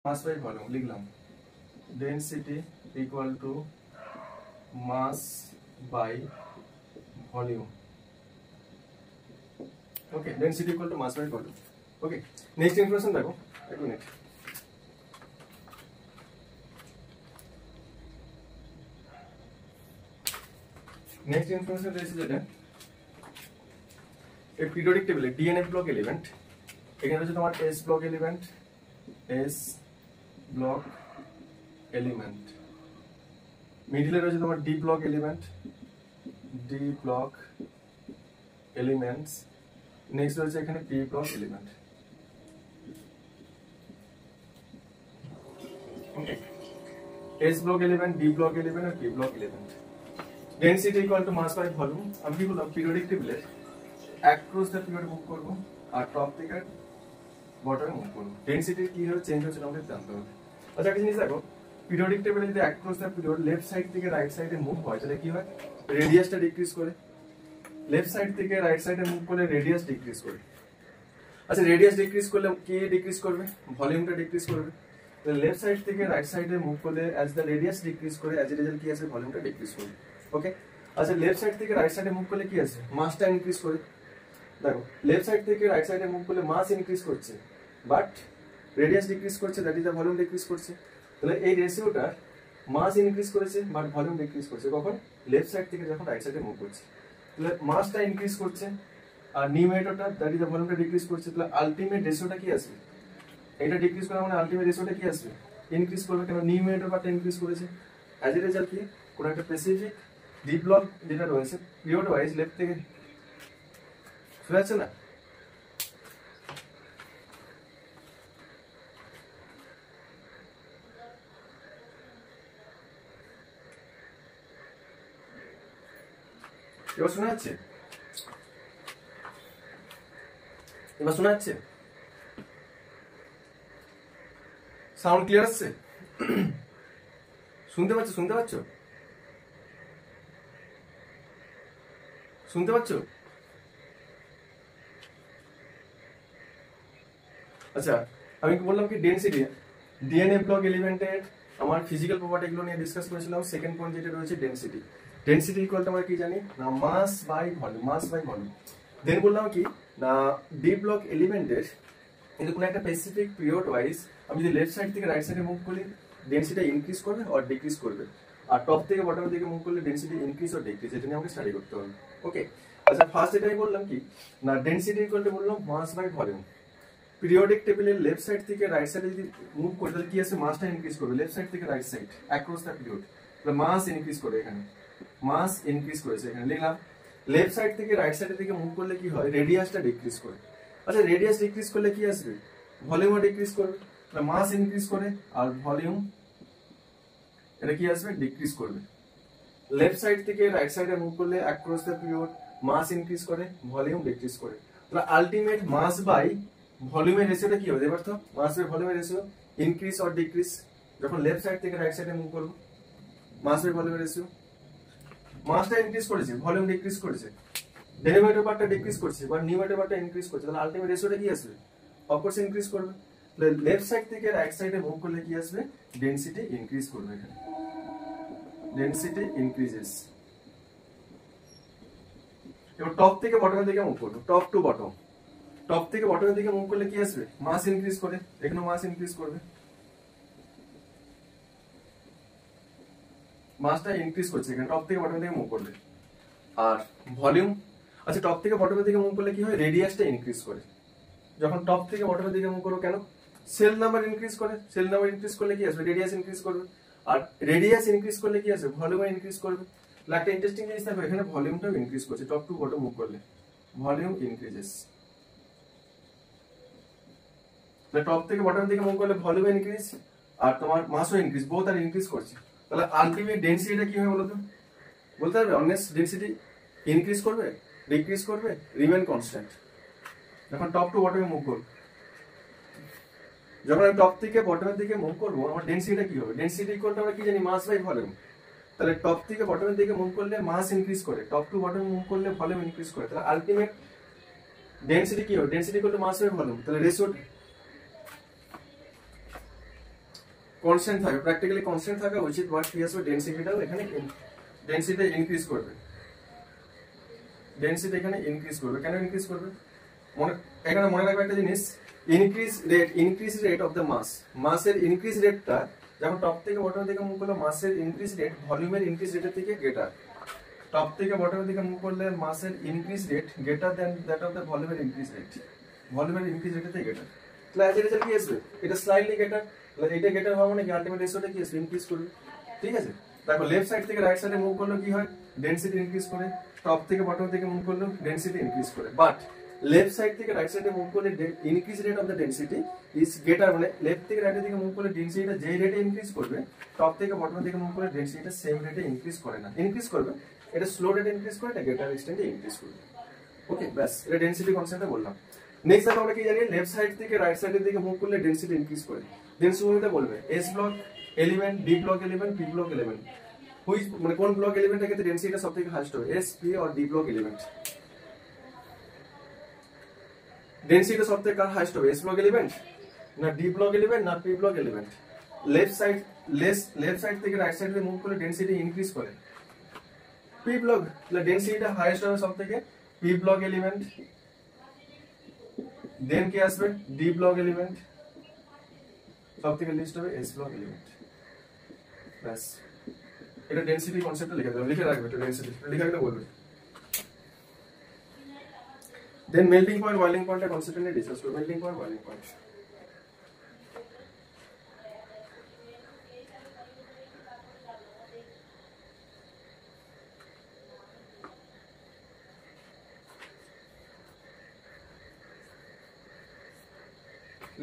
Mass by volume লিখলাম density equal to mass by volume. Okay, density equal to mass by volume. Okay, next information দেখো, এক minute. Next information রয়েছে যেটা এই periodic টেবিলে ডিএনএফ block element, এখানে রয়েছে তোমার s block element, s block element, মিডিলে রয়েছে তোমার d block element, D block elements, next রয়েছে এখানে p block element. S block element, D block element আর p block element. Density equal to mass by volume. আমি কি বললাম periodic টেবিলের অ্যাক্রস দ্য পিরিয়ড মুভ করবো আর টপ থেকে বটমে move করবো। ডেনসিটি কিভাবে চেঞ্জ হচ্ছে আমাদের জানতে হবে। আচ্ছা একটা জিনিস দেখো, পিরিয়ডিক টেবিলে যদি across the period left side থেকে রাইট সাইডে মুভ হয় তাহলে কি হয়, রেডিয়াসটা ডিক্রিজ করে। লেফট সাইড থেকে রাইট সাইডে মুভ করলে রেডিয়াস ডিক্রিজ করে। আচ্ছা রেডিয়াস ডিক্রিজ করলে কি ডিক্রিজ করবে, ভলিউমটা ডিক্রিজ করবে। লেফট সাইড থেকে রাইট সাইডে মুভ করলে অ্যাজ দ্য রেডিয়াস ডিক্রিজ করে অ্যাজ এ রেজাল্ট কি আছে, ভলিউমটা ডিক্রিজ করবে। ওকে, আচ্ছা লেফট সাইড থেকে রাইট সাইডে মুভ করলে কি আছে, মাসটা ইনক্রিজ করে। দেখো লেফট সাইড থেকে রাইট সাইডে মুভ করলে মাস ইনক্রিজ করছে বাট রেডিয়াস ডিক্রিজ করছে, that is the volume decrease করছে। তাহলে এই রেশিওটা মাস ইনক্রিজ করেছে বাট ভলিউম ডিক্রিজ করছে কখন, লেফট সাইড থেকে যখন রাইট সাইডে মুভ করছে। তাহলে মাসটা ইনক্রিজ করছে আর নিউমেরেটরটা দ্যাট ইজ দ্য ভলিউমটা ডিক্রিজ করছে। তাহলে আলটিমেট রেশিওটা কি আসবে, এটা ডিক্রিজ করা মানে আলটিমেট রেশিওটা কি আসবে, ইনক্রিজ করবে, কারণ নিউমেরেটর পার্টটা ইনক্রিজ করেছে। অ্যাজ এ রেজাল্ট কি কোনো একটা স্পেসিফিক ডি ব্লক যেটা রয়েছে পিরিয়ড ওয়াইজ লেফট থেকে শুনে যাচ্ছে না, এবার শোনা যাচ্ছে, এবার শোনা যাচ্ছে, সাউন্ড ক্লিয়ার আসছে, শুনতে পাচ্ছ, শুনতে পাচ্ছ, শুনতে পাচ্ছ? আচ্ছা আমি বললাম কি ডেনসিটি, ডিএনএ ব্লক এলিমেন্টের আমার ফিজিক্যাল প্রপার্টি এগুলো নিয়ে ডিসকাস করেছিলাম। সেকেন্ড পয়েন্ট যেটা রয়েছে ডেনসিটি, ডেনসিটি ইকুয়াল টু আমরা কি জানি না, mass by volume, mass by volume. Then বললাম কি না ডি ব্লক এলিমেন্টের কিন্তু কোনো একটা স্পেসিফিক পিরিয়ড ওয়াইজ আমি যদি লেফট সাইড থেকে রাইট সাইডে মুভ করি ডেনসিটি ইনক্রিজ করবে আর ডিক্রিজ করবে, আর টপ থেকে বটমের দিকে মুভ করলে ডেনসিটি ইনক্রিজ আর ডিক্রিজ, এটা নিয়ে আমাকে স্টাডি করতে হবে। ওকে, আচ্ছা ফার্স্ট এটাই বললাম কি না ডেনসিটি ইকুয়াল টু বললাম মাস বাই ভলিউম। পিরিয়ডিক টেবিলের লেফট সাইড থেকে রাইট সাইডে যদি মুভ করি তাহলে কি আছে, মাসটা ইনক্রিজ করবে লেফট সাইড থেকে right side across the period. তাহলে মাস ইনক্রিজ করে, এখানে মাস ইনক্রিজ করেছে, এখানে লিখলাম। লেফট সাইড থেকে রাইট সাইডের দিকে মুভ করলে কি হয়, রেডিয়াসটা ডিক্রিজ করে। আচ্ছা রেডিয়াস ডিক্রিজ করলে কি আসবে, ভলিউমও ডিক্রিজ করবে। তাহলে মাস ইনক্রিজ করে আর ভলিউম এটা কি আসবে, ডিক্রিজ করবে। লেফট সাইড থেকে রাইট সাইডে মুভ করলে across the period mass increase করে, ভলিউম ডিক্রিজ করে। তাহলে আলটিমেট মাস বাই ভলিউমের রেশিওটা কি হবে, এবার তো মাস বাই ভলিউমের রেশিও ইনক্রিজ অর ডিক্রিজ যখন লেফট সাইড থেকে রাইট সাইডে মুভ করব। মাস বাই ভলিউমের রেশিও, মাসটা ইনক্রিজ করেছে, ভলিউম ডিক্রিজ করেছে, ডেরিভেটিভ পার্টটা ডিক্রিজ করছে বা নিউমেরেটর পার্টটা ইনক্রিজ করছে, তাহলে আলটিমেট রেশিওটা কি আসবে, অফকোর্স ইনক্রিজ করবে। তাহলে লেফট সাইড থেকে রাইট সাইডে মুভ করলে কি আসবে, ডেনসিটি ইনক্রিজ করবে, এখানে ডেনসিটি ইনক্রিজেস। এবার টপ থেকে বটমের দিকে মুভ করবো, টপ টু বটম, টপ থেকে বটমের দিকে মুভ করলে কি আসবে, মাস ইনক্রিজ করে, এখানে মাস ইনক্রিজ করবে, মাসটা ইনক্রিজ করছে এখানে টপ থেকে বটমের দিকে মুভ করলে। আর ভলিউম, আচ্ছা টপ থেকে বটমের দিকে মুভ করলে কি হয়, রেডিয়াসটা ইনক্রিজ করে। যখন টপ থেকে বটমের দিকে মুভ করো কেন, সেল নাম্বার ইনক্রিজ করে, সেল নাম্বার ইনক্রিজ করলে কি আসবে, রেডিয়াস ইনক্রিজ করবে। আর রেডিয়াস ইনক্রিজ করলে কি আসবে, ভলিউম ইনক্রিজ করবে। একটা ইন্টারেস্টিং জিনিস দেখো, এখানে ভলিউমটাও ইনক্রিজ করছে, টপ টু বটম মুভ করলে ভলিউম ইনক্রিজেস। টপ থেকে বটম দিকে মুভ করলে ভলিউম ইনক্রিজ আর তোমার মাসও ইনক্রিজ, বোথ আর ইনক্রিজ করছে। তাহলে আলটিমেট ডেনসিটিটা কি হবে বলতো, বলতে পারবে, অনেস ডেনসিটি ইনক্রিজ করবে, ডিক্রিজ করবে, রিমেন কনস্ট্যান্ট যখন টপ টু বটমে মুভ করব। যখন আমি টপ থেকে বটমের দিকে মুভ করবো আমার ডেনসিটিটা কি হবে, ডেনসিটি ইকুয়াল টু আমরা কি জানি, মাস বাই ভলিউম। তাহলে টপ থেকে বটমের দিকে মুভ করলে মাস ইনক্রিজ করে, টপ টু বটমে মুভ করলে ভলিউম ইনক্রিজ করে। তাহলে আলটিমেট ডেনসিটি কি হবে, density equal to mass by volume. তাহলে রেশিও কনস্ট্যান্ট থাকে, প্র্যাকটিক্যালি কনস্ট্যান্ট থাকা উচিত, বাট কি আসবে ডেনসিটিটাও এখানে ডেনসিটি ইনক্রিজ করবে, ডেনসিটি এখানে ইনক্রিজ করবে। কেন ইনক্রিজ করবে? এখানে মনে রাখবে একটা জিনিস, increase rate of the mass, মাসের ইনক্রিজ রেটটা যখন টপ থেকে বটমের দিকে মুভ করলে মাসের ইনক্রিজ রেট ভলিউমের ইনক্রিজ রেটের থেকে গ্রেটার। টপ থেকে বটমের দিকে মুভ করলে মাসের increase rate greater than that of the ভলিউমের ইনক্রিজ রেট, ভলিউমের ইনক্রিজ রেটের থেকে গ্রেটার। তাহলে অ্যাজ এ রেজাল্ট কি আসবে? এটা স্লাইটলি গ্রেটার, এটা গ্রেটার হওয়া মানে কি আলটিমেট রেশিওটা কি আসবে? ইনক্রিজ করবে। ঠিক আছে, দেখো লেফট সাইড থেকে রাইট সাইডে মুভ করলে কি হয়? ডেনসিটি ইনক্রিজ করে। টপ থেকে বটম থেকে মুভ করলে ডেনসিটি ইনক্রিজ করে। বাট লেফট সাইড থেকে রাইট সাইডে মুভ করলে increase rate of the density is greater, মানে লেফট থেকে রাইটের দিকে মুভ করলে ডেনসিটিটা যে রেটে ইনক্রিজ করবে, টপ থেকে বটম থেকে মুভ করলে ডেনসিটিটা সেম রেটে ইনক্রিজ করে না, ইনক্রিজ করবে। এটা স্লো রেটে ইনক্রিজ করে, এটা গ্রেটার এক্সটেন্টে ইনক্রিজ করবে। ওকে, ব্যাস, এটা ডেনসিটি কনসেপ্টটা বললাম। নেক্সট দেখো আমরা কি জানি, লেফট সাইড থেকে রাইট সাইডের দিকে মুভ করলে ডেনসিটি ইনক্রিজ করে। ডেনসিটি বলবে S block element, D block element, P block element, which মানে কোন ব্লক এলিমেন্টের ক্ষেত্রে ডেনসিটিটা সবথেকে হাইয়েস্ট হবে, S, P or D block element. Density সবথেকে কার হাইয়েস্ট হবে, এস ব্লক এলিমেন্ট না ডি ব্লক এলিমেন্ট না P block element? Left side থেকে রাইট সাইডে মুভ করলে ডেনসিটি ইনক্রিজ করে পি ব্লক, তাহলে ডেনসিটিটা হাইয়েস্ট হবে সবথেকে পি ব্লক এলিমেন্ট। দেন কি আসবে? ডি ব্লক এলিমেন্ট, সবথেকে লিস্ট হবে এস ব্লক এলিমেন্ট। ব্যাস, এটা ডেনসিটি কনসেপ্টটা লিখে দেবো, লিখে রাখবে এটা ডেনসিটি, লিখে রাখলে বলবে। দেন মেল্টিং পয়েন্ট বয়লিং পয়েন্টের কনসেপ্ট নিয়ে ডিসকাস করব। মেল্টিং পয়েন্ট বয়লিং পয়েন্ট,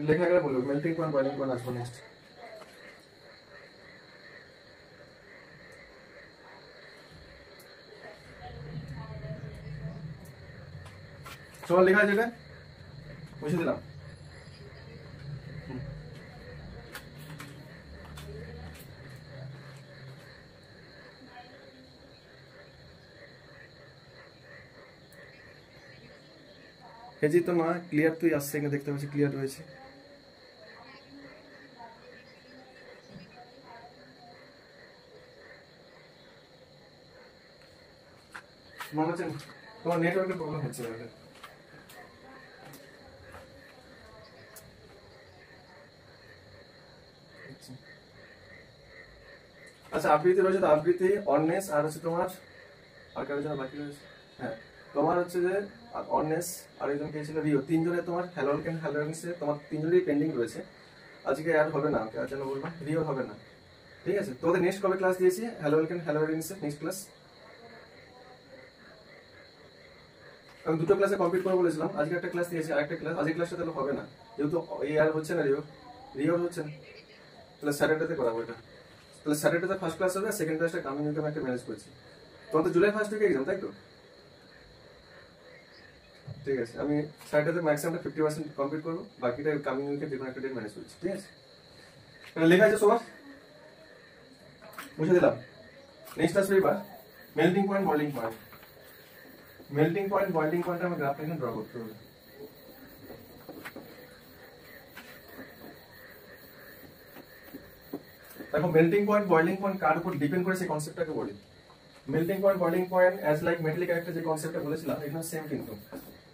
লেখা গেলে বলবো। মেল্টিং পয়েন্ট বয়লিং পয়েন্ট আসবো নেক্সট। সবার লেখা আছে, এটা মুছে দিলাম। হেজি তো না ক্লিয়ার, তুই আসছে এখানে দেখতে পাচ্ছি ক্লিয়ার রয়েছে। মনে হচ্ছে তোমার নেটওয়ার্কের প্রবলেম হচ্ছে। আচ্ছা, আবৃত্তি রয়েছে তো, আবৃত্তি, অর্নেস, আর হচ্ছে তোমার আর কারোর জন্য বাকি রয়েছে। হ্যাঁ, তোমার হচ্ছে যে অর্নেস আর একজন কে ছিল রিও, তিনজনে তোমার হ্যালোলকেন হ্যালোরিংসে তোমার তিনজনেরই পেন্ডিং রয়েছে। আজকে আর হবে না, আর জন্য বলবো রিও হবে না। ঠিক আছে, তোমাদের নেক্সট কবে ক্লাস দিয়েছি হ্যালোলকেন হ্যালোরিংসে? নেক্সট ক্লাস আমি দুটো ক্লাসে কমপ্লিট করে বলেছিলাম, আজকে একটা ক্লাস দিয়েছি, আরেকটা ক্লাস, আজকে ক্লাসটা তাহলে হবে না যেহেতু এই আর হচ্ছে না, রিও হচ্ছে না, তাহলে স্যাটারডেতে করাবো এটা। তাহলে স্যাটারডেতে ফার্স্ট ক্লাস হবে, সেকেন্ড ক্লাসটা কামিং উইকে আমি একটা ম্যানেজ করছি। তোমার তো জুলাই ফার্স্ট উইকে এক্সাম, তাই তো? ঠিক আছে, আমি স্যাটারডেতে ম্যাক্সিমামটা 50% কমপ্লিট করবো, বাকিটা কামিং উইকে যে কোনো একটা ডেট ম্যানেজ করছি। ঠিক আছে, লেখা আছে সবার, মুছে দিলাম। নেক্সট আসবে এবার melting point boiling point. Melting point boiling point আমার গ্রাফটা এখানে ড্র করতে হবে। দেখো মেল্টিং পয়েন্ট বয়লিং পয়েন্ট কার উপর ডিপেন্ড করে সেই কনসেপ্টটাকে বলি। Melting point boiling point as like metallic একটা যে কনসেপ্টটা বলেছিলাম এখানে সেম কিন্তু।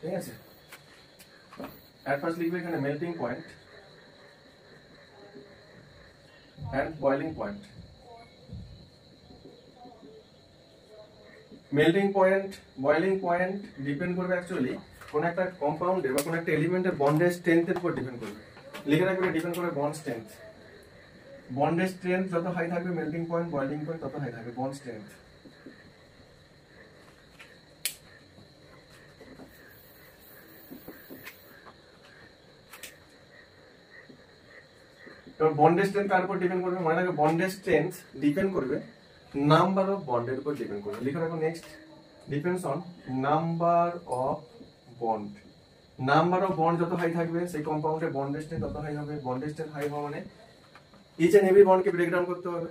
ঠিক আছে, এট ফার্স্ট লিখবে এখানে melting point and boiling point. Melting point boiling point depend করবে অ্যাকচুয়ালি কোন একটা কম্পাউন্ডের বা কোন একটা এলিমেন্টের বন্ডের স্ট্রেংথের উপর ডিপেন্ড করবে। লিখে রাখবে ডিপেন্ড করবে বন্ড স্ট্রেংথ। বন্ডের স্ট্রেংথ যত হাই থাকবে মেল্টিং পয়েন্ট বয়লিং পয়েন্ট তত হাই থাকবে বন্ড স্ট্রেংথ। এবার বন্ডের স্ট্রেংথ কার উপর ডিপেন্ড করবে? মনে রাখবে বন্ডের স্ট্রেংথ ডিপেন্ড করবে নাম্বার অফ বন্ডের উপর ডিপেন্ড করবে। লিখে রাখো next, depends on number of bond. Number of bond যত হাই থাকবে সেই কম্পাউন্ডের বন্ডের স্ট্রেংথ তত হাই হবে। বন্ডের স্ট্রেংথ হাই হওয়া মানে ইচ এন্ড এভরি বন্ডকে ব্রেক ডাউন করতে হবে।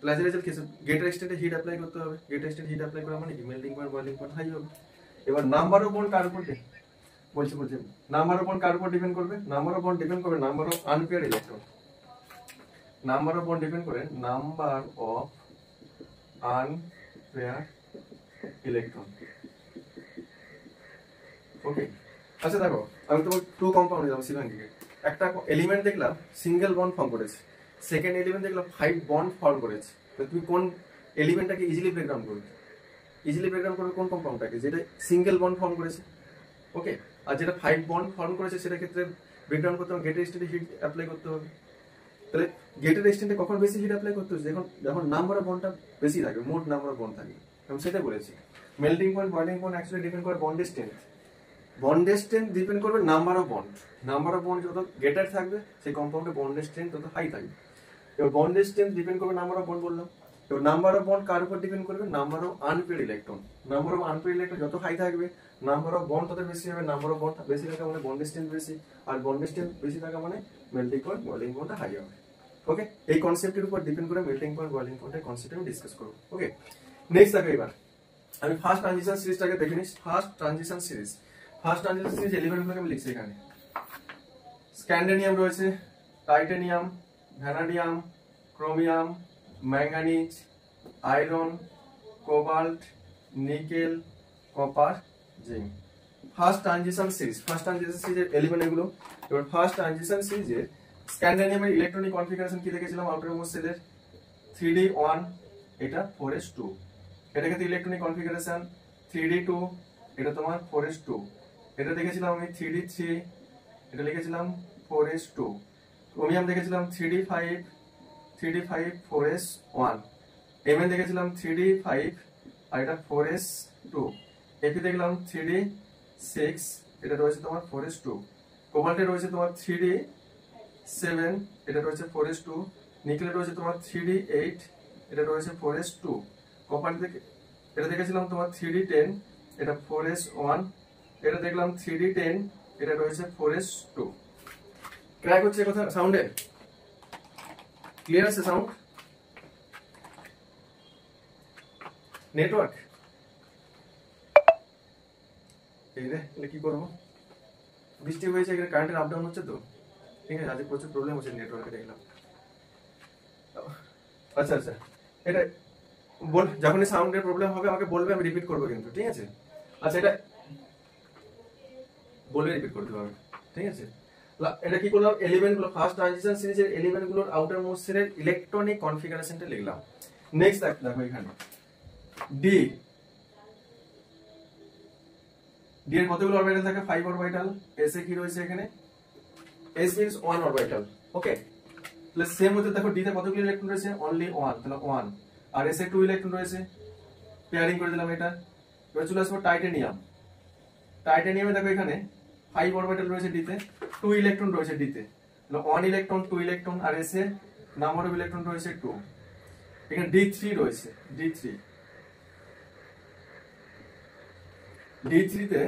প্লাস এর কেসে গ্রেটার এক্সটেন্টে হিট অ্যাপ্লাই করতে হবে। গ্রেটার এক্সটেন্ট হিট অ্যাপ্লাই করা মানে কি melting point boiling point high হবে। এবার নাম্বার অফ বন্ড কার উপর বলছি নাম্বার অফ বন্ড কার উপর ডিপেন্ড করবে? নাম্বার অফ বন্ড ডিপেন্ড করবে number of unpair electron. Number of bond depend করে নাম্বার অফ আনপেয়ার ইলেকট্রন। ওকে, আচ্ছা দেখো আমি তোমার টু কম্পাউন্ড দিলাম শিবাঙ্গীকে, একটা এলিমেন্ট দেখলাম সিঙ্গেল বন্ড ফর্ম করেছে, সেকেন্ড এলিমেন্ট দেখলাম 5 বন্ড ফর্ম করেছে, তো তুমি কোন এলিমেন্টটাকে ইজিলি ব্রেকডাউন করবে? ইজিলি ব্রেকডাউন করবে কোন কম্পাউন্ডটাকে? যেটা সিঙ্গেল বন্ড ফর্ম করেছে। ওকে, আর যেটা 5 বন্ড ফর্ম করেছে সেটা ক্ষেত্রে ব্রেকডাউন করতে হবে গেটের স্টেটে হিট অ্যাপ্লাই করতে হবে। তাহলে গেটের স্টেটে কখন বেশি হিট অ্যাপ্লাই করতে হবে? যখন নাম্বার অফ বন্ডটা বেশি থাকবে, মোট নাম্বার অফ বন্ড থাকবে, আমি সেটা বলেছি। Melting point boiling point actually depend করে বন্ডের স্ট্রেংথ। বন্ডের স্ট্রেংথ ডিপেন্ড করবে number of bond. Number of bond যত গেটার থাকবে সেই কম্পাউন্ডে বন্ডের স্ট্রেংথ তত হাই থাকবে। এবার বন্ডের স্ট্রেংথ ডিপেন্ড করবে নাম্বার অফ বন্ড বললাম। এবার নাম্বার অফ বন্ড কার উপর ডিপেন্ড করবে? Number of unpaired electron. Number of unpaired electron যত হাই থাকবে নাম্বার অফ বন্ড তত বেশি হবে। নাম্বার অফ বন্ড বেশি থাকা মানে বন্ডের স্ট্রেংথ বেশি, আর বন্ডের স্ট্রেংথ বেশি থাকা মানে মেল্টিং পয়েন্ট বয়লিং পয়েন্টটা হাই হবে। ওকে, এই কনসেপ্টের উপর ডিপেন্ড করে মেল্টিং পয়েন্ট বয়লিং পয়েন্টের কনসেপ্ট আমি ডিসকাস করব। ওকে, নেক্সট দেখো এবার আমি ফার্স্ট ট্রানজিশন সিরিজটাকে দেখে নিই। ফার্স্ট ট্রানজিশন সিরিজ এলিমেন্টগুলোকে আমি লিখছি এখানে। স্ক্যান্ডেনিয়াম রয়েছে, titanium, vanadium, chromium, manganese, iron, cobalt, nickel, copper, zinc. First transition সিরিজের এলিমেন্ট এগুলো। এবার ফার্স্ট ট্রানজিশন সিরিজে স্ক্যান্ডেনিয়ামের ইলেকট্রনিক কনফিগারেশন কি দেখেছিলাম? আউটারমোস্ট সেলের 3d1, এটা 4s2। এটা কিন্তু ইলেকট্রনিক কনফিগারেশন 3d2, এটা তোমার 4s2। এটা দেখেছিলাম আমি 3d3, এটা লিখেছিলাম 4s2। ক্রোমিয়াম দেখেছিলাম 3d5, 4s1। Mn দেখেছিলাম 3d5 আর এটা 4s2। Fe দেখলাম 3d6, এটা রয়েছে তোমার 4s2। কোবাল্টে রয়েছে তোমার 3d7, এটা রয়েছে 4s2। নিকেলে রয়েছে তোমার 3d8, এটা রয়েছে 4s2। কপার এটা দেখেছিলাম তোমার 3d10, এটা 4s1। এটা দেখলাম 3d10, এটা রয়েছে 4s2। ক্র্যাক হচ্ছে কথা সাউন্ডে? ক্লিয়ার আছে সাউন্ড? নেটওয়ার্ক এই রে, তাহলে কি করবো? বৃষ্টি হয়েছে, এখানে কারেন্টের আপ ডাউন হচ্ছে তো, ঠিক আছে, আজকে প্রচুর প্রবলেম হচ্ছে নেটওয়ার্কে দেখলাম। আচ্ছা আচ্ছা, এটা বল, যখনই সাউন্ডের প্রবলেম হবে আমাকে বলবে, আমি রিপিট করবো কিন্তু, ঠিক আছে? আচ্ছা, এটা বলবে, রিপিট করতে হবে, ঠিক আছে? এটা কি করলাম? এলিমেন্টগুলো ফার্স্ট ট্রানজিশন সিরিজের এলিমেন্টগুলোর আউটার মোস্ট সেলের ইলেকট্রনিক কনফিগারেশনটা লিখলাম। নেক্সট দেখো এখানে ডি এর কতগুলো অরবিটাল থাকে? 5 অরবিটাল। এস এ কি রয়েছে এখানে? S means 1 orbital. ওকে, তাহলে সেম হতে দেখো ডি তে কতগুলো ইলেকট্রন রয়েছে? অনলি 1, তাহলে 1। আর এস এ 2 ইলেকট্রন রয়েছে, পেয়ারিং করে দিলাম এটা। এবার চলে আসবো টাইটানিয়াম। টাইটানিয়ামে দেখো এখানে 5 অরবিটাল রয়েছে ডি তে, 2 ইলেকট্রন রয়েছে ডি তে, তাহলে 1 ইলেকট্রন, 2 ইলেকট্রন, আর এস এ নাম্বার অফ ইলেকট্রন রয়েছে 2। এখানে D3 রয়েছে, D3 তে,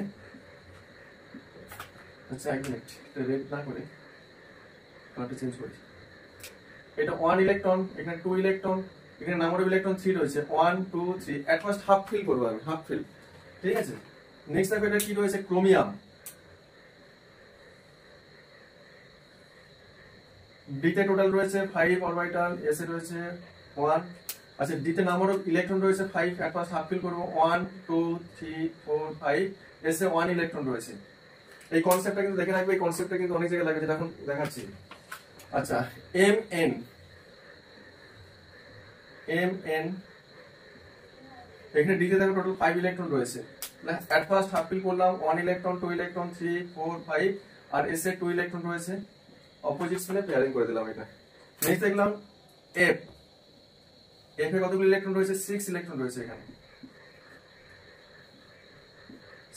আচ্ছা এক মিনিট, এটা রেড না করে কালারটা চেঞ্জ করি। এটা 1 ইলেকট্রন, এখানে 2 ইলেকট্রন, এখানে নাম্বার অফ ইলেকট্রন 3 রয়েছে, 1 2 3। এট ফার্স্ট হাফ ফিল করব আমি, হাফ ফিল, ঠিক আছে? নেক্সট দেখো এটা কি রয়েছে? ক্রোমিয়াম। ডি তে টোটাল রয়েছে 5 অরবিটাল, এস এ রয়েছে 1। আচ্ছা, ডি তে নাম্বার অফ ইলেকট্রন রয়েছে 5, এট ফার্স্ট হাফ ফিল করব, 1 2 3 4 5, এস এ 1 ইলেকট্রন রয়েছে। এই কনসেপ্টটা কিন্তু দেখে রাখবে, এই কনসেপ্টটা কিন্তু অনেক জায়গায় লাগে, যেটা এখন দেখাচ্ছি। আচ্ছা, এম এন এখানে ডি তে দেখো টোটাল 5 ইলেকট্রন রয়েছে। এট ফার্স্ট হাফ ফিল করলাম, 1 ইলেকট্রন, 2 ইলেকট্রন, 3 4 5, আর এস এ 2 ইলেকট্রন রয়েছে, অপোজিট স্পিনে পেয়ারিং করে দিলাম এটা। নেক্সট দেখলাম এফ এ কতগুলো ইলেকট্রন রয়েছে? 6 ইলেকট্রন রয়েছে এখানে,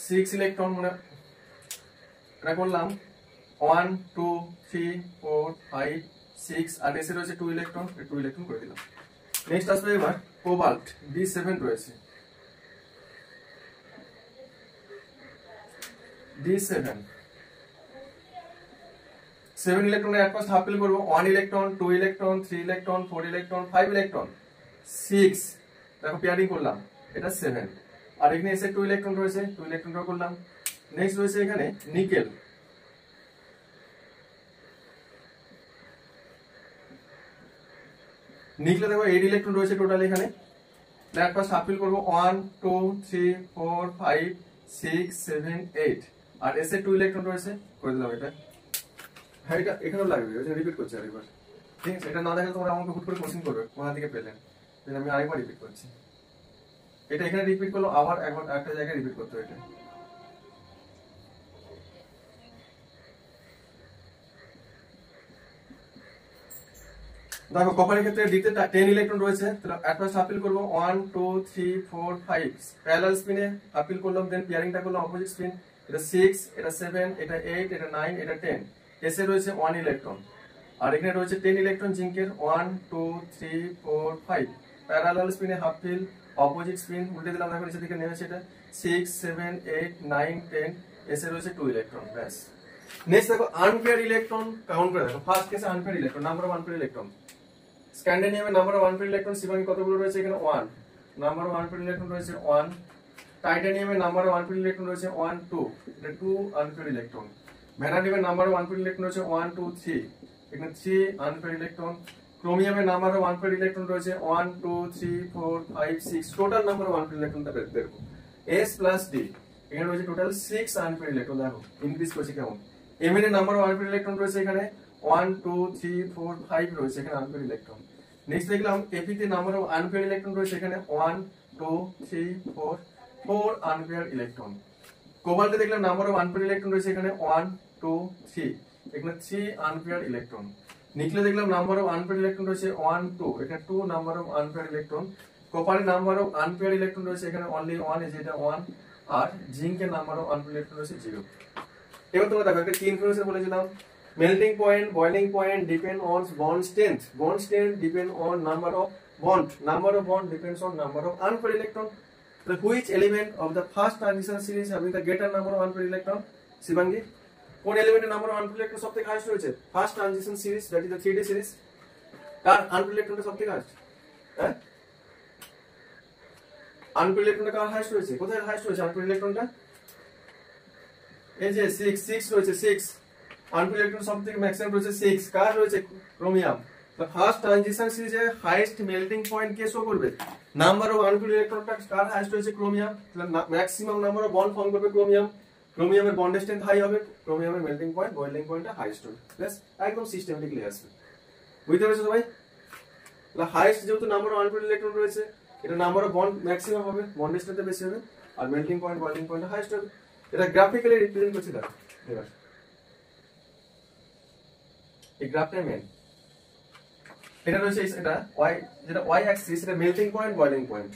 6 ইলেকট্রন, মানে এটা করলাম 1 2 3 4 5 6, আর এসে রয়েছে 2 ইলেকট্রন, 2 ইলেকট্রন করে দিলাম। নেক্সট আসবে এবার কোবাল্ট, D7 রয়েছে, D7 7 ইলেকট্রনে এট ফার্স্ট হাফ ফিল করব, 1 electron, 2 electron, 3 electron, 4 electron, 5 electron, 6। দেখো পেয়ারিং করলাম, এটা 7। আর এখানে এসে 2 ইলেকট্রন রয়েছে, 2 ইলেকট্রন ড্র করলাম। নেক্সট রয়েছে এখানে নিকেল, নিকলে দেখো 8 ইলেকট্রন রয়েছে টোটাল এখানে। তার ফার্স্ট হাফ ফিল করব 1 2 3 4 5 6 7 8 আর এসে 2 ইলেকট্রন রয়েছে, করে দিলাম এটা। হ্যাঁ এটা এখানেও লাগবে, ওই রিপিট করছি আরেকবার, ঠিক আছে? এটা না দেখলে তোমরা আমাকে হুট করে কোশ্চেন করবে কোথা থেকে পেলেন, আমি আরেকবার রিপিট করছি। এটা এখানে রিপিট করলো, আবার একবার একটা জায়গায় রিপিট করতে হবে এটা। দেখো কপারের ক্ষেত্রে ডিতে 10 ইলেকট্রন রয়েছে, তাহলে অ্যাট আপিল করব 1 2 3 4 5 প্যারালাল স্পিনে আপিল করলাম, দেন পেয়ারিংটা করলাম অপোজিট স্পিন। এটা 6, এটা 7, এটা 8, এটা 9, এটা 10। এসে রয়েছে 1 ইলেকট্রন আর এখানে রয়েছে 10 ইলেকট্রন জিঙ্কের। 1 2 3 4 5 প্যারালাল স্পিনে হাফ ফিল, অপোজিট স্পিন উল্টে দিলাম, দেখো নিচের দিকে নেমেছে এটা 6 7 8 9 10। এসে রয়েছে 2 ইলেকট্রন, ব্যাস। নেক্সট দেখো আনপেয়ার ইলেকট্রন কাউন্ট করে দেখো। ফার্স্ট কেসে unpair electron, number of unpair electron. স্ক্যান্ডিনিয়ামের নাম্বার অফ আনপেয়ার ইলেকট্রন সিবাঙ্গে কতগুলো রয়েছে? এখানে 1 নাম্বার অফ আনপেয়ার ইলেকট্রন রয়েছে 1। টাইটানিয়ামের নাম্বার অফ আনপেয়ার ইলেকট্রন রয়েছে 1 2, এটা 2 আনপেয়ার ইলেকট্রন। ভ্যানাডিয়ামের নাম্বার অফ আনপেয়ার ইলেকট্রন রয়েছে 1 2 3, এখানে 3 আনপেয়ার ইলেকট্রন। ক্রোমিয়ামের নাম্বার অফ আনপেয়ার ইলেকট্রন রয়েছে 1 2 3 4 5 6, টোটাল নাম্বার অফ আনপেয়ার ইলেকট্রনটা দেখো S প্লাস D, এখানে রয়েছে টোটাল 6 আনপেয়ার ইলেকট্রন। দেখো ইনক্রিজ করছে কেমন। Mn এর নাম্বার অফ আনপেয়ার ইলেকট্রন রয়েছে এখানে 1 2 3 4 5 রয়েছে এখানে আনপেয়ার ইলেকট্রন। নেক্সট দেখলাম Fe তে নাম্বার অফ আনপেয়ার ইলেকট্রন রয়েছে এখানে 1 2 3 4 4 আনপেয়ার ইলেকট্রন। কোবাল্টে দেখলাম নাম্বার অফ আনপেয়ার ইলেকট্রন রয়েছে এখানে 1 2 3, এখানে 3 আনপেয়ার ইলেকট্রন। নিকলে দেখলাম নাম্বার অফ আনপেয়ার ইলেকট্রন রয়েছে 1 2, এখানে 2 নাম্বার অফ আনপেয়ার ইলেকট্রন। কপারের নাম্বার অফ আনপেয়ার ইলেকট্রন রয়েছে এখানে অনলি 1, এই যে এটা 1। আর জিঙ্কের নাম্বার অফ আনপেয়ার ইলেকট্রন রয়েছে 0। এবার তোমরা দেখো একটা কি ইনফরমেশন বলেছিলাম, melting point, boiling point depend on bond strength. Bond strength depend on number of bond. Number of bond depends on number of unpaired electron. So which element of the first transition series having the greater number of unpaired electron? Sibangi, কোন এলিমেন্টের number of unpaired electron সবথেকে highest রয়েছে? First transition series, that is the 3D series. কার unpaired ইলেকট্রনটা সবথেকে highest? হ্যাঁ, unpaired ইলেকট্রনটা কার হাইয়েস্ট রয়েছে? কোথায় হাইয়েস্ট রয়েছে আনপেয়ার্ড ইলেকট্রনটা? এই যে 6 রয়েছে, 6 আনপেয়ার্ড ইলেকট্রন সবথেকে ম্যাক্সিমাম রয়েছে 6। কার রয়েছে? Chromium. The first transition series এর highest melting point কে শো করবে? নাম্বার অফ আনপেয়ার্ড ইলেকট্রনটা কার হাইয়েস্ট রয়েছে? ক্রোমিয়াম। তাহলে maximum number of bond form করবে ক্রোমিয়াম। ক্রোমিয়ামের বন্ড স্ট্রেংথ হাই হবে, ক্রোমিয়ামের মেল্টিং পয়েন্ট বয়েলিং পয়েন্টটা হাইয়েস্ট হবে। প্লাস একদম সিস্টেমেটিক্যালি আসবে, বুঝতে পেরেছো সবাই? তাহলে হাইয়েস্ট যেহেতু নাম্বার অফ আনপেয়ার্ড ইলেকট্রন রয়েছে, এটা নাম্বার অফ বন্ড ম্যাক্সিমাম হবে, বন্ড স্ট্রেংথ বেশি হবে, are melting point boiling point highest হবে। এটা গ্রাফিক্যালি রিপ্রেজেন্ট করছি দেখো। এবার এই গ্রাফটা মেন, এটা রয়েছে এটা y, যেটা y অ্যাক্সিস, এটা melting point boiling point.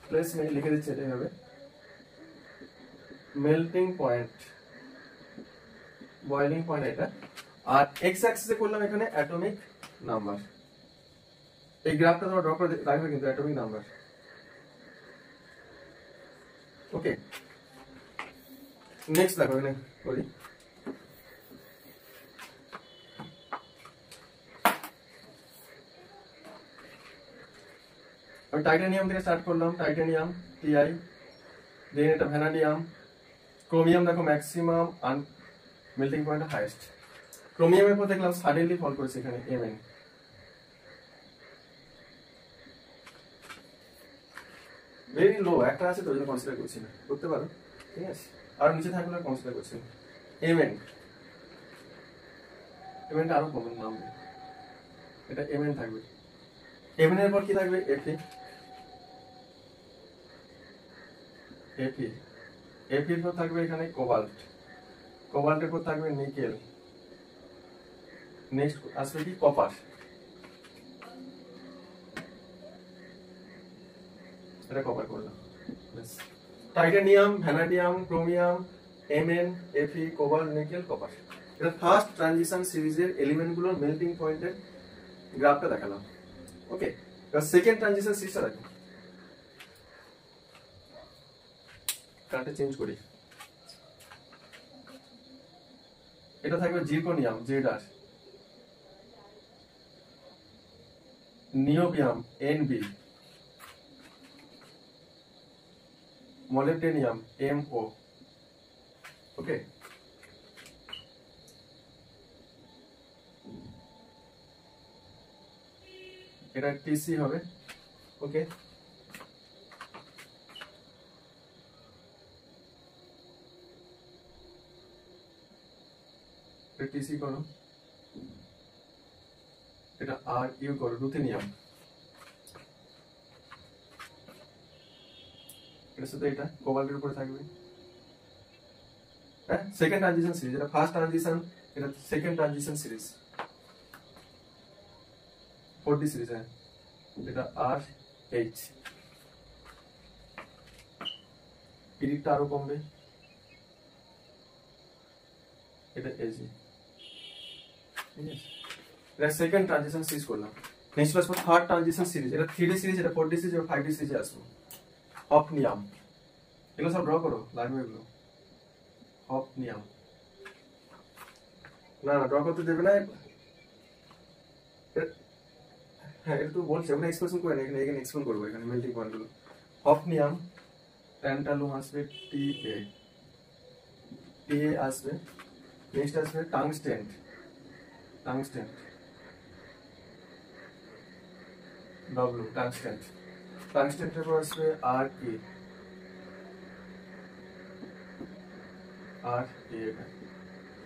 Place আমি লিখে দিচ্ছি, এটা হবে মেল্টিং পয়েন্ট বয়েলিং পয়েন্ট এটা। আর x অ্যাক্সিসে করলাম এখানে অ্যাটমিক নাম্বার। এই গ্রাফটা তোমরা ড্র করে রাখবে কিন্তু অ্যাটমিক নাম্বার। ওকে, নেক্সট দেখো এখানে করি। আমি টাইটানিয়াম থেকে স্টার্ট করলাম, টাইটানিয়াম Ti, দেন এটা ভ্যানাডিয়াম। ক্রোমিয়াম দেখো ম্যাক্সিমাম মেল্টিং পয়েন্ট হাইয়েস্ট। ক্রোমিয়ামের পর দেখলাম সাডেনলি ফল করেছে এখানে Mn। ভেরি লো একটা আছে তো, যেটা কনসিডার করছি না, করতে পারো, ঠিক আছে? আর নিচে থাকলে কনসিডার করছি না। Mnটা আরো কমন নামবে, এটা Mn থাকবে। Mn এর পর কি থাকবে? Fe এর পর থাকবে এখানে কোবাল্ট, কোবাল্টের পর থাকবে নিকেল, নেক্সট আসবে কি? কপার। এটা কপার করলাম। Titanium, vanadium, chromium, Mn, Fe, cobalt, nickel, copper. এটা ফার্স্ট ট্রানজিশন সিরিজের এলিমেন্টগুলোর মেল্টিং পয়েন্টের গ্রাফটা দেখালাম। ওকে, এবার সেকেন্ড ট্রানজিশন সিরিজটা দেখো। কালারটা চেঞ্জ করি, এটা থাকবে zirconium Zr, niobium Nb, মলিবডেনিয়াম Mo। ওকে, এটা টিসি হবে। ওকে, এটা টিসি করো, এটা আর ইউ করো, রুথেনিয়াম। এটা সাথে এটা কোবাল্টের উপরে থাকবে। হ্যাঁ, সেকেন্ড ট্রানজিশন সিরিজ, এটা ফার্স্ট ট্রানজিশন, এটা second transition series, 4D series. হ্যাঁ, এটা আর এইচ, পিরিয়ডটা আরো কমবে, এটা এজি। ঠিক আছে, এটা সেকেন্ড ট্রানজিশন সিরিজ করলাম। নেক্সট আসবো থার্ড ট্রানজিশন সিরিজ, এটা 3D সিরিজ, এটা 4D সিরিজ, এটা 5D সিরিজে আসবো। হফনিয়াম, এগুলো সব ড্র করো, লাগবে এগুলো। হফনিয়াম, না না ড্র করতে দেবে না। হ্যাঁ, এটা তো বলছে, আমরা এক্সপ্রেশন করে না, এখানে এখানে এক্সপ্লেন করবো, এখানে মেল্টিং পয়েন্টগুলো। হফনিয়াম, ট্যান্টালুম আসবে, টি এ আসবে। নেক্সট আসবে টাংস্টেন, টাংস্টেন ডব্লিউ, টাংস্টেন। টাংস্টেনের পর আসবে আর এ, আর এ,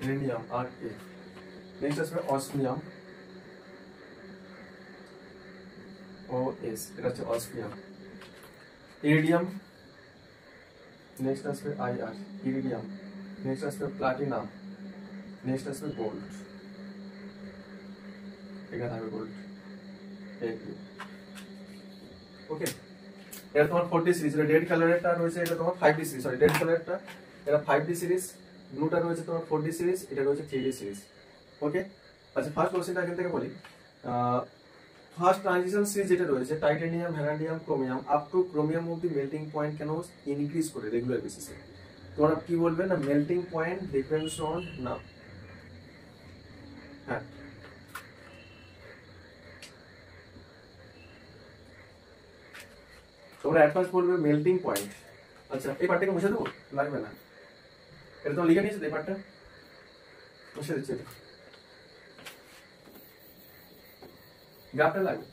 ইরেনিয়াম, আর এ। নেক্সট আসবে অসমিয়াম, ও এস, এটা হচ্ছে অসমিয়াম। ইরিডিয়াম, নেক্সট আসবে আই আর, ইরিডিয়াম। নেক্সট আসবে প্লাটিনাম, নেক্সট আসবে গোল্ড, এখানে থাকবে গোল্ড। ওকে, এটা তোমার 4D সিরিজ, এটা রেড কালারেরটা রয়েছে, এটা তোমার 5D সিরিজ, সরি রেড কালারটা এটা 5D সিরিজ, ব্লুটা রয়েছে তোমার 4D সিরিজ, এটা রয়েছে 3D সিরিজ। ওকে, আচ্ছা ফার্স্ট কোশ্চেনটা এখান থেকে বলি। ফার্স্ট ট্রানজিশন সিরিজ যেটা রয়েছে, titanium, vanadium, chromium, up to chromium অবধি মেল্টিং পয়েন্ট কেন ইনক্রিজ করে রেগুলার বেসিসে? তোমরা কি বলবে না, মেল্টিং পয়েন্ট ডিপেন্ডস অন না। হ্যাঁ, তোমরা অ্যাট ফার্স্ট বলবে মেল্টিং পয়েন্ট। আচ্ছা, এই পার্টটাকে মুছে দেবো, লাগবে না, এটা তো লিখে নিয়েছো, এই পার্টটা মুছে দিচ্ছি। এটা গ্রাফটা লাগবে,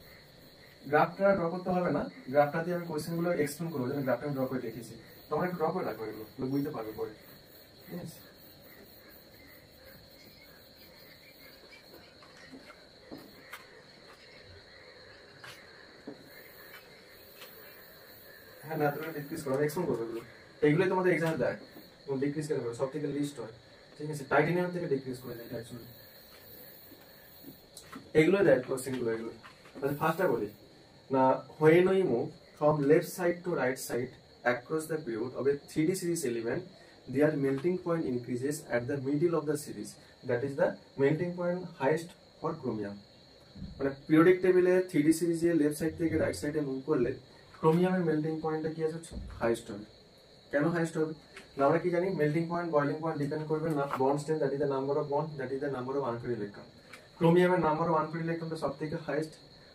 গ্রাফটা ড্র করতে হবে না, গ্রাফটা দিয়ে আমি কোশ্চেনগুলো এক্সপ্লেন করবো, যেন গ্রাফটা আমি ড্র করে দেখেছি, তোমরা একটু ড্র করে রাখবে, এগুলো বুঝতে পারবে পরে। ঠিক আছে, হ্যাঁ না তুমি ডিক্রিজ করো, আমি এক্সপ্লেন করবো এগুলো। এইগুলোই তোমাদের এক্সাম দেয়, এবং ডিক্রিজ কেন করবে, সব থেকে লিস্ট হয়। ঠিক আছে, টাইটানিয়াম থেকে ডিক্রিজ করে দেয়, এটা অ্যাকচুয়ালি এগুলো দেয় কোশ্চেনগুলো এগুলো। তাহলে ফার্স্টটা বলি না, when we move from left side to right side across the period of a 3D series element, their melting point increases at the middle of the series, that is the melting point highest for chromium। মানে periodic টেবিলে 3D সিরিজে left side থেকে right সাইডে move করলে ক্রোমিয়ামের melting পয়েন্টটা কি আছে, highest হবে। কেন হাইয়েস্ট হবে না, আমরা কি জানি, melting point boiling point depend করবে না bond strength, that is the number of bond, that is the number of unfree electron. ক্রোমিয়ামের নাম্বার অফ আনফ্রি ইলেকট্রনটা সবথেকে highest,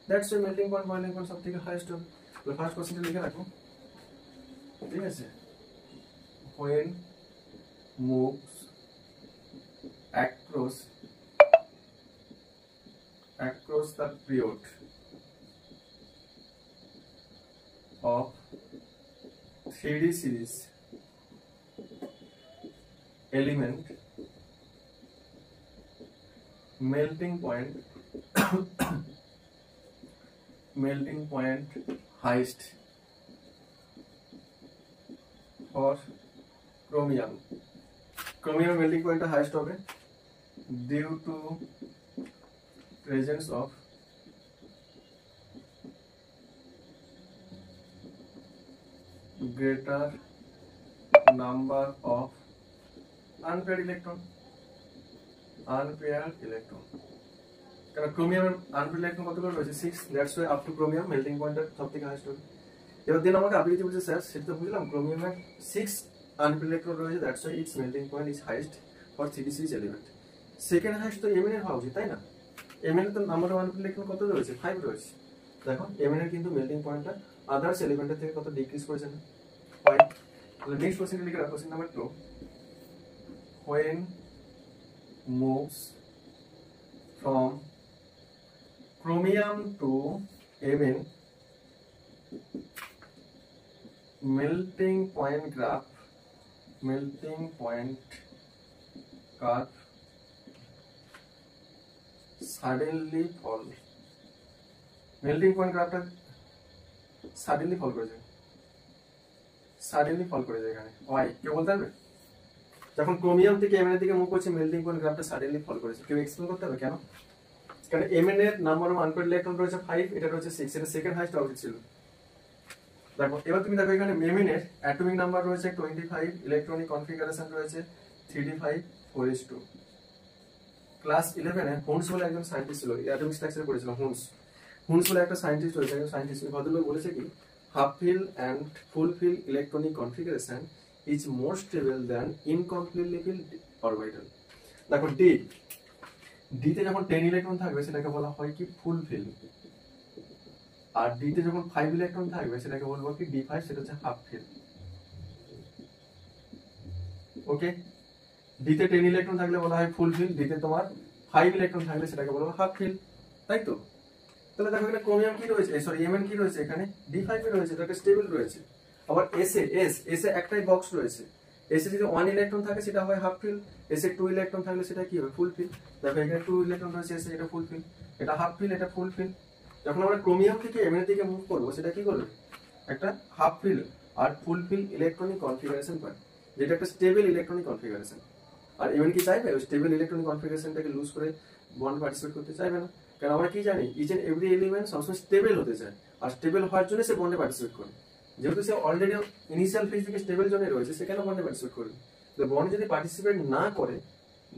that's why melting point boiling point সবথেকে হাইয়েস্ট হবে। তাহলে first কোশ্চেনটা লিখে রাখো। ঠিক আছে, when moves across the period of 3D series element, melting point highest for chromium melting point highest হবে due to presence of greater number of unpaired electron, কারণ ক্রোমিয়ামের আনপেয়ার্ড ইলেকট্রন কতগুলো রয়েছে, 6, that's why up to chromium melting পয়েন্টটা সবথেকে highest হবে। এবার দিন আমাকে আপনি বলছে স্যার, সেটা তো বুঝলাম, ক্রোমিয়ামের 6 আনপেয়ার্ড ইলেকট্রন রয়েছে, that's why it's melting point is highest for 3D series element. Second highest তো এমএন এর হওয়া উচিত, তাই না? এমএন এর তো নাম্বার অফ আনপেয়ার্ড ইলেকট্রন কত রয়েছে, 5 রয়েছে। দেখো এমএন এর কিন্তু মেল্টিং পয়েন্টটা আদার্স এলিমেন্টের থেকে কত ডিক্রিজ করেছে না, 5। তাহলে নেক্সট কোশ্চেন লিখে রাখো, question number 2, when moves from chromium to Mn melting point graph suddenly fall, melting point গ্রাফটা সাডেনলি ফল করে যায়, এখানে ওয়াই কেউ বলতে পারবে? যখন ক্রোমিয়াম থেকে এমএন এর দিকে মুভ করছে মেল্টিং পয়েন্ট গ্রাফটা সাডেনলি ফল করেছে, কেউ এক্সপ্লেন করতে হবে কেন? কারণ এমএন এর নাম্বার অফ আনপেয়ার্ড ইলেকট্রন রয়েছে 5, এটা রয়েছে 6, এটা সেকেন্ড হাইয়েস্ট অবজেক্ট ছিল। দেখো এবার তুমি দেখো এখানে এমএন এর অ্যাটমিক নাম্বার রয়েছে 25, ইলেকট্রনিক কনফিগারেশন রয়েছে 3d5 4s2। ক্লাস 11 এ হুন্স বলে একজন সায়েন্টিস্ট ছিল, অ্যাটমিক স্ট্রাকচার পড়েছিল। হুন্স বলে একটা সায়েন্টিস্ট রয়েছে, একজন সায়েন্টিস্ট ভদ্রলোক বলেছে কি half fill and full fill electronic configuration is more stable than incompletely filled orbital. দেখো ডি তে যখন 10 ইলেকট্রন থাকবে সেটাকে বলা হয় কি ফুল ফিল, আর ডি তে যখন 5 ইলেকট্রন থাকবে সেটাকে বলবো কি d5, সেটা হচ্ছে হাফ ফিল। ওকে, ডি তে 10 ইলেকট্রন থাকলে বলা হয় ফুল ফিল, ডি তে তোমার 5 ইলেকট্রন থাকলে সেটাকে বলবো হাফ ফিল, তাই তো? তাহলে দেখো এখানে ক্রোমিয়াম কি রয়েছে, সরি এমএন কি রয়েছে, এখানে d5 এ রয়েছে, এটা স্টেবল রয়েছে। আবার এস এ একটাই বক্স রয়েছে, এস এ যদি 1 ইলেকট্রন থাকে সেটা হয় হাফ ফিল, এস এ 2 ইলেকট্রন থাকলে সেটা কি হবে ফুল ফিল। দেখো এখানে 2 ইলেকট্রন রয়েছে এস এ, এটা ফুল ফিল, এটা হাফ ফিল, এটা ফুল ফিল। যখন আমরা ক্রোমিয়াম থেকে এমএন এর দিকে মুভ করব সেটা কি করবে, একটা হাফ ফিল আর ফুল ফিল ইলেকট্রনিক কনফিগারেশন পায়, যেটা একটা স্টেবল ইলেকট্রনিক কনফিগারেশন। আর এমএন কি চাইবে ওই স্টেবল ইলেকট্রনিক কনফিগারেশনটাকে লুজ করে বন্ড পার্টিসিপেট করতে চাইবে না, কারণ আমরা কি জানি ইচ এন্ড এভরি এলিমেন্ট সবসময় স্টেবল হতে চায়, আর স্টেবল হওয়ার জন্য সে বন্ডে পার্টিসিপেট করে। যেহেতু সে অলরেডি ইনিশিয়াল ফেজ থেকে স্টেবল জোনে রয়েছে, সে কেন বন্ডে পার্টিসিপেট করবে? তো বন্ড যদি পার্টিসিপেট না করে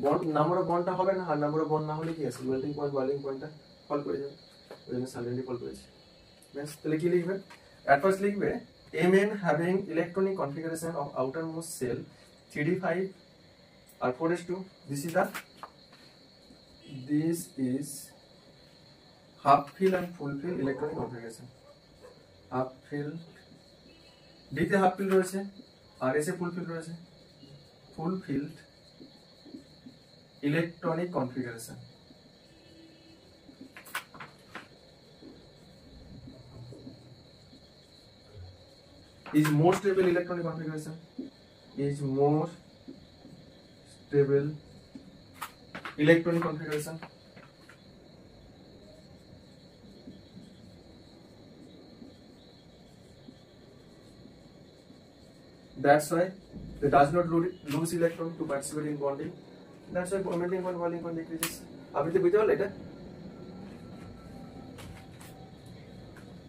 বন্ড নাম্বার অফ বন্ডটা হবে না, আর নাম্বার অফ বন্ড না হলে কি আছে মেল্টিং পয়েন্ট বয়েলিং পয়েন্টটা ফল করে যাবে, ওই জন্য সাডেনলি ফল করেছে। ব্যাস, তাহলে কি লিখবে? এট ফার্স্ট লিখবে Mn having electronic configuration of outermost cell 3d5 or 4s2. This is half fill and full fill electronic configuration. Half fill D তে half fill রয়েছে আর S এ full fill রয়েছে, full filled electronic configuration. Is more stable electronic configuration, is more stable electronic configuration. That's why they does not lose electron to participate in bonding. That's why melting point boiling point decreases. আপনি তো বুঝতে পারলে এটা?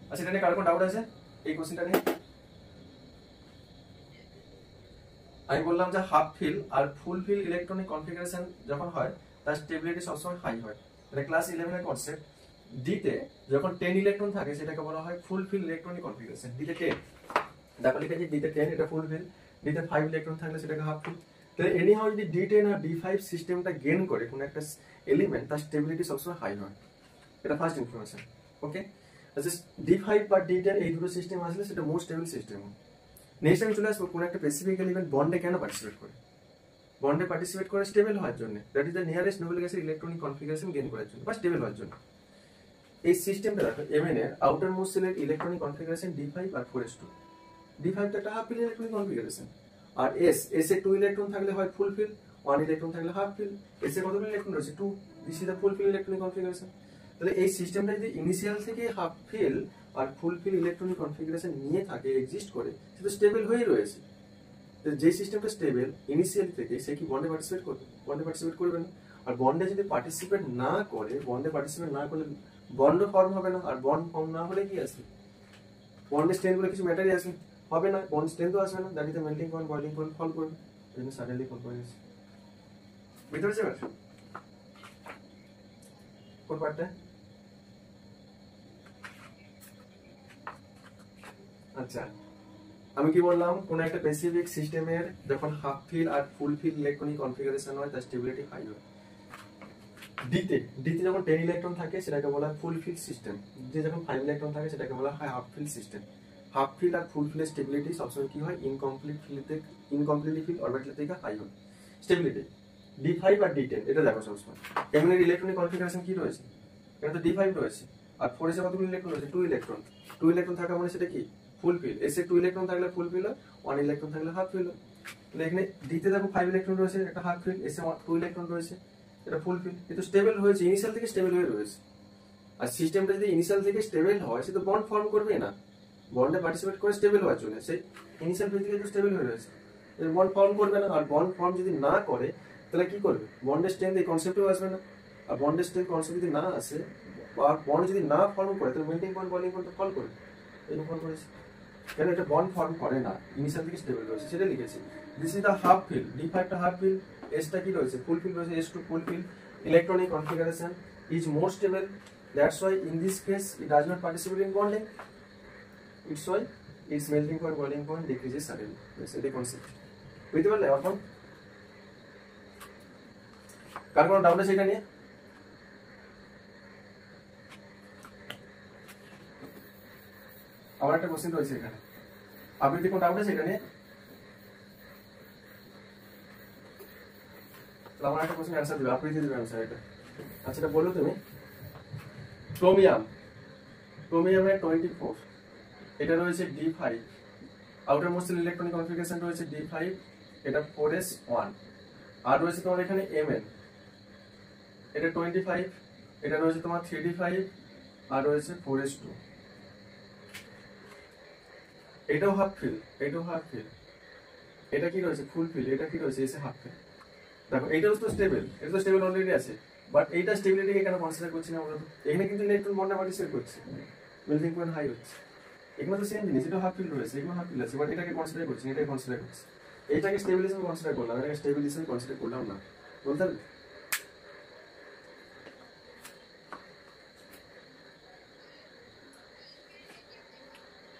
আচ্ছা, এটা নিয়ে কার কোনো doubt আছে এই কোশ্চেনটা নিয়ে? আমি বললাম যে হাফ ফিল আর ফুল ফিল ইলেকট্রনিক কনফিগারেশন যখন হয় তার স্টেবিলিটি সবসময় হাই হয়, এটা ক্লাস 11 এর কনসেপ্ট। ডি তে যখন 10 ইলেকট্রন থাকে সেটাকে বলা হয় full fill electronic configuration. D তে 10, দেখো লিখেছি ডি তে 10, এটা ফুল ফিল। ডি তে 5 ইলেকট্রন থাকলে সেটাকে হাফ ফিল। তাহলে এনি হাউ যদি D10 আর D5 সিস্টেমটা গেইন করে কোন একটা এলিমেন্ট, তার স্টেবিলিটি সবসময় হাই হয়, এটা ফার্স্ট ইনফরমেশন। ওকে, আচ্ছা D5 বা D10 এই দুটো সিস্টেম আসলে সেটা মোস্ট স্টেবল সিস্টেম। নেক্সট আমি চলে আসবো কোন একটা স্পেসিফিক এলিমেন্ট বন্ডে কেন পার্টিসিপেট করে। বন্ডে পার্টিসিপেট করে স্টেবল হওয়ার জন্য, that is the nearest Nobel গ্যাসের ইলেকট্রনিক কনফিগারেশন গেইন করার জন্য বা স্টেবল হওয়ার জন্য। এই সিস্টেমটা দেখো Mn এর আউটার মোস্ট সেলের ইলেকট্রনিক কনফিগারেশন D5 আর 4s2। D5 টা একটা হাফ ফিল ইলেকট্রনিক কনফিগারেশন, আর S এ 2 ইলেকট্রন থাকলে হয় ফুল ফিল, 1 ইলেকট্রন থাকলে হাফ ফিল। S এ কতগুলো ইলেকট্রন রয়েছে 2, this is the full fill electronic configuration. তাহলে এই সিস্টেমটা যদি ইনিশিয়াল থেকে হাফ ফিল আর ফুল ফিল ইলেকট্রনিক কনফিগারেশন নিয়ে থাকে, এক্সিস্ট করে, সেটা স্টেবল হয়েই রয়েছে। যে সিস্টেমটা স্টেবল ইনিশিয়াল থেকে, সে কি বন্ডে পার্টিসিপেট করবে? বন্ডে পার্টিসিপেট করবে না। আর বন্ডে যদি পার্টিসিপেট না করে, বন্ড ফর্ম হবে না, আর বন্ড ফর্ম না হলে কি আসবে? বন্ডের স্ট্রেংথ বলে কিছু ম্যাটারই আসবে হবে না, বন্ড স্ট্রেংথও আসবে না, that is the melting point boiling point fall করবে, এই জন্য সাডেনলি ফল করে গেছে। বুঝতে পারছো এবার কোন পার্টটা? আচ্ছা, আমি কি বললাম কোন একটা স্পেসিফিক সিস্টেমের যখন হাফ ফিল আর ফুল ফিল ইলেকট্রনিক কনফিগারেশন হয় তার স্টেবিলিটি হাই হয়। ডি তে যখন 10 ইলেকট্রন থাকে সেটাকে বলা হয় ফুল ফিল সিস্টেম, যে যখন 5 ইলেকট্রন থাকে সেটাকে বলা হয় half fill system. Half fill আর ফুল ফিলের স্টেবিলিটি সবসময় কি হয় ইনকমপ্লিটলি ফিল অরবিটাল থেকে হাই হয় স্টেবিলিটি। D5 আর D10 এটা দেখো সবসময়। এমএন এর ইলেকট্রনিক কনফিগারেশন কি রয়েছে? এটা তো D5 রয়েছে, আর 4s এ কতগুলো ইলেকট্রন রয়েছে? 2 ইলেকট্রন। 2 ইলেকট্রন থাকা মানে সেটা কি ফুল ফিল। s এ 2 ইলেকট্রন থাকলে ফুল ফিল, 1 ইলেকট্রন থাকলে হাফ ফিল। তাহলে এখানে d তে দেখো 5 ইলেকট্রন রয়েছে, একটা হাফ ফিল, s এ 2 ইলেকট্রন রয়েছে, এটা ফুল ফিল। কিন্তু স্টেবল হয়েছে, ইনিশিয়াল থেকে স্টেবল হয়ে রয়েছে। আর সিস্টেমটা যদি ইনিশিয়াল থেকে স্টেবল হয়, সে তো বন্ড ফর্ম করবে না, বন্ডে পার্টিসিপেট করে স্টেবল হওয়ার জন্য। সেই ইনিশিয়াল ফেজ থেকে স্টেবল হয়ে রয়েছে, বন্ড ফর্ম করবে না। আর বন্ড ফর্ম যদি না করে তাহলে কি করবে? বন্ডের স্ট্রেংথ এই কনসেপ্টেও আসবে না। আর বন্ডের স্ট্রেংথ কনসেপ্ট যদি না আসে বা বন্ড যদি না ফর্ম করে, তাহলে melting point boiling point call করবে। এরকম কল করেছে কেন? এটা বন্ড ফর্ম করে না, ইনিশিয়াল থেকে স্টেবল রয়েছে, সেটা লিখেছি। This is the half fill, d5 টা হাফ ফিল, s টা কি রয়েছে? ফুল ফিল রয়েছে, s2 full fill. Electronic configuration is more stable, that's why in this case it does not participate in bonding, it's why its melting point boiling point decreases suddenly. That's the concept. বুঝতে পারলে? এখন কার কোনো doubt আছে এটা নিয়ে? আমার একটা question রয়েছে এখানে, আপনি কি কোনো ডাউট আছে এটা নিয়ে? আমার একটা কোশ্চেন অ্যান্সার দিবে, আপনি দিয়ে দিবেন অ্যান্সার এটা। আচ্ছা এটা বলো তুমি। ক্রোমিয়ামের 24, এটা রয়েছে d5, outer most electronic configuration রয়েছে d5, এটা 4s1। আর রয়েছে তোমার এখানে mn, এটা 25, এটা রয়েছে তোমার 3d5, আর রয়েছে 4s2। এটাও হাফ ফিল, এটাও হাফ ফিল, এটা কি রয়েছে? ফুল ফিল, এটা কি রয়েছে? এসে হাফ ফিল। দেখো এইটাও তো স্টেবল, এটা তো স্টেবল অলরেডি আছে, বাট এইটা স্টেবিলিটিকে কেন কনসিডার করছি না বলতো? এখানে কিন্তু ইলেকট্রন বন্ডে পার্টিসিপেট করছে, মেল্টিং পয়েন্ট হাই হচ্ছে। এগুলো তো সেম জিনিস, এটা হাফ ফিল রয়েছে, এগুলো হাফ ফিল আছে, বাট এটাকে কনসিডার করছি, এটাকে কনসিডার করছি। এইটাকে স্টেবল হিসেবে কনসিডার করলাম, এটাকে স্টেবল হিসেবে কনসিডার করলাম না, বলতে পারবে?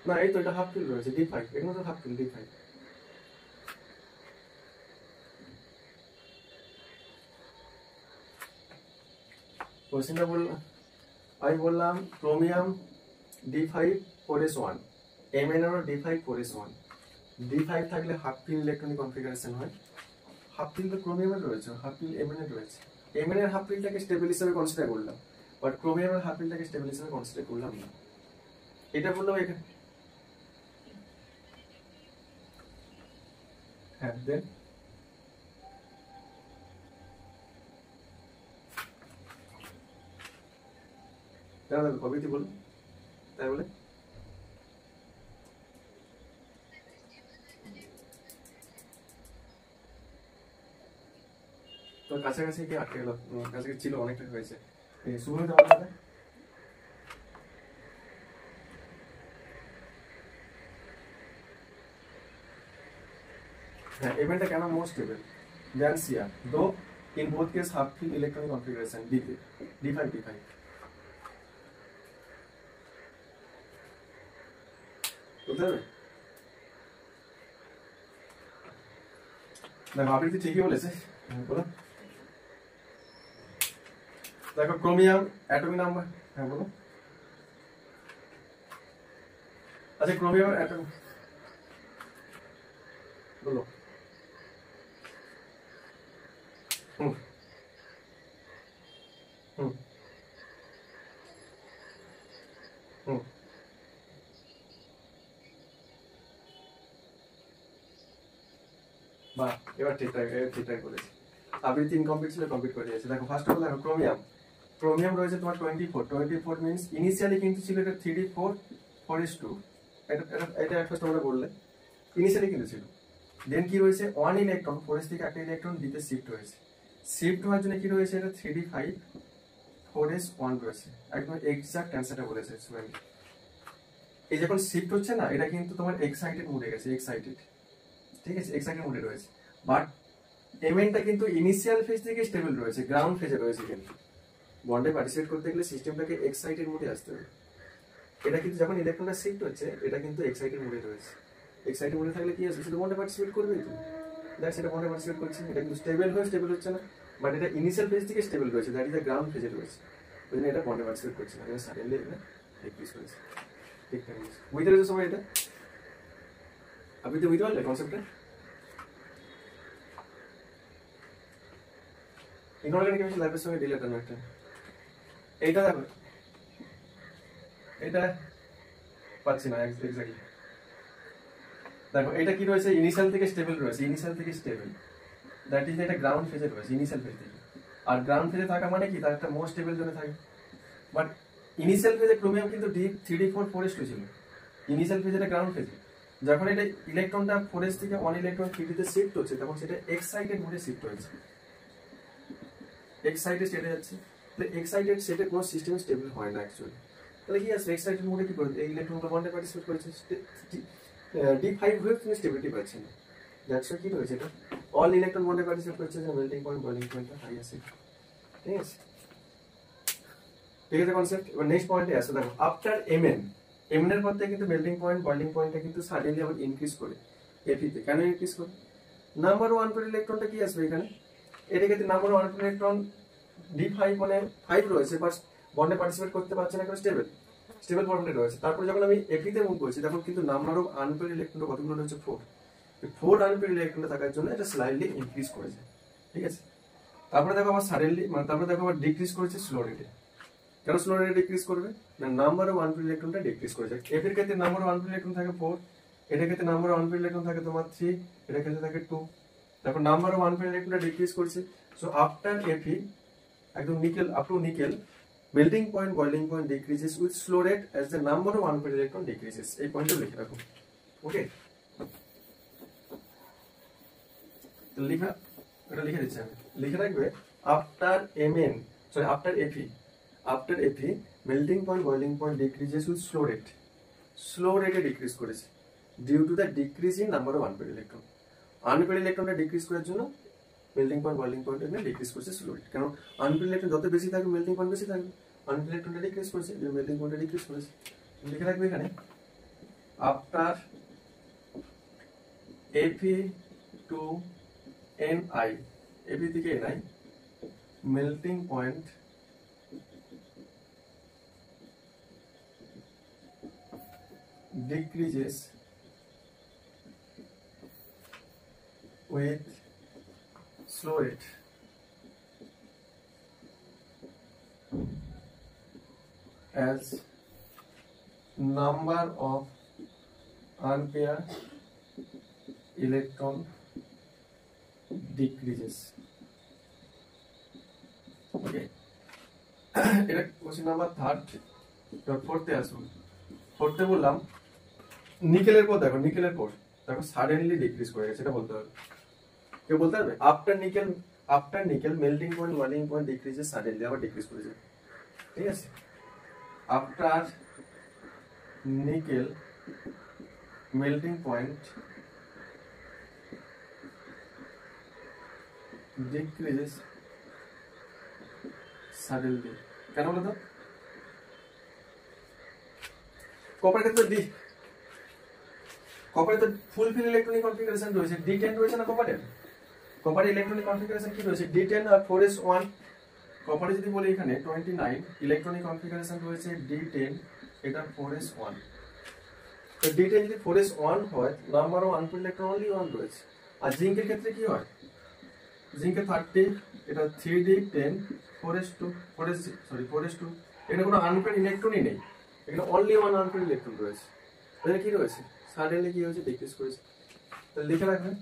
না এই তো এটা হাফ ফিল রয়েছে d5, এগুলো তো হাফ ফিল d5। কোশ্চেনটা বললাম, আমি বললাম ক্রোমিয়াম d5 4s1, mn এর d5 4s1। d5 থাকলে হাফ ফিল ইলেকট্রনিক কনফিগারেশন হয়, হাফ ফিল তো ক্রোমিয়ামের রয়েছে, হাফ ফিল mn এর রয়েছে। mn এর হাফ ফিলটাকে স্টেবল হিসেবে কনসিডার করলাম, বাট ক্রোমিয়ামের হাফ ফিলটাকে স্টেবল হিসেবে কনসিডার করলাম না। এটা বললাম এখানে। হ্যাঁ দেন কবিতি বলুন, তাই বলে তো কাছাকাছি কি আটকে গেল? কাছাকাছি ছিল, অনেকটা হয়েছে। শুরু হতে পারবে? হ্যাঁ, ইভেন্টটা কেন more stable than Cr, though in both case half fill electronic configuration d5 d5। বুঝতে হবে? দেখো আপনি তো ঠিকই বলেছে, বলো। দেখো ক্রোমিয়াম অ্যাটমিক নাম্বার, হ্যাঁ বলো। আচ্ছা ক্রোমিয়াম অ্যাটম বলো। হুম হুম হুম বাহ, এবার ঠিকঠাক, এবার ঠিকঠাক বলেছি। আপনি 3 কমপ্লিট ছিল, কমপ্লিট করে দিয়েছে। দেখো ফার্স্ট অফ অল দেখো ক্রোমিয়াম রয়েছে তোমার 24 মিনস ইনিশিয়ালি কিন্তু ছিল এটা 3d4 4s2, এটা এটা এটা ফার্স্ট আমরা বললে ইনিশিয়ালি কিন্তু ছিল। দেন কি রয়েছে 1 ইলেকট্রন 4s থেকে একটা ইলেকট্রন দিতে শিফট হয়েছে, শিফট হওয়ার জন্য কি রয়েছে? এটা 3d5 4s1 রয়েছে, একদম এক্সাক্ট অ্যান্সারটা বলেছে স্টুডেন্ট। এই যখন শিফট হচ্ছে না, এটা কিন্তু তোমার এক্সাইটেড মোডে গেছে, এক্সাইটেড, ঠিক আছে, এক্সাইটেড মোডে রয়েছে। বাট এমএনটা কিন্তু ইনিশিয়াল ফেজ থেকে স্টেবল রয়েছে, গ্রাউন্ড ফেজে রয়েছে। কিন্তু বন্ডে পার্টিসিপেট করতে গেলে সিস্টেমটাকে এক্সাইটেড মোডে আসতে হবে। এটা কিন্তু যখন ইলেকট্রনটা শিফট হচ্ছে, এটা কিন্তু এক্সাইটেড মোডে রয়েছে। এক্সাইটেড মোডে থাকলে কি আসবে? সেটা বন্ডে পার্টিসিপেট করবে তো, দেখ সেটা বন্ডে পার্টিসিপেট করছে, এটা কিন্তু স্টেবল হচ্ছে না, বাট এটা ইনিশিয়াল ফেজ থেকে স্টেবল রয়েছে, দ্যাট ইজ দ্য গ্রাউন্ড ফেজে রয়েছে। ওই জন্য এটা বন্ডে পার্টিসিপেট করছে না, এটা সাডেনলি এটা ডিক্রিজ করেছে। ঠিকঠাক বুঝতে পেরেছো সবাই? এটা আপনি তো বুঝতে পারলে কনসেপ্টটা? ইনঅর্গানিক কেমিস্ট্রি লাইফের সঙ্গে রিলেটেড একটা, এইটা দেখো এটা পাচ্ছি না এক্স্যাক্টলি। দেখো এটা কি রয়েছে, ইনিশিয়াল থেকে স্টেবল রয়েছে, ইনিশিয়াল থেকে স্টেবল, দ্যাট ইজ এটা গ্রাউন্ড ফেজে রয়েছে ইনিশিয়াল ফেজ থেকে। আর গ্রাউন্ড ফেজে থাকা মানে কি, তার একটা মোস্ট স্টেবল জোনে থাকে। বাট ইনিশিয়াল ফেজে ক্রোমিয়াম কিন্তু D3D4 4s2 ছিল, ইনিশিয়াল ফেজে এটা গ্রাউন্ড ফেজে। যখন এটা ইলেকট্রনটা 4s থেকে 1 ইলেকট্রন 3d তে শিফট হচ্ছে, তখন সেটা এক্সাইটেড মোডে শিফট হয়েছে, এক্সাইটেড স্টেটে যাচ্ছে। তাহলে এক্সাইটেড স্টেটে কোনো সিস্টেম স্টেবল হয় না অ্যাকচুয়ালি। তাহলে কি আছে, এক্সাইটেড মোডে কি করে এই ইলেকট্রনগুলো বন্ডে পার্টিসিপেট করেছে, D5 হয়ে তুমি স্টেবিলিটি পাচ্ছে না, দ্যাটস কি হয়েছে, এটা অল ইলেকট্রন বন্ডে পার্টিসিপেট করছে, যে মেল্টিং পয়েন্ট বয়লিং পয়েন্টটা হাই আছে। ঠিক আছে, ঠিক আছে কনসেপ্ট। এবার নেক্সট পয়েন্টে আসে, দেখো আফটার Mn, Mn এর পর থেকে কিন্তু মেল্টিং পয়েন্ট বয়লিং পয়েন্টটা কিন্তু সাডেনলি আবার ইনক্রিজ করে Fe তে। কেন ইনক্রিজ করে, নাম্বার ওয়ান পেয়ার ইলেকট্রনটা কি আসবে এখানে, এটা কিন্তু number one pair electron D5 মানে 5 রয়েছে, বাট বন্ডে পার্টিসিপেট করতে পারছে না, কারণ স্টেবল ফর্মে রয়েছে। তারপরে যখন আমি Fe তে মুভ করছি, তখন কিন্তু নাম্বার অফ আনপেয়ার ইলেকট্রন কতগুলো রয়েছে, 4। 4 আনপেয়ার ইলেকট্রন থাকার জন্য এটা স্লাইটলি ইনক্রিজ করেছে। ঠিক আছে, তারপরে দেখো আবার সাডেনলি, মানে তারপরে দেখো আবার ডিক্রিজ করেছে স্লো রেটে। কেন স্লো রেটে ডিক্রিজ করবে, না নাম্বার অফ আনপেয়ার ইলেকট্রনটা ডিক্রিজ করেছে। F এর ক্ষেত্রে নাম্বার অফ আনপেয়ার ইলেকট্রন থাকে 4, এটার ক্ষেত্রে নাম্বার অফ আনপেয়ার ইলেকট্রন থাকে তোমার 3, এটার ক্ষেত্রে থাকে 2। দেখো নাম্বার অফ আনপেয়ার ইলেকট্রনটা ডিক্রিজ করছে। সো আফটার Fe, একদম nickel up to nickel, melting point boiling point decreases with slow rate as the number of unpaired electron decreases। এই পয়েন্টটা লিখে রাখো। ওকে, তো লিখা, এটা লিখে দিচ্ছি আমি, লিখে রাখবে after Mn, sorry after Fe, after Fe melting point boiling point decreases with slow rate, slow rate decrease করেছে due to the decrease in number of unpaired electron. Unpaired ইলেকট্রনটা ডিক্রিজ করার জন্য মেল্টিং পয়েন্ট বয়লিং পয়েন্ট এখানে decrease করছে slow rate. কারণ unpaired electron যত বেশি থাকবে মেল্টিং পয়েন্ট বেশি থাকবে, আনপেয়ার্ড ইলেকট্রনটা ডিক্রিজ করেছে, মেল্টিং পয়েন্টটা ডিক্রিজ করেছে। লিখে রাখবে এখানে after Fe to Ni, Fe থেকে Ni, melting point decreases with slow rate as number of unpaired electron decreases। Okay, এটা কোশ্চেন নাম্বার 3 4তে আসুন। 4তে বললাম নিকেলের পর, দেখো নিকেলের পর দেখো সাডেনলি ডিক্রিজ করে গেছে, এটা বলতে হবে। কেউ বলতে পারবে after nickel melting point boiling point decreases suddenly, আবার ডিক্রিজ করেছে। ঠিক আছে, after nickel melting point decreases suddenly. কেন বলো তো, কপারের ক্ষেত্রে কপারে তো ফুলফিল ইলেকট্রনিক কনফিগারেশন রয়েছে, D10 রয়েছে না কপারে, কপারে ইলেকট্রনিক কনফিগারেশন কি রয়েছে, D10 আর 4s1। কপারে যদি বলি এখানে 29 ইলেকট্রনিক কনফিগারেশন রয়েছে D10, এটা 4s1। তো D10 যদি 4s1 হয়, number of unpaired electron only 1 রয়েছে। আর জিঙ্কের ক্ষেত্রে কি হয়, জিঙ্কের 30, এটা 3D10 4s2, এখানে কোনো আনপেয়ার্ড ইলেকট্রনই নেই, এখানে অনলি 1 আনপেয়ার্ড ইলেকট্রন রয়েছে। তাহলে কি রয়েছে, সাডেনলি কি হয়েছে, ডিক্রিজ করেছে। তাহলে লিখে রাখবেন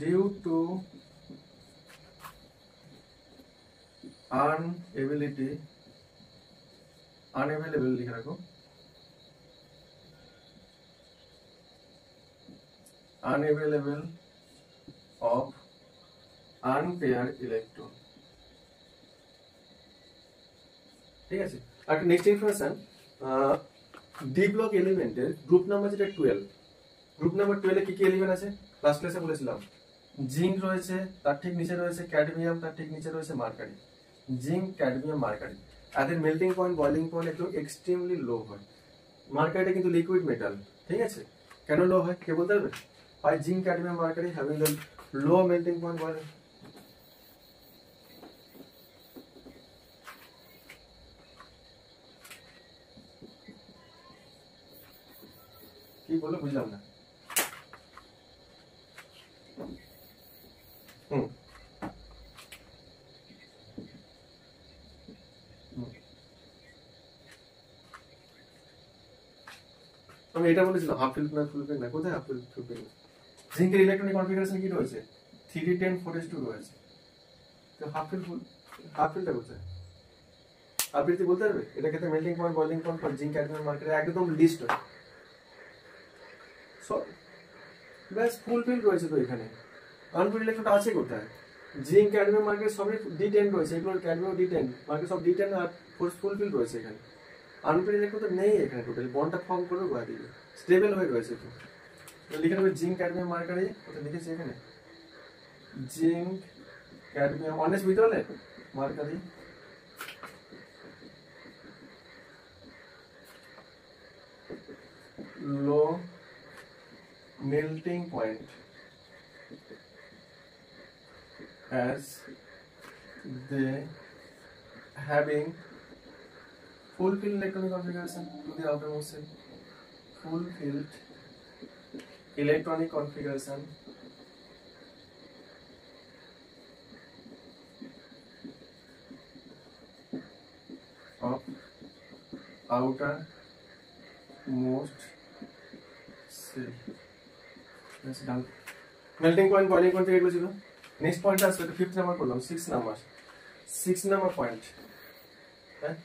ডিউ টু আনএভেলেবল, লিখে রাখো unavailable of unpaired electron। ঠিক আছে, আর নেক্সট ইনফরমেশন, ডি ব্লক এলিমেন্টের গ্রুপ নাম্বার যেটা 12, গ্রুপ নাম্বার 12 এ কি কি এলিমেন্ট আছে লাস্ট ক্লাসে বলেছিলাম, জিঙ্ক রয়েছে, তার ঠিক নিচে রয়েছে ক্যাডমিয়াম, তার ঠিক নিচে রয়েছে মার্কারি। জিঙ্ক, ক্যাডমিয়াম, মার্কারি, এদের মেল্টিং পয়েন্ট বয়লিং পয়েন্ট একটু এক্সট্রিমলি লো হয়। মার্কারিটা কিন্তু লিকুইড মেটাল। ঠিক আছে, কেন লো হয় কে বলতে পারবে, why zinc, cadmium, mercury having the low melting point boiling। কি বলো বুঝলাম না। আমি এটা বলেছিলাম হাফ ফিল্ড না ফুল ফিল্ড না, কোথায় হাফ ফিল্ড ফুল ফিল্ড? জিঙ্কের ইলেকট্রনিক কনফিগারেশন কি রয়েছে? 3d10 4s2 রয়েছে। তো হাফ ফিল্ডটা কোথায়? আপনি বলতে পারবে এটা ক্ষেত্রে melting point, boiling point for zinc cadmium মার্কারে একদম লিস্ট হয়। সো ব্যাস ফুল ফিল্ড রয়েছে তো এখানে। আনফিল্ড ইলেকট্রন আছে কোথায়? জিঙ্ক ক্যাডমিয়াম মার্কারে সবই D10 রয়েছে, এগুলো ক্যাডমিয়াম D10 মার্কারে সব D10 আর ফুল ফিল্ড রয়েছে এখানে। আনফিল্ড ইলেকট্রন তো নেই এখানে, টোটালি বন্ডটা ফর্ম করে গোয়া দিকে স্টেবল হয়ে রয়েছে। তো লিখে নেবে জিঙ্ক ক্যাডমিয়াম মার্কারে, ওটা লিখেছি এখানে জিঙ্ক ক্যাডমিয়াম অনেস বুঝতে পারলে mercury low melting point as they having fulfilled electronic configuration to the outermost shell. Fulfilled electronic configuration of outermost shell. That's done. Melting point, boiling point থেকে এগুলো ছিল। নেক্সট পয়েন্ট আসবে, এটা 5th নাম্বার করলাম, 6 number point. হ্যাঁ,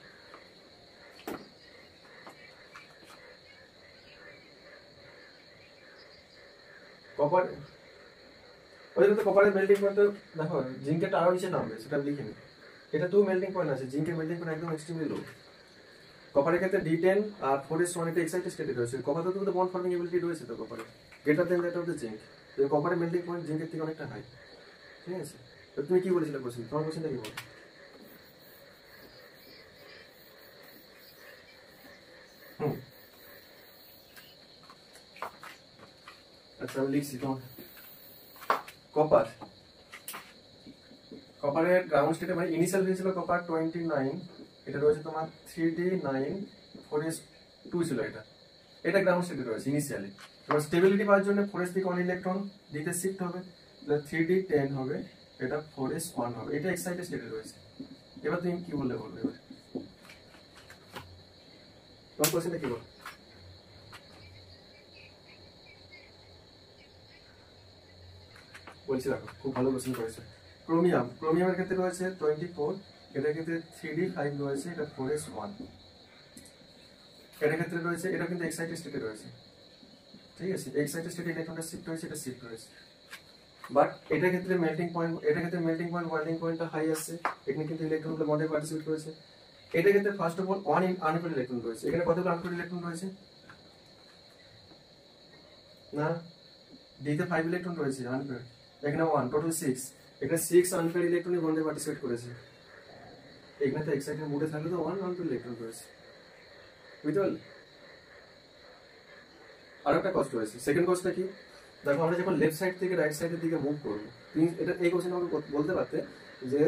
copper, ওই তো কপারের মেল্টিং পয়েন্ট দেখো, জিঙ্কের আরো নিচে নামবে, সেটা লিখে নি। এটা তো মেল্টিং পয়েন্ট আছে, জিঙ্কের মেল্টিং পয়েন্ট একদম এক্সট্রিমলি লো। কপারের ক্ষেত্রে D10 আর 4s1 এটা এক্সাইটেড স্টেটে রয়েছে। কপার তো বন্ড ফর্মিং এবিলিটি রয়েছে তো কপারে, greater than that of the zinc. তো কপারের মেল্টিং পয়েন্ট জিঙ্কের থেকে অনেকটা হাই। ঠিক আছে, তো তুমি কি বলেছিলে কোশ্চেন? তোমার কোশ্চেনটা কি বল? আচ্ছা আমি লিখছি তোমার কপারের গ্রাউন্ড স্টেটে মানে ইনিশিয়াল হয়েছিল কপার 29, এটা রয়েছে তোমার 3d9 4s2 ছিল, এটা গ্রাউন্ড স্টেটে রয়েছে ইনিশিয়ালি। এবার স্টেবিলিটি পাওয়ার জন্য 4s থেকে 1 ইলেকট্রন দিতে শিফট হবে, 3d10 হবে, এটা 4s1 হবে, এটা এক্সাইটেড স্টেটে রয়েছে। এবার তুমি কি বলবে এবার তোমার কোশ্চেনটা কি বল? বলছি দেখো, খুব ভালো কোশ্চেন করেছে। ক্রোমিয়ামের ক্ষেত্রে রয়েছে 24, এটার ক্ষেত্রে 3d5 রয়েছে, এটা 4s1। এটার ক্ষেত্রে রয়েছে, এটা কিন্তু এক্সাইটেড স্টেটে রয়েছে। ঠিক আছে, এক্সাইটেড স্টেটে ইলেকট্রনটা শিফট হয়েছে, এটা শিফট হয়েছে। বাট এটার ক্ষেত্রে মেল্টিং পয়েন্ট, বয়েলিং পয়েন্টটা হাই আসছে, এখানে কিন্তু ইলেকট্রনগুলো বন্ডে পার্টিসিপেট করেছে। এটার ক্ষেত্রে first of all 1 Anfield electron রয়েছে। এখানে কতগুলো আনফিল্ড ইলেকট্রন রয়েছে? না, D-তে 5 ইলেকট্রন রয়েছে আনফিল্ড, এখানে 1, টোটাল 6। এখানে 6 আনফিল্ড ইলেকট্রনই বন্ডে পার্টিসিপেট করেছে। এখানে তো এক্সাইটেড মোডে থাকলে তো 1 আনফিল্ড ইলেকট্রন রয়েছে, বুঝতে পারলে? আর একটা কষ্ট রয়েছে। সেকেন্ড কষ্টটা কি দেখো, আমরা যখন লেফট সাইড থেকে রাইট সাইডের দিকে মুভ করবো, এটা এই কোশ্চেন আমাকে বলতে পারতে যে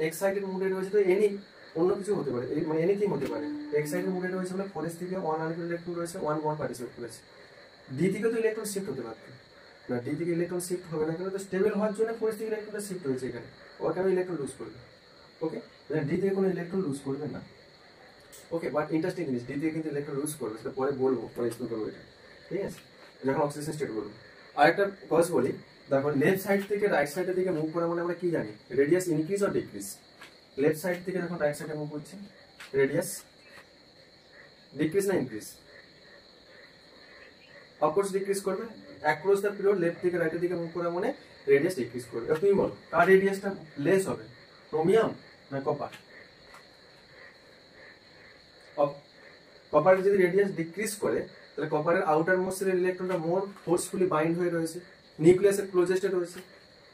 এক্সাইটেড মোডে রয়েছে তো অন্য কিছু হতে পারে, মানে এনিথিং হতে পারে। এক্সাইটেড মোডে রয়েছে বলে 4s থেকে 1 আনফিল্ড ইলেকট্রন রয়েছে, 1 বন্ড পার্টিসিপেট করেছে। ডি থেকে তো ইলেকট্রন শিফট হতে পারত না, ডি থেকে ইলেকট্রন শিফট হবে না, কিন্তু স্টেবল হওয়ার জন্য 4s থেকে ইলেকট্রনটা শিফট হয়েছে এখানে, ওকে আমি ইলেকট্রন লুজ করবে। ওকে, ডি থেকে কোনো ইলেকট্রন লুজ করবে না। ওকে, বাট ইন্টারেস্টিং জিনিস, ডি থেকে কিন্তু ইলেকট্রন লুজ করবে, সেটা পরে বলবো, পরে এক্সপ্লেন করবো এটা। ঠিক আছে, যখন অক্সিডেশন স্টেট বলবো। আরেকটা কজ বলি, দেখো লেফট সাইড থেকে রাইট সাইডের দিকে মুভ করা মানে আমরা কি জানি? Radius increase or decrease. Left side থেকে যখন রাইট সাইডে মুভ করছি, রেডিয়াস ডিক্রিজ না ইনক্রিজ? অফকোর্স ডিক্রিজ করবে। অ্যাক্রস দ্য পিরিয়ড লেফট থেকে রাইটের দিকে মুভ করা মানে রেডিয়াস ডিক্রিজ করবে। তুমি বলো কার রেডিয়াসটা লেস হবে, ক্রোমিয়াম না কপার? কপারের যদি রেডিয়াস ডিক্রিজ করে, তাহলে কপারের আউটার মোস্ট সেলের ইলেকট্রনটা মোর ফোর্সফুলি বাইন্ড হয়ে রয়েছে, নিউক্লিয়াসের ক্লোজেস্টে রয়েছে।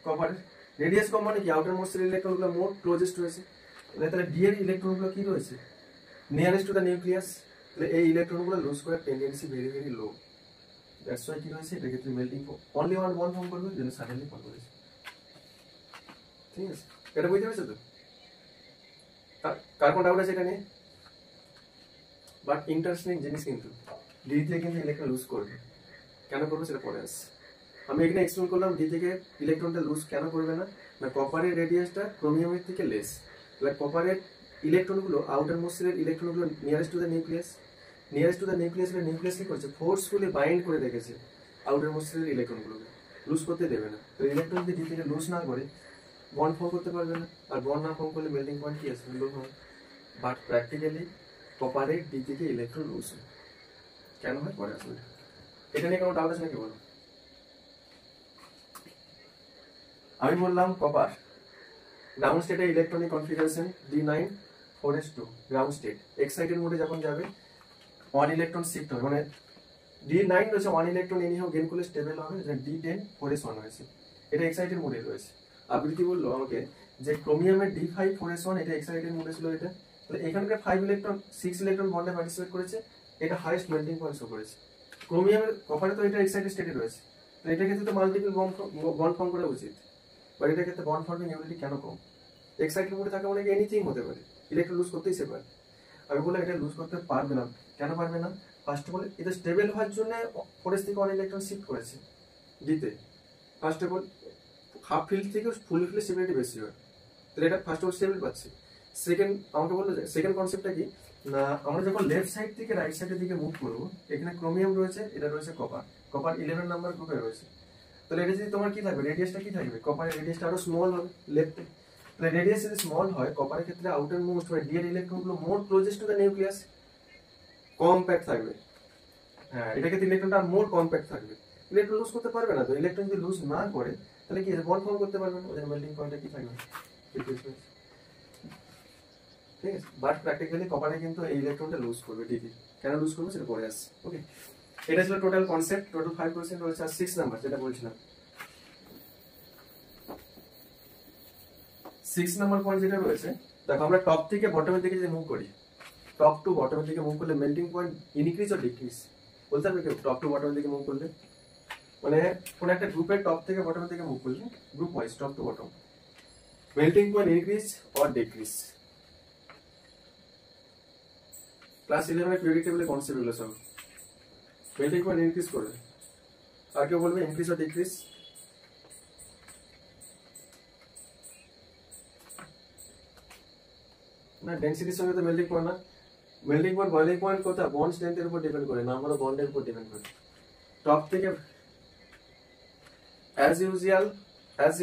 কপারের রেডিয়াস কম মানে কি, আউটার মোস্ট সেলের ইলেকট্রনগুলো মোর ক্লোজেস্ট রয়েছে। তাহলে ডি এর ইলেকট্রনগুলো কি রয়েছে? Nearest to the nucleus. তাহলে এই ইলেকট্রনগুলো লুজ করার tendency very very low. That's why কি রয়েছে, এটা ক্ষেত্রে melting only one bond form করবে, যেন সাডেনলি ফর্ম করেছে। ঠিক আছে, এটা বুঝতে পেরেছো তো? কার কোন ডাউট আছে এটা নিয়ে? বাট ইন্টারেস্টিং জিনিস কিন্তু ডি থেকে কিন্তু ইলেকট্রন লুজ করবে, কেন করবে সেটা পরে আসছে। আমি এখানে এক্সপ্লেন করলাম ডি থেকে ইলেকট্রনটা লুজ কেন করবে না, না কপারের রেডিয়াসটা ক্রোমিয়ামের থেকে লেস। তাহলে কপারের ইলেকট্রনগুলো আউটার মোস্ট সেলের ইলেকট্রনগুলো nearest to the nucleus, nearest to the nucleus, nucleus কি করছে, ফোর্সফুলি বাইন্ড করে রেখেছে আউটার মোস্ট সেলের ইলেকট্রনগুলোকে, লুজ করতে দেবে না। তো ইলেকট্রন যদি ডি থেকে লুজ না করে বন্ড ফর্ম করতে পারবে না, আর বন্ড না ফর্ম করলে মেল্টিং পয়েন্ট কি আসবে, লো হবে। বাট প্র্যাকটিক্যালি কপারে ডি থেকে ইলেকট্রন লুজ হয়, কেন হয় পরে আসবে। এটা নিয়ে কোনো ডাউট আছে নাকি বলো? আমি বললাম কপার গ্রাউন্ড স্টেটে electronic configuration D9 4s2 ground state, excited মোডে যখন যাবে 1 ইলেকট্রন শিফট হবে, মানে D9 রয়েছে 1 ইলেকট্রন এনিহাও গেইন করলে স্টেবল হবে, D10 4s1 হয়েছে, এটা এক্সাইটেড মোডে রয়েছে। আবৃত্তি বললো আমাকে যে ক্রোমিয়ামের D5 4s1 এটা এক্সাইটেড মোডে ছিল, এটা তাহলে এখানকার 5 ইলেকট্রন 6 ইলেকট্রন বন্ডে পার্টিসিপেট করেছে, এটা হাইয়েস্ট মেল্টিং পয়েন্ট শো করেছে। ক্রোমিয়ামের কপারে তো এটা এক্সাইটেড স্টেটে রয়েছে, তো এটার ক্ষেত্রে তো মাল্টিপল বন্ড ফর্ম করা উচিত, বাট এটার ক্ষেত্রে বন্ড ফর্মিং এবিলিটি কেন কম? এক্সাইটেড মোডে থাকা মানে এনিথিং হতে পারে, ইলেকট্রন লুজ করতেই সে পারে। আমি বললাম এটা লুজ করতে পারবে না, কেন পারবে না? ফার্স্ট অফ অল এটা স্টেবল হওয়ার জন্য ফোরেস থেকে 1 ইলেকট্রন শিফট করেছে দিতে, first of all half field থেকে ফুল ফিল্ডে স্টেবিলিটি বেশি হয়, তাহলে এটা ফার্স্ট অফ অল স্টেবল পাচ্ছে। সেকেন্ড আমাকে বললো যে সেকেন্ড কনসেপ্টটা কি না, আমরা যখন লেফট সাইড থেকে রাইট সাইডের দিকে মুভ করবো, এখানে ক্রোমিয়াম রয়েছে, এটা রয়েছে কপার, কপার 11 নাম্বার গ্রুপে রয়েছে, তাহলে এটা যদি তোমার কি থাকবে, রেডিয়াসটা কি থাকবে, কপারের রেডিয়াসটা আরো স্মল হবে লেফটে, তাহলে রেডিয়াস যদি স্মল হয় কপারের ক্ষেত্রে আউটার মোস্ট মানে ডি এর ইলেকট্রনগুলো more closest to the nucleus compact থাকবে। হ্যাঁ, এটা ক্ষেত্রে ইলেকট্রনটা মোর কম্প্যাক্ট থাকবে, ইলেকট্রন লুজ করতে পারবে না। তো ইলেকট্রন যদি লুজ না করে তাহলে কি বন্ড ফর্ম করতে পারবে না, ওদের মেল্টিং পয়েন্টটা কি থাকবে, ঠিক আছে। বাট প্র্যাকটিক্যালি কপারে কিন্তু এই ইলেকট্রনটা লুজ করবে, ডিপি কেন লুজ করবে সেটা পরে আসছে। ওকে, এটা ছিল টোটাল কনসেপ্ট, টোটাল 5% রয়েছে। আর 6 নাম্বার যেটা বলছিলাম, 6 নাম্বার পয়েন্ট যেটা রয়েছে, দেখো আমরা টপ থেকে বটমের দিকে যদি মুভ করি, টপ টু বটমের দিকে মুভ করলে melting point increase or decrease বলতে পারবে কেউ? টপ টু বটমের দিকে মুভ করলে মানে কোন একটা গ্রুপের টপ থেকে বটমের দিকে মুভ করলে, group wise top to bottom, melting point increase or decrease. Class 11 এর পিরিয়ডিক টেবিলে কনসেপ্ট গুলো সব মেল্টিং পয়েন্ট ইনক্রিজ করবে। আর কেউ বলবে ইনক্রিজ অর ডিক্রিজ? না, ডেনসিটির সঙ্গে তো মেল্টিং পয়েন্ট না, মেল্টিং পয়েন্ট বয়লিং পয়েন্ট কোথায়, বন্ড স্ট্রেংথের উপর ডিপেন্ড করে, নাম্বার অফ বন্ডের উপর ডিপেন্ড করে। টপ থেকে অ্যাজ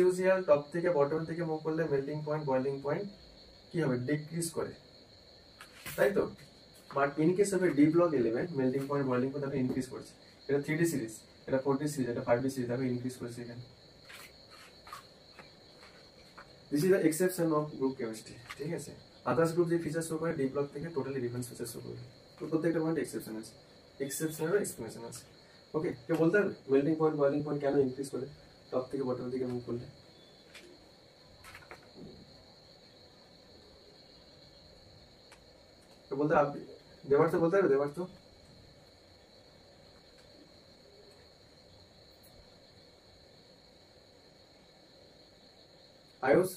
ইউজুয়াল টপ থেকে বটম থেকে মুভ করলে মেল্টিং পয়েন্ট বয়লিং পয়েন্ট কি হবে, ডিক্রিজ করে, তাই তো। But in case of A D block element melting point boiling point তাকে ইনক্রিজ করছে, এটা 3D সিরিজ, এটা 4D সিরিজ, এটা 5D সিরিজ, তাকে ইনক্রিজ করেছে এখানে। This is the exception of group chemistry, ঠিক আছে। আদার্স গ্রুপ যে ফিচার শো করে ডি ব্লক থেকে টোটালি ডিফারেন্ট ফিচার শো করে, তো প্রত্যেকটা পয়েন্ট এক্সেপশন আছে, এক্সেপশনের এক্সপ্লেনেশন আছে। ওকে, কেউ বলতে পারবে মেল্টিং পয়েন্ট বয়লিং পয়েন্ট কেন ইনক্রিজ করে টপ থেকে বটমের দিকে মুভ করলে? তো বলতে আপনি দেবার্থ বলতে পারবে, দেবার্থ? আয়ুষ,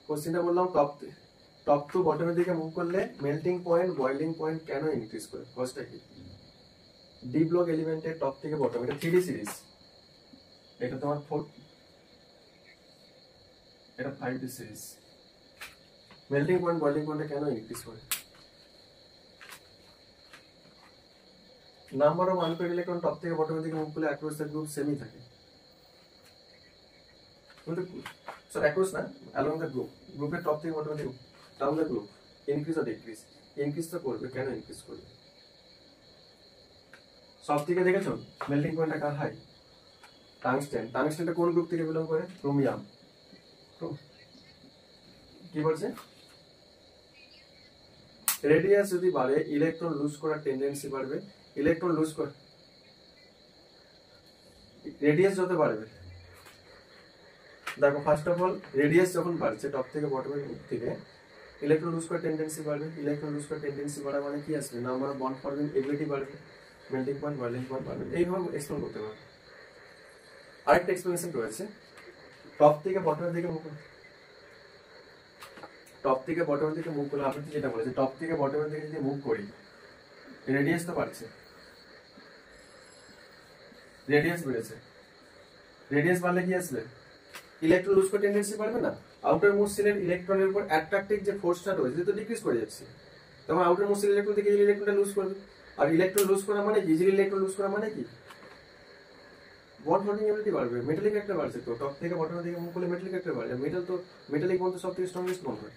কোশ্চেনটা বললাম টপ টু বটমের দিকে মুভ করলে মেল্টিং পয়েন্ট বয়লিং পয়েন্ট কেন ইনক্রিজ করে, ফার্স্টটা কি? ডি ব্লক এলিমেন্টের টপ থেকে বটম, এটা 3D সিরিজ, এটা তোমার 4, এটা 5D series. Melting point boiling পয়েন্টটা কেন ইনক্রিজ করে? Number of unpaired electron top থেকে বটমের দিকে মুভ করলে অ্যাক্রস দ্য গ্রুপ সেমই থাকে, সো অ্যাক্রস না, অ্যালং দ্য গ্রুপ, গ্রুপের টপ থেকে বটমের দিকে down the group increase or decrease, increase তো করবে, কেন ইনক্রিজ করবে? সব থেকে দেখেছো মেল্টিং পয়েন্টটা কার হাই? টাংস্টেন, টাংস্টেনটা কোন গ্রুপ থেকে বিলং করে? ক্রোমিয়াম। কি বলছে? রেডিয়াস যদি বাড়ে ইলেকট্রন লুজ করার টেন্ডেন্সি বাড়বে, ইলেকট্রন লুজ করে রেডিয়াস যত বাড়বে, দেখো ফার্স্ট অফ অল রেডিয়াস যখন বাড়ছে টপ থেকে বটমের থেকে, ইলেকট্রন লুজ করার টেন্ডেন্সি বাড়বে, ইলেকট্রন লুজ করার টেন্ডেন্সি বাড়া মানে কি আসবে, number of bond forming ability বাড়বে, মেল্টিং পয়েন্ট বয়লিং পয়েন্ট বাড়বে, এইভাবে এক্সপ্লেন করতে পারবে। আরেকটা এক্সপ্লেনেশন রয়েছে, টপ থেকে বটমের দিকে মুভ, টপ থেকে বটমের দিকে মুভ করলে আপনি যেটা বলেছে, টপ থেকে বটমের দিকে যদি মুভ করি রেডিয়াস তো বাড়ছে, রেডিয়াস বেড়েছে, রেডিয়াস বাড়লে কি আসবে, ইলেকট্রন লুজ করার টেন্ডেন্সি বাড়বে না, আউটার মোস্ট সেলের ইলেকট্রনের উপর অ্যাট্রাক্টিভ যে ফোর্সটা রয়েছে তো ডিক্রিজ করে যাচ্ছে, তখন আউটার মোস্ট ইলেকট্রন থেকে ইলেকট্রনটা লুজ করবে। আর ইলেকট্রন লুজ করা মানে ইজিলি ইলেকট্রন লুজ করা মানে কি বন্ড ফর্মিং এবিলিটি বাড়বে, মেটালিক একটা বাড়ছে। তো টপ থেকে বটমের দিকে মুভ করলে মেটালিক একটা বাড়বে। মেটাল তো মেটালিক বন্ড তো সবথেকে স্ট্রংগেস্ট বন্ড হয়,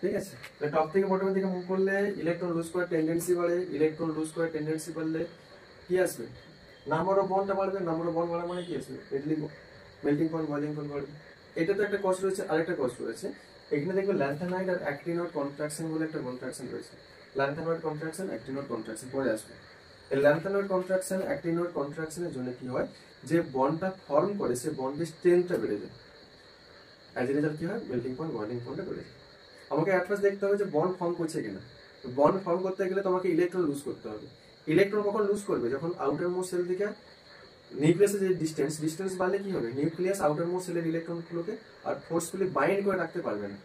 ঠিক আছে। তো টপ থেকে বটমের দিকে মুভ করলে ইলেকট্রন লুজ করার টেন্ডেন্সি বাড়ে, ইলেকট্রন লুজ করার টেন্ডেন্সি বাড়লে কি আসবে, নাম্বার অফ বন্ডটা বাড়বে। নাম্বার অফ বন্ড বাড়া মানে কি আসবে, মেল্টিং পয়েন্ট বয়লিং পয়েন্ট বাড়বে। এটা তো একটা কস্ট রয়েছে। আরেকটা কস্ট রয়েছে এখানে দেখবে, ল্যান্থানাইড আর অ্যাক্টিনয়েড কন্ট্রাকশন বলে একটা কন্ট্রাকশন রয়েছে। ল্যান্থানয়েড কন্ট্রাকশন, অ্যাক্টিনয়েড কন্ট্রাকশন পরে আসবে। এই ল্যান্থানয়েড কন্ট্রাকশন, অ্যাক্টিনয়েড কন্ট্রাকশনের জন্য কি হয়, যে বন্ডটা ফর্ম করে সে বন্ডের স্ট্রেংথটা বেড়ে যায়। অ্যাজ এ রেজাল্ট কি হয়, মেল্টিং পয়েন্ট বয়লিং পয়েন্টটা বেড়ে যায়। আমাকে অ্যাট ফার্স্ট দেখতে হবে যে বন্ড ফর্ম করছে কিনা। বন্ড ফর্ম করতে গেলে তোমাকে ইলেকট্রন লুজ করতে হবে। ইলেকট্রন কখন লুজ করবে, যখন আউটার মোস্ট সেল থেকে নিউক্লিয়াসের যে ডিস্টেন্স বাড়লে কি হবে, নিউক্লিয়াস আউটার মোস্ট সেলের ইলেকট্রনগুলোকে আর ফোর্সফুলি বাইন্ড করে রাখতে পারবে না।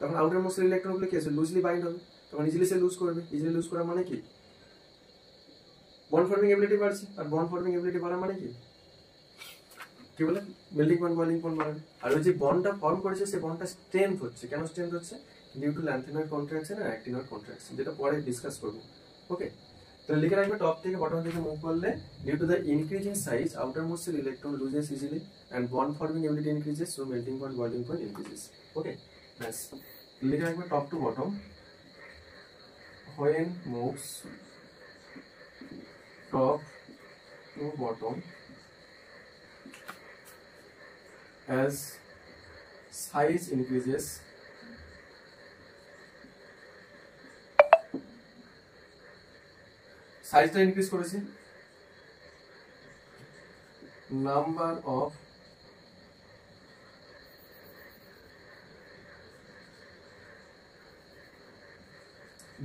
তখন আউটার মোস্ট সেলের ইলেকট্রনগুলো কি আছে, লুজলি বাইন্ড হবে। তখন ইজিলি সে লুজ করবে। ইজিলি লুজ করা মানে কি, বন্ড ফর্মিং এবিলিটি বাড়ছে। আর বন্ড ফর্মিং এবিলিটি বাড়া মানে কি বলে, মেল্টিং পয়েন্ট বয়লিং পয়েন্ট বাড়বে। আর ওই যে বন্ডটা ফর্ম করেছে সে বন্ডটা স্ট্রেংথ হচ্ছে। কেন স্ট্রেংথ হচ্ছে, ডিউ টু ল্যান্থানয়েড কন্ট্রাকশন আর অ্যাক্টিনয়েড কন্ট্রাকশন, যেটা পরে ডিসকাস করবো। ওকে, তো লিখে রাখবে টপ থেকে বটম থেকে মুভ করলে due to the increasing size outermost shell electron loses easily and bond forming ability increases, so melting point boiling point increases. Okay, ব্যাস লিখে রাখবে top to bottom, when moves top to bottom as size increases সাইজটা increase করেছে, number of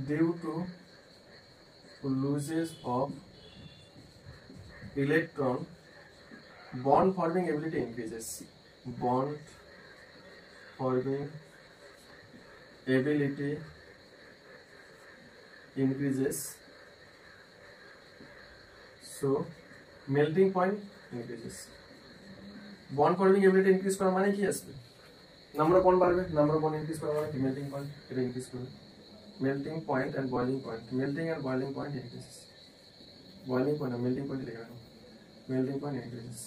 due to losses of electron bond forming ability increases, bond forming ability increases, so melting point increases. bond forming ability increase করা মানে কি আসবে, number of bond বাড়বে। Number of bond increase করা মানে কি, melting point এটা increase করবে। melting point and boiling point, melting and boiling point increases, boiling point and melting point লিখে রাখো, melting point increases।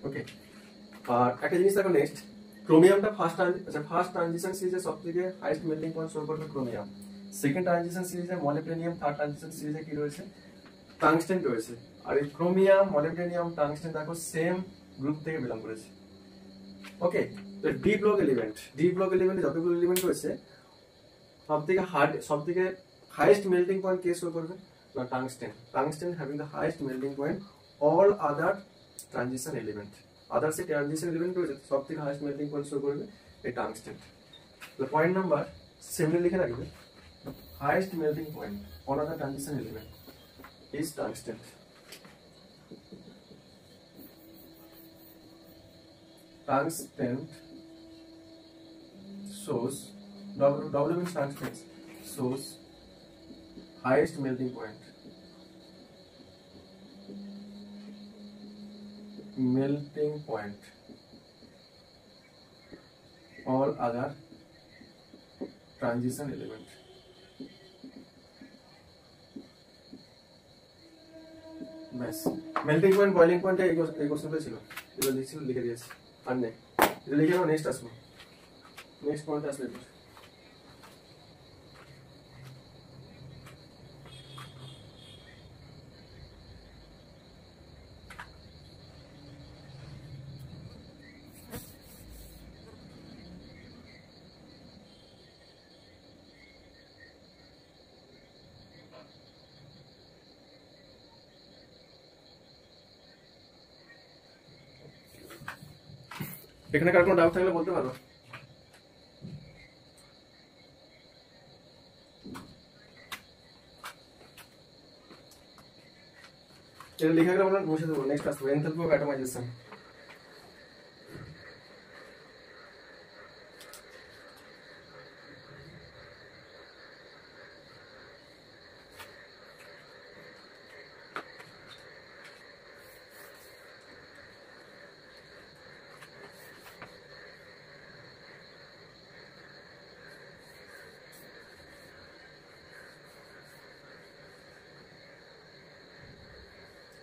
ওকে, আর একটা জিনিস দেখো নেক্সট, ক্রোমিয়ামটা ফার্স্ট ট্রানজিশন সিরিজে সবথেকে হাইয়েস্ট মেল্টিং পয়েন্ট শো করবে ক্রোমিয়াম। সেকেন্ড ট্রানজিশন সিরিজে মলিবডেনিয়াম, থার্ড ট্রানজিশন সিরিজে কি রয়েছে, টাংস্টেন রয়েছে। আর এই ক্রোমিয়াম, মলিবডেনিয়াম, টাংস্টেন দেখো সেম গ্রুপ থেকে বিলং করেছে। ওকে, তো ডি ব্লক এলিমেন্টে যতগুলো এলিমেন্ট রয়েছে সবথেকে হাইয়েস্ট মেল্টিং পয়েন্ট কে শো করবে, না tungsten having the highest melting point. All other transition element, other say transition element রয়েছে সবথেকে হাইয়েস্ট মেল্টিং পয়েন্ট শো করবে এই টাংস্টেন। তো পয়েন্ট নাম্বার সেমলি লিখে রাখবে, highest melting point all other transition element is tungsten. Tungsten shows, W means tungsten, shows highest melting point. Melting point. All other transition element. ব্যাস, melting point boiling point এই কোশ্চেনটা ছিল, এটা লিখে দিয়েছি। আর নেই, এটা লিখে নাও, নেক্সট আসবো, নেক্সট পয়েন্ট আসবে। এখানে কার কোনো ডাউট থাকলে বলতে পারো। এটা লিখে গেলে আমরা মুছে দেবো। নেক্সট আসবে এনথালপি অফ অ্যাটমাইজেশন।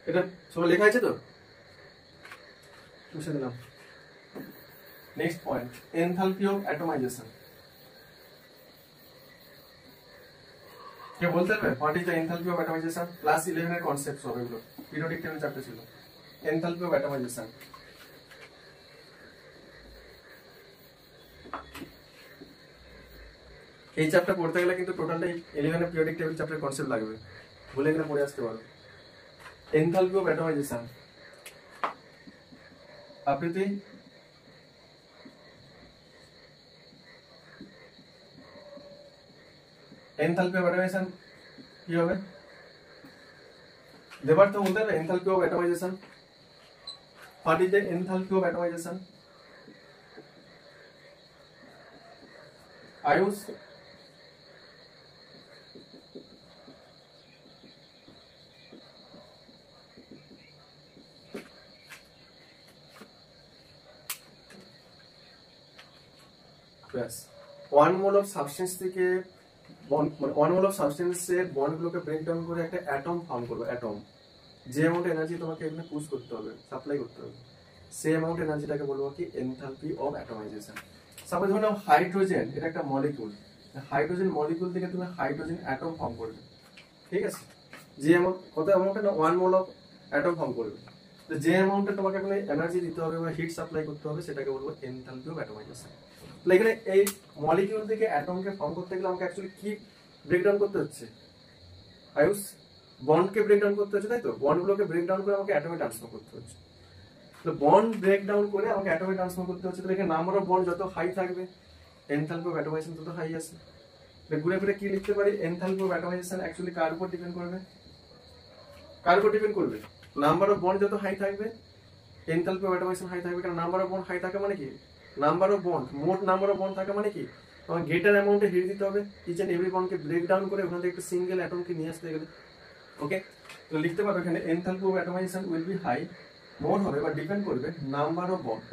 এটা সবাই লেখা আছে তো, মুছে দিলাম। Next point, enthalpy of atomization. কে বলতে পারবে what is the enthalpy of atomization? Class 11 এর কনসেপ্ট সব এগুলো, পিরিয়ডিক টেবিল চ্যাপ্টার ছিল। এনথালপি অফ অ্যাটমাইজেশন, এই চ্যাপ্টার পড়তে গেলে কিন্তু টোটালটাই 11 এর পিরিয়ডিক টেবিল চ্যাপ্টার কনসেপ্ট লাগবে, ভুলে গেলে পড়ে আসতে পারো। Enthalpy of atomization, Abritti enthalpy of atomization কি হবে? দেবার তো বলতে হবে enthalpy of atomization. What is the enthalpy of atomization? Ayush ব্যাস, ওয়ান মোল অফ সাবস্টেন্স থেকে ওয়ান মোল অফ সাবস্টেন্সের বন্ডগুলোকে ব্রেক ডাউন করে একটা অ্যাটম ফর্ম করবে। অ্যাটম যে অ্যামাউন্ট এনার্জি তোমাকে এখানে পুশ করতে হবে, সাপ্লাই করতে হবে, সেই অ্যামাউন্ট এনার্জিটাকে বলবো কি এনথালপি অফ অ্যাটমাইজেশন। সাপোজ ধরো হাইড্রোজেন, এটা একটা মলিকিউল, হাইড্রোজেন মলিকিউল থেকে তুমি হাইড্রোজেন অ্যাটম ফর্ম করবে, ঠিক আছে? যে অ্যামাউন্ট, কত অ্যামাউন্টে না, one mole of atom form করবে। তো যে অ্যামাউন্টে তোমাকে এখানে এনার্জি দিতে হবে বা হিট সাপ্লাই করতে হবে সেটাকে বলবো এনথালপি অফ অ্যাটমাইজেশন। এখানে এই মলিকিউল থেকে অ্যাটমকে ফর্ম করতে গেলে আমাকে অ্যাকচুয়ালি কি ব্রেকডাউন করতে হচ্ছে? আয়ুষ, বন্ডকে ব্রেকডাউন করতে হচ্ছে, তাই তো? বন্ডগুলোকে ব্রেকডাউন করে আমাকে অ্যাটমে ট্রান্সফার করতে হচ্ছে। তো বন্ড ব্রেকডাউন করে আমাকে অ্যাটমে ট্রান্সফার করতে হচ্ছে। তাহলে এখানে নাম্বার অফ বন্ড যত হাই থাকবে এনথালপি অফ অ্যাটমাইজেশন তত হাই আসে। ঘুরে ফিরে কি লিখতে পারি? এনথালপি অফ অ্যাটমাইজেশন অ্যাকচুয়ালি কার উপর ডিপেন্ড করবে? কার উপর ডিপেন্ড করবে? নাম্বার অফ বন্ড যত হাই থাকবে এনথালপি অফ অ্যাটমাইজেশন হাই থাকবে। কারণ নাম্বার অফ বন্ড হাই থাকা মানে কি? নাম্বার অফ বন্ড, মোট নাম্বার অফ বন্ড থাকা মানে কি? তোমার গ্রেটার অ্যামাউন্টে হিট দিতে হবে ইচ এন্ড এভরি বন্ডকে ব্রেক ডাউন করে ওখান থেকে একটা সিঙ্গেল অ্যাটমকে নিয়ে আসতে গেলে। ওকে, তো লিখতে পারো এখানে enthalpy of atomization will be high, more হবে বা ডিপেন্ড করবে number of bond,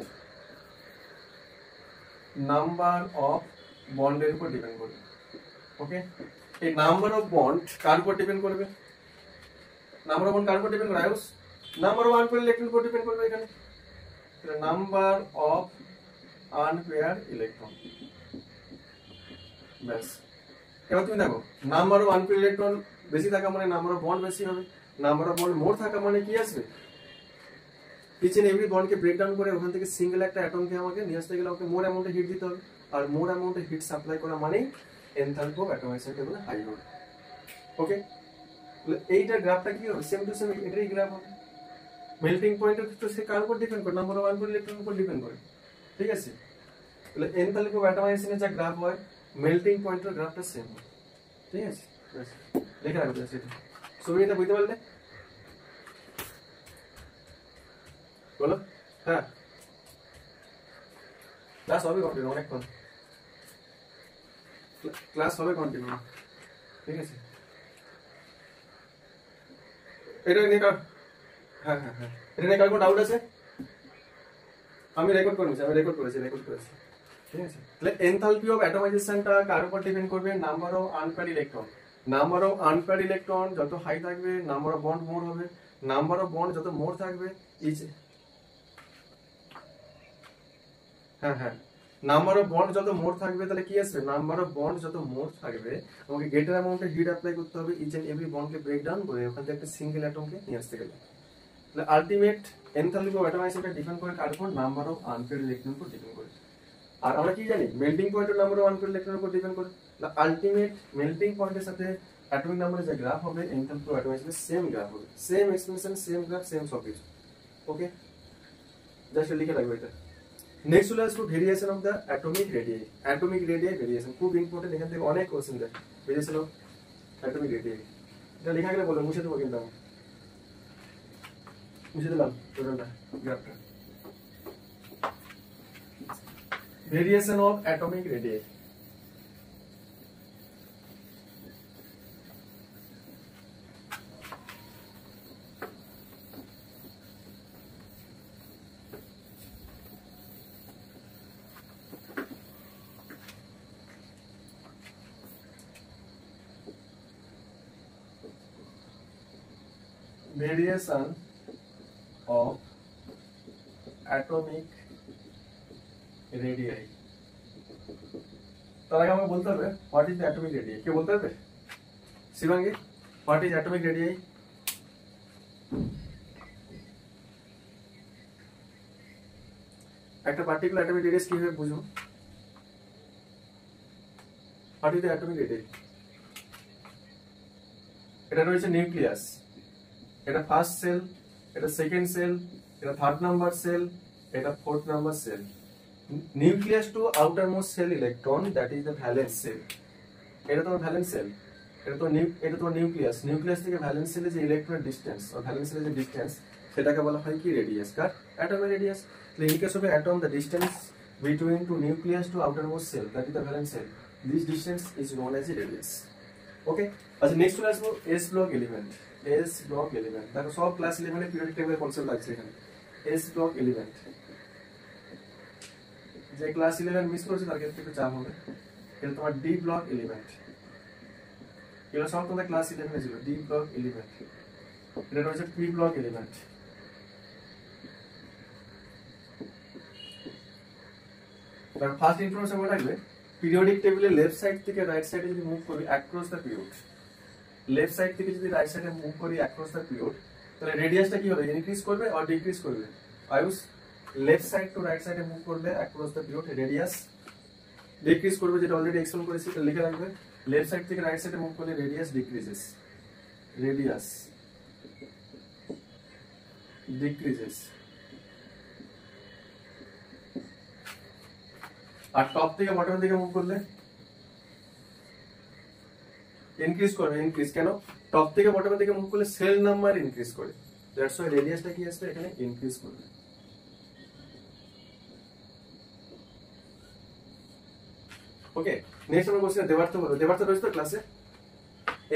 number of বন্ডের উপর ডিপেন্ড করবে। ওকে, এই নাম্বার অফ বন্ড কার উপর ডিপেন্ড করবে? নাম্বার অফ বন্ড কার উপর ডিপেন্ড করে Ayush? Number of unpaired electron উপর ডিপেন্ড করবে এখানে। নাম্বার অফ আনপেয়ার্ড ইলেকট্রন, ব্যাস। এবার তুমি দেখো নাম্বার অফ আনপেয়ার্ড ইলেকট্রন বেশি থাকা মানে নাম্বার অফ বন্ড বেশি হবে, নাম্বার অফ বন্ড মোর থাকা মানে কি আসবে? ইচ এন্ড এভরি বন্ডকে ব্রেক ডাউন করে ওখান থেকে সিঙ্গেল একটা অ্যাটমকে আমাকে নিয়ে আসতে গেলে ওকে মোর অ্যামাউন্টে হিট দিতে হবে, আর মোর অ্যামাউন্টে হিট সাপ্লাই করা মানেই এনথালপি অফ অ্যাটমাইজেশন টেবিলে হাই হবে। ওকে, তাহলে এইটার গ্রাফটা কি হবে? সেম টু সেম এটারই গ্রাফ হবে। মেল্টিং পয়েন্টের ক্ষেত্রে সে কার উপর ডিপেন্ড করে? নাম্বার অফ আনপেয়ার্ড ইলেকট্রন উপর ডিপেন্ড করে, ঠিক আছে? তাহলে এনথালপি অফ অ্যাটমাইজেশনের যা গ্রাফ হয় মেল্টিং পয়েন্টের গ্রাফটা সেম হয়, ঠিক আছে? লিখে রাখো সেটা। ছবিটা বুঝতে পারলে? বলো। হ্যাঁ, ক্লাস হবে কন্টিনিউ, অনেকক্ষণ ক্লাস হবে কন্টিনিউ, ঠিক আছে? এটা নিয়ে কার, হ্যাঁ হ্যাঁ হ্যাঁ, এটা নিয়ে কার কোনো ডাউট আছে? আমি রেকর্ড করেছি, ঠিক আছে? তাহলে এনথালপি অফ অ্যাটমাইজেশনটা কার উপর ডিপেন্ড করবে? Number of unpaired electron. Number of unpaired electron যত হাই থাকবে নাম্বার অফ বন্ড মোর হবে, নাম্বার অফ বন্ড যত মোর থাকবে ইচ, হ্যাঁ হ্যাঁ, নাম্বার অফ বন্ড যত মোর থাকবে তাহলে কি আসবে? নাম্বার অফ বন্ড যত মোর থাকবে আমাকে গ্রেটার অ্যামাউন্টে হিট অ্যাপ্লাই করতে হবে ইচ এন্ড এভরি বন্ডকে ব্রেক ডাউন করে ওখান থেকে একটা সিঙ্গেল অ্যাটমকে নিয়ে আসতে গেলে। তাহলে আলটিমেট এনথালপি অফ অ্যাটমাইজেশনটা ডিপেন্ড করে কার উপর? নাম্বার অফ আনপেয়ার্ড ইলেকট্রনের উপর ডিপেন্ড করে। আর আমরা কি জানি? মেল্টিং পয়েন্টের নাম্বার অফ আনপেয়ার্ড ইলেকট্রনের উপর ডিপেন্ড করে। আলটিমেট মেল্টিং পয়েন্টের সাথে অ্যাটমিক নাম্বারের যে গ্রাফ হবে এনথালপি অফ অ্যাটমাইজেশনের সেম গ্রাফ হবে, same expression, same graph, same সবকিছু। ওকে, জাস্ট লিখে রাখবে এটা। নেক্সট চলে আসবো variation of the atomic radii. Atomic radii variation খুব ইম্পর্টেন্ট, এখান থেকে অনেক কোশ্চেন দেয়। ভেরিয়েশন অফ অ্যাটমিক রেডিয়াই, এটা লেখা গেলে বলো, মুছে দেবো কিন্তু, মুছে দিলাম টোটালটা গ্রাফটা। Variation of atomic radii, variation of atomic radii. তার আগে আমাকে বলতে হবে what is the atomic radii. কে বলতে হবে? Shivangi, what is atomic radii? একটা পার্টিকুলার অ্যাটমিক রেডিয়াস কিভাবে বুঝবো? What is the atomic radii? এটা রয়েছে নিউক্লিয়াস, এটা ফার্স্ট সেল, এটা সেকেন্ড সেল, এটা থার্ড নাম্বার সেল, এটা fourth number shell. Nucleus to outermost shell electron, that is the valence shell. এটা তোমার ভ্যালেন্স সেল, এটা তোমার নিউক্লিয়াস। নিউক্লিয়াস থেকে ভ্যালেন্স সেলে যে ইলেকট্রনের ডিসটেন্স, আর ভ্যালেন্স সেলের যে ডিসটেন্স, সেটাকে বলা হয় কি? Radius. Car? Atomic radius. In case of an atom, the distance between two nucleus to outermost cell, that is the valence cell, this distance is known as a radius. Okay? আচ্ছা, next চলে আসবো S block element. S block element দেখো সব class 11 এর periodic টেবিলের concept আছে এখানে। S block element, যে ক্লাস 11 মিস করেছে তার ক্ষেত্রে একটু চাপ হবে। এটা তোমার D ব্লক এলিমেন্ট, এগুলো সব তোমাদের ক্লাস 11 এ ছিল। D ব্লক এলিমেন্ট, এটা রয়েছে P block element. First information মনে রাখবে, পিরিয়ডিক টেবিলের লেফট সাইড থেকে রাইট সাইডে যদি মুভ করি across the period, left side থেকে যদি রাইট সাইডে মুভ করি অ্যাক্রস দ্য পিরিয়ড, তাহলে রেডিয়াসটা কি হবে? ইনক্রিজ করবে আর ডিক্রিজ করবে। Ayush, left side to right সাইডে মুভ করলে across the period radius decrease করবে, যেটা অলরেডি এক্সপ্লেন করেছি, এটা লিখে রাখবে। লেফট সাইড থেকে রাইট সাইডে মুভ করলে রেডিয়াস ডিক্রিজেস, রেডিয়াস ডিক্রিজেস। আর টপ থেকে বটমের দিকে মুভ করলে ইনক্রিজ করবে। ইনক্রিজ কেন? টপ থেকে বটমের দিকে মুভ করলে সেল নাম্বার ইনক্রিজ করে, দ্যাটস ওয়াই রেডিয়াসটা কি আসবে এখানে? ইনক্রিজ করবে। ওকে, নেক্সট আমরা কোশ্চেন দেবার্থ বলো। দেবার্থ রয়েছে তো ক্লাসে।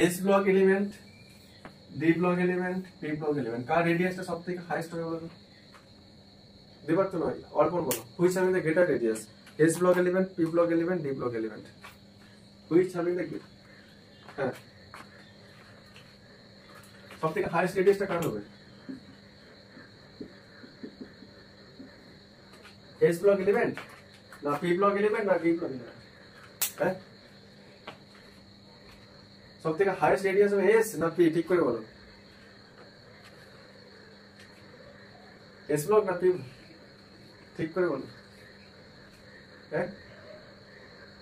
S block element, D block element, P block element, কার রেডিয়াসটা সবথেকে হাইয়েস্ট হবে বলো? দেবার্থ নয়, অর্পণ বলো। Which having the greater radius? S block element, P block element, D block element. Which having the হ্যাঁ সব থেকে হাইয়েস্ট রেডিয়াসটা কার হবে? S block element না P block element না D block element? হ্যাঁ সব থেকে হাইয়েস্ট রেডিয়াস হবে S না P? ঠিক করে বলো। S block না P? ঠিক করে বলো। হ্যাঁ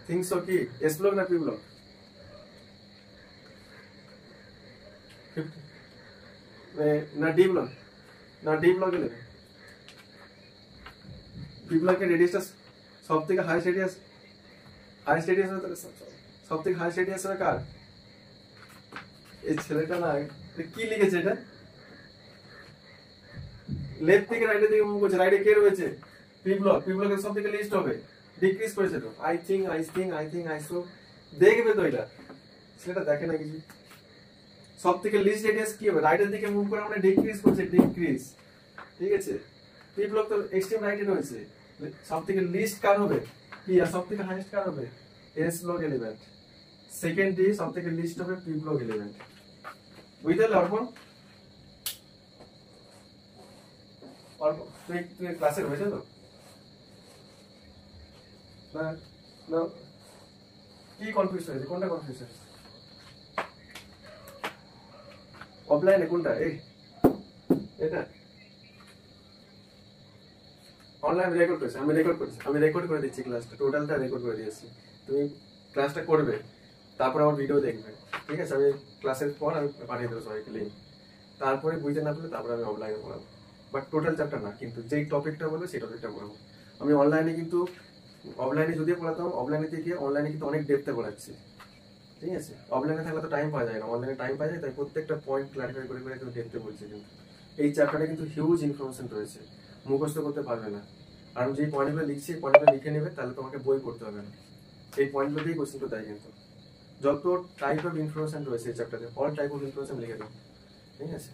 থিংক সো কি? এস ব্লক না পি ব্লক? না ডি ব্লক? না ডি ব্লক এলে পি ব্লকের রেডিয়াসটা সব থেকে হাইয়েস্ট রেডিয়াস, হাইয়েস্ট রেডিয়াস হবে তাহলে সব থেকে হাইয়েস্ট রেডিয়াস হবে কার? এই ছেলেটা না কি লিখেছে এটা? লেফট থেকে রাইটের দিকে মুভ করছে, রাইটে কে রয়েছে? P block. পি ব্লকের সব থেকে লিস্ট হবে, ডিক্রিজ করেছে তো। আই থিঙ্ক আই সো দেখবে তো, এটা সেটা দেখে না কিছু। সব থেকে লিস্ট রেডিয়াস কি হবে? রাইটের দিকে মুভ করে মানে ডিক্রিজ করছে, ডিক্রিজ। ঠিক আছে, পি ব্লক তো এক্সট্রিম রাইটে রয়েছে, সব থেকে লিস্ট কার হবে? পি। আর সব থেকে হাইয়েস্ট কার হবে? S block element. Second D, সব থেকে লিস্ট হবে পি ব্লক এলিমেন্ট। বুঝতে পারলে অর্পণ? অর্পণ তুই ক্লাসে রয়েছে তো? না কি কনফিউজ হয়েছে? কোনটা কনফিউজ হয়েছে? অফলাইনে কোনটা? এটা অনলাইন রেকর্ড করেছে? আমি রেকর্ড করে দিচ্ছি ক্লাসটা, টোটালটা রেকর্ড করে দিয়েছি। তুমি ক্লাসটা করবে, তারপর আমার ভিডিও দেখবে। ঠিক আছে, আমি ক্লাসের পর আমি পাঠিয়ে দেবো সবাইকে লিঙ্ক। তারপরে বুঝতে না পারলে তারপরে আমি অফলাইনে পড়াবো, বাট টোটাল চ্যাপ্টার না, কিন্তু যেই টপিকটা বলবো সেই টপিকটা পড়াবো। আমি অনলাইনে কিন্তু অফলাইনে যদিও পড়াতাম, অফলাইনে থেকে অনলাইনে কিন্তু অনেক ডেপথে পড়াচ্ছি। ঠিক আছে, অফলাইনে থাকলে তো টাইম পাওয়া যায় না, অনলাইনে টাইম পাওয়া যায়, তাই প্রত্যেকটা পয়েন্ট ক্লারিফাই করে একটু ডেপথে বলছি। কিন্তু এই চ্যাপ্টারে কিন্তু হিউজ ইনফরমেশন রয়েছে, মুখস্থ করতে পারবে না। আর আমি যে পয়েন্টগুলো লিখছি, পয়েন্টগুলো লিখে নেবে, তাহলে তোমাকে বই পড়তে হবে না। এই পয়েন্টগুলো দিয়েই কোশ্চেনটা দেয়। কিন্তু যত টাইপ অফ ইনফরমেশন রয়েছে এই চ্যাপ্টারে, অল টাইপ অফ ইনফরমেশন লিখে দেবো। ঠিক আছে,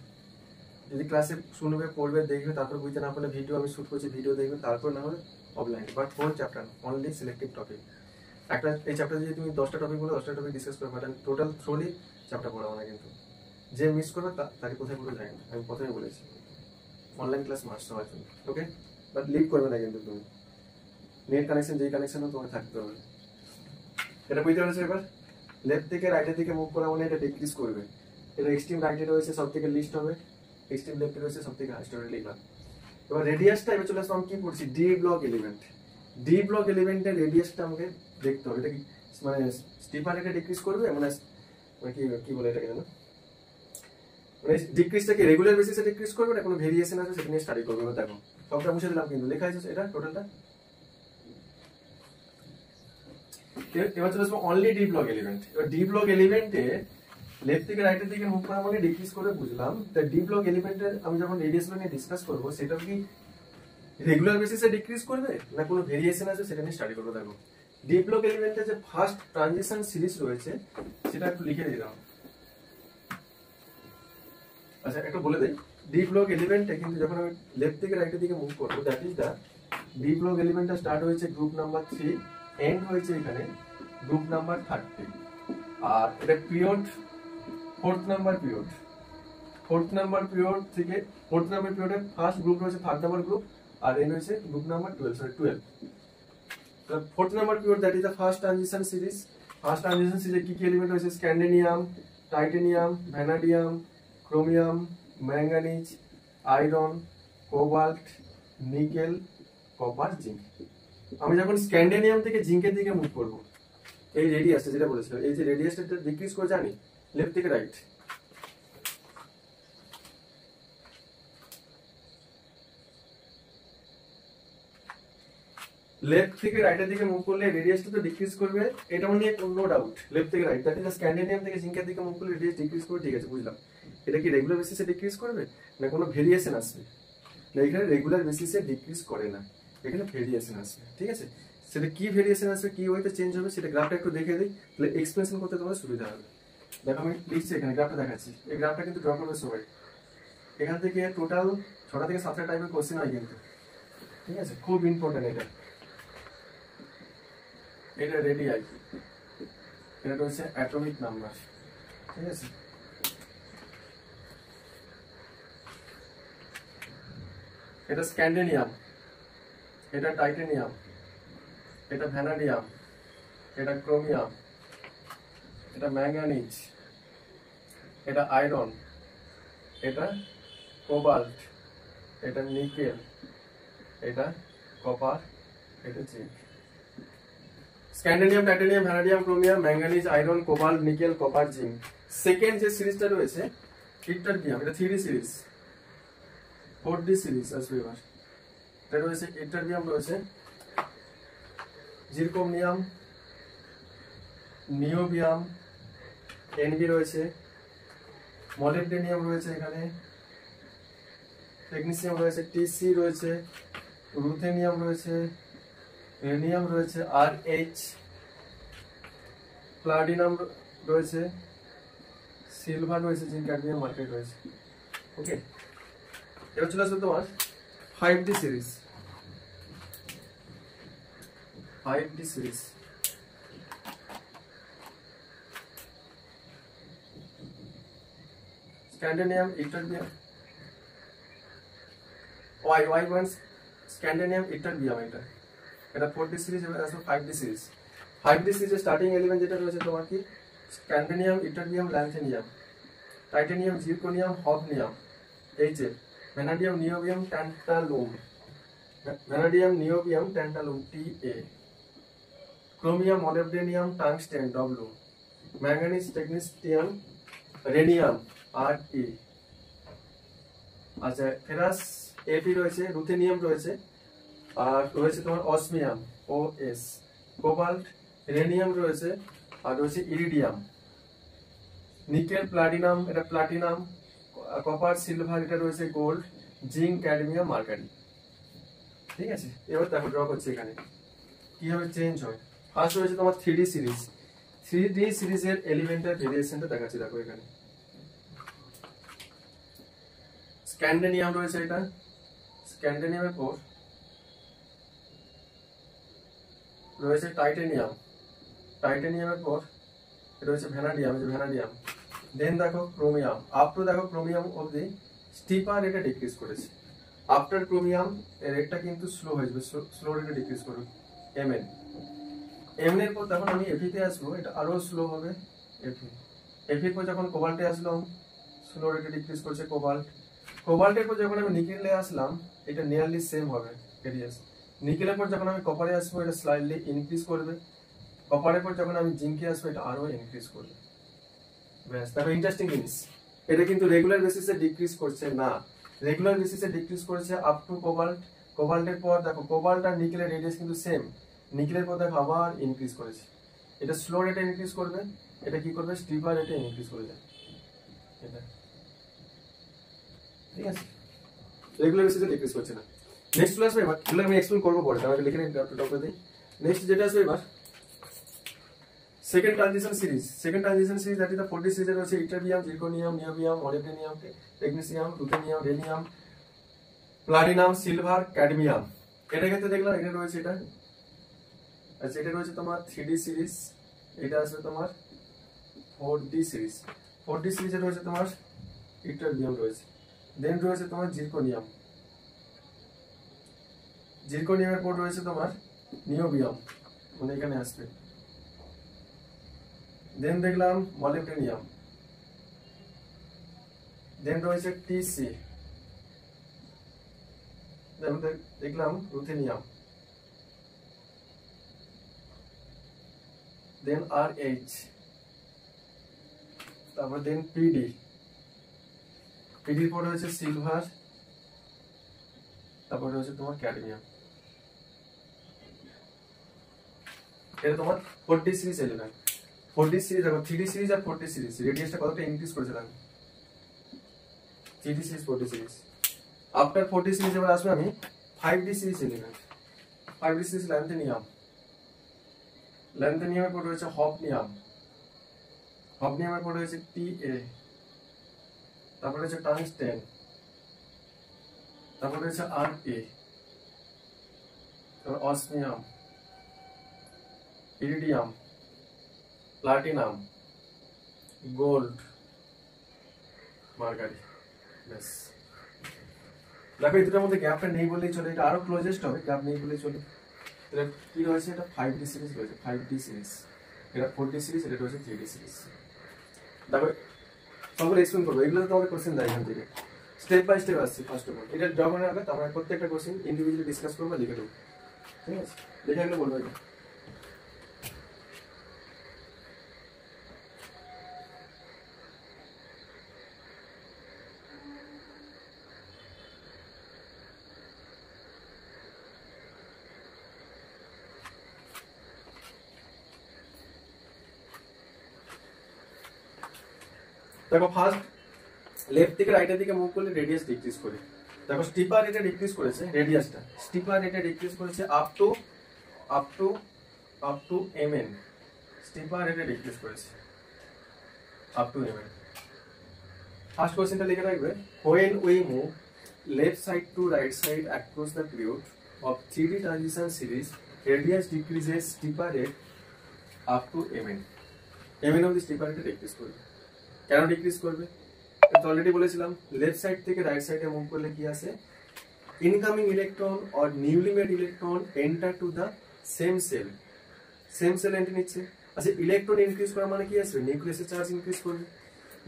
যদি ক্লাসে শুনবে, পড়বে, দেখবে, তারপর বুঝতে না পারলে ভিডিও আমি শুট করছি, ভিডিও দেখবে, তারপর না হলে offline. But whole chapter only selective topic. একটা এই চ্যাপ্টার যদি তুমি 10টা টপিক বলো, 10টা টপিক ডিসকাস করবে, বাট টোটাল থ্রোলি চ্যাপ্টার পড়াবো না কিন্তু। যে মিস করবে তাকে কোথায় পুরো যায় না, আমি প্রথমে বলেছি অনলাইন ক্লাস মাস্ট হওয়ার জন্য। ওকে, বাট লিভ করবে না কিন্তু তুমি, নেট কানেকশন যেই কানেকশনও তোমার থাকতে হবে। এটা বুঝতে পেরেছো? এবার লেফট থেকে রাইটের দিকে মুভ করা মানে এটা ডিক্রিজ করবে। এটা এক্সট্রিম রাইটে রয়েছে সব থেকে লিস্ট হবে, এক্সট্রিম লেফটে রয়েছে সব থেকে হাইস্ট হবে, লিখলাম। এবার রেডিয়াসটা এবার চলে আসলাম, কি করছি, D block element. D block এলিমেন্টের রেডিয়াসটা আমাকে দেখতে হবে। এটা কি মানে স্টিফার এটা ডিক্রিজ করবে, মানে কি কি বলে এটাকে জানো, মানে ডিক্রিজটাকে রেগুলার বেসিসে ডিক্রিজ করবে না কোনো ভেরিয়েশন আছে সেটা নিয়ে স্টাডি করবে। দেখো সবটা মুছে দিলাম কিন্তু লেখা আছে এটা টোটালটা। এবার চলে আসবো অনলি ডি ব্লক এলিমেন্ট। এবার ডি ব্লক এলিমেন্টে লেফট থেকে রাইটের দিকে মুভ করা মানে ডিক্রিজ করে বুঝলাম। তা ডি ব্লক এলিমেন্টের আমি যখন রেডিয়াস নিয়ে ডিসকাস করবো সেটা কি রেগুলার বেসিসে ডিক্রিজ করবে না কোনো ভেরিয়েশন আছে সেটা নিয়ে স্টাডি করবো। দেখো ডি ব্লক এলিমেন্টের যে ফার্স্ট ট্রানজিশন সিরিজ রয়েছে সেটা একটু লিখে দিলাম। আচ্ছা একটু বলে দেই, ডি ব্লক এলিমেন্টে কিন্তু যখন আমি লেফট থেকে রাইটের দিকে মুভ করবো, that is the D block এলিমেন্টটা স্টার্ট হয়েছে গ্রুপ নাম্বার 3, এন্ড হয়েছে এখানে গ্রুপ নাম্বার 30, আর এটা period fourth number period. Fourth number period থেকে ফোর্থ নাম্বার পিরিয়ডের ফার্স্ট গ্রুপ রয়েছে থার্ড নাম্বার গ্রুপ, আর এন্ড হয়েছে গ্রুপ নাম্বার 12। তো fourth number period that is the first transition series. First transition সিরিজে কি কি এলিমেন্ট রয়েছে, scandium, titanium, vanadium, chromium, manganese, iron, cobalt, nickel, copper, zinc. আমি যখন স্ক্যান্ডিনিয়াম থেকে জিঙ্কের দিকে মুভ করব, এই রেডিয়াসটা যেটা বলেছিলাম, এই যে রেডিয়াসটা ডিক্রিজ করে জানি লেফট থেকে রাইট। লেফট থেকে রাইটের দিকে মুভ করলে রেডিয়াসটা তো ডিক্রিজ করবে, এটা নিয়ে নো ডাউট। লেফট থেকে রাইট দ্যাট ইজ স্ক্যান্ডিনিয়াম থেকে জিঙ্কের দিকে মুভ করলে রেডিয়াস ডিক্রিজ করবে, ঠিক আছে বুঝলাম। এটা কি রেগুলার বেসিসে ডিক্রিজ করবে না কোনো ভেরিয়েশন আসবে? না, এখানে রেগুলার বেসিসে ডিক্রিজ করে না, এখানে ভেরিয়েশন আসবে। ঠিক আছে, সেটা কি ভেরিয়েশন আসবে, কি ওয়েতে চেঞ্জ হবে সেটা গ্রাফটা একটু দেখে দিই, তাহলে এক্সপ্লেনেশন করতে তোমার সুবিধা হবে। দেখো আমি লিখছি এখানে, গ্রাফটা দেখাচ্ছি। এই গ্রাফটা কিন্তু ড্র করবে সবাই। এখান থেকে টোটাল 6টা থেকে 7টা টাইপের কোশ্চেন হয় কিন্তু, ঠিক আছে, খুব ইম্পর্টেন্ট এটা। এটা রেডিয়াই, এটা হচ্ছে অ্যাটমিক নাম্বার, ঠিক আছে। এটা স্ক্যান্ডিনিয়াম, এটা টাইটেনিয়াম, এটা ভ্যানাডিয়াম, এটা ক্রোমিয়াম, এটা ম্যাঙ্গানিজ, এটা আয়রন, এটা কোবাল্ট, এটা নিকেল, এটা কপার, এটা zinc. Scandium, titanium, vanadium, chromium, manganese, iron, cobalt, nickel, copper, zinc. Second যে সিরিজটা রয়েছে ইটারবিয়াম, এটা 3D সিরিজ, 4D সিরিজ আসবে এবার। এটা রয়েছে ইটারবিয়াম, রয়েছে জিরকোনিয়াম, নিওবিয়াম, এনবি রয়েছে, মলিবডেনিয়াম রয়েছে, এখানে টেকনিসিয়াম রয়েছে, টিসি রয়েছে, রুথেনিয়াম রয়েছে, রেনিয়াম রয়েছে, RH, প্লাটিনাম রয়েছে, সিলভার রয়েছে, জিঙ্ক, ক্যাডমিয়াম, মার্কেট রয়েছে। ওকে, এবার চলে আসবে তোমার 5D series. 5D series scandium, ytterbium, Y1 scandium, ytterbium, এটা 4D সিরিজ। এবার আসবে 5D সিরিজ। 5D সিরিজের স্টার্টিং এলিমেন্ট যেটা রয়েছে তোমার কি, scandium, ytterbium, lanthanum, titanium, zirconium, hafnium, HF, vanadium, niobium, tantalum, vanadium, niobium, tantalum, TA, chromium, molybdenum, tungsten, W, manganese, technetium, rhenium, RE। আচ্ছা, ferrous Fe রয়েছে, ruthenium রয়েছে, আর রয়েছে তোমার অসমিয়াম, OS, কোবাল্ট, রেনিয়াম রয়েছে, আর রয়েছে ইরিডিয়াম, নিকেল, প্লাটিনাম, এটা প্লাটিনাম, কপার, সিলভার, এটা রয়েছে গোল্ড, জিঙ্ক, ক্যাডমিয়াম, মার্কারি। ঠিক আছে, এবার দেখো ড্র করছি এখানে কিভাবে চেঞ্জ হয়। ফার্স্ট রয়েছে তোমার 3D সিরিজ। 3D সিরিজের এলিমেন্টাল ভেরিয়েশনটা দেখাচ্ছি, দেখো এখানে স্ক্যান্ডিনিয়াম রয়েছে, এটা স্ক্যান্ডিনিয়ামের পর রয়েছে টাইটেনিয়াম, টাইটেনিয়ামের পর রয়েছে ভ্যানাডিয়াম, ভ্যানাডিয়াম, দেন দেখো ক্রোমিয়াম, আপ টু দেখো ক্রোমিয়াম অবধি স্টিপার রেটে ডিক্রিজ করেছে। আফটার ক্রোমিয়াম এর রেটটা কিন্তু স্লো হয়ে যাবে, স্লো রেটে ডিক্রিজ করবে। এমএন, এমএন এর পর যখন আমি এফিতে আসবো এটা আরো স্লো হবে। এফি, এফির পর যখন কোবাল্টে আসলাম স্লো রেটে ডিক্রিজ করছে কোবাল্ট। কোবাল্টের পর যখন আমি নিকেলে আসলাম এটা নিয়ারলি সেম হবে রেডিয়াস। নিকেলের পর যখন আমি কপারে আসবো এটা স্লাইটলি ইনক্রিজ করবে। কপারের পর যখন আমি জিঙ্কে আসবো এটা আরো ইনক্রিজ করবে। ব্যাস, দেখো ইন্টারেস্টিং জিনিস, এটা কিন্তু রেগুলার বেসিসে ডিক্রিজ করছে না, রেগুলার বেসিসে ডিক্রিজ করেছে আপ টু কোবাল্ট। কোবাল্টের পর দেখো কোবাল্ট আর নিকেলের রেডিয়াস কিন্তু সেম, নিকেলের পর দেখো আবার ইনক্রিজ করেছে। এটা স্লো রেটে ইনক্রিজ করবে, এটা কি করবে স্টিপার রেটে ইনক্রিজ করে যায়। এটা ঠিক আছে, রেগুলার বেসিসে ডিক্রিজ করছে না। নেক্সট চলে আসবে এবার, এগুলো আমি এক্সপ্লেন করবো পরে, তাহলে লিখে নিন ডট করে দিই। নেক্সট যেটা আসবে এবার second transition series. Second transition series that is the 40 সিরিজের হচ্ছে ytterbium, zirconium, niobium, molybdenum, technetium, ruthenium, rhenium, platinum, silver, cadmium. এটা ক্ষেত্রে দেখলাম এটা রয়েছে এটা, আচ্ছা এটা রয়েছে তোমার 3D সিরিজ, এটা আসবে তোমার 4D সিরিজ। 4D সিরিজে রয়েছে তোমার ইটারবিয়াম রয়েছে, দেন রয়েছে তোমার জিরকনিয়াম, জিরকনিয়ামের পর রয়েছে তোমার নিওবিয়াম, মানে এখানে আসবে। দেন দেখলাম মলিবডেনিয়াম, দেন রয়েছে টিসি, দেন দেখলাম রুথেনিয়াম, দেন RH, তারপর দেন পিডি, পিডির পর রয়েছে সিলভার, তারপর রয়েছে তোমার ক্যাডমিয়াম। এটা তোমার 4D series element. 4D series দেখো 3D সিরিজ আর 4D সিরিজ রেডিয়াসটা কতটা ইনক্রিজ করেছে দেখো, 3D series 4D series. After 4D series এবার আসবে আমি 5D series element. 5D series lanthanum, ল্যান্থেনিয়ামের পর রয়েছে হফনিয়াম, হফনিয়ামের পর রয়েছে TA, তারপর রয়েছে টাংস্টেন, তারপর রয়েছে RA, তারপর অসমিয়াম, ইরিডিয়াম, প্লাটিনাম, গোল্ড, মার্গারি। ব্যাস, দেখো এই দুটোর মধ্যে গ্যাপটা নেই বললেই চলে, এটা আরো ক্লোজেস্ট হবে, গ্যাপ নেই বললেই চলে। এটা কি রয়েছে, এটা 5D সিরিজ রয়েছে, 5D সিরিজ, এটা 4D সিরিজ, এটা রয়েছে 3D সিরিজ। দেখো সবগুলো এক্সপ্লেন করবো, এগুলো তোমাদের কোশ্চেন দেয় এখান থেকে, স্টেপ বাই স্টেপ আসছে। ফার্স্ট অফ অল এটা ড্র করে রাখবে, তারপরে প্রত্যেকটা কোশ্চেন ইন্ডিভিজুয়ালি ডিসকাস করবো, লিখে দেবো, ঠিক আছে? লিখে গেলে বলবো এটা। দেখো ফার্স্ট লেফট থেকে রাইটের দিকে মুভ করলে রেডিয়াস ডিক্রিজ করে। দেখো স্টিপার রেটে ডিক্রিজ করেছে রেডিয়াসটা, স্টিপার রেটে ডিক্রিজ করেছে আপ টু mn, স্টিপার রেটে ডিক্রিজ করেছে আপ টু mn। ফার্স্ট কোশ্চেনটা লিখে রাখবে, when we move left side to right side across the period of 3D transition series, radius decreases steeper rate up to mn, mn of the steeper rate decrease করবে। কেন decrease করবে এটা already বলেছিলাম, left side থেকে right সাইডে move করলে কি আসে, incoming electron or newly made electron enter to the same shell, same shell entry নিচ্ছে। আচ্ছা ইলেকট্রন ইনক্রিজ করা মানে কি আসবে, নিউক্লিয়াসের চার্জ ইনক্রিজ করবে,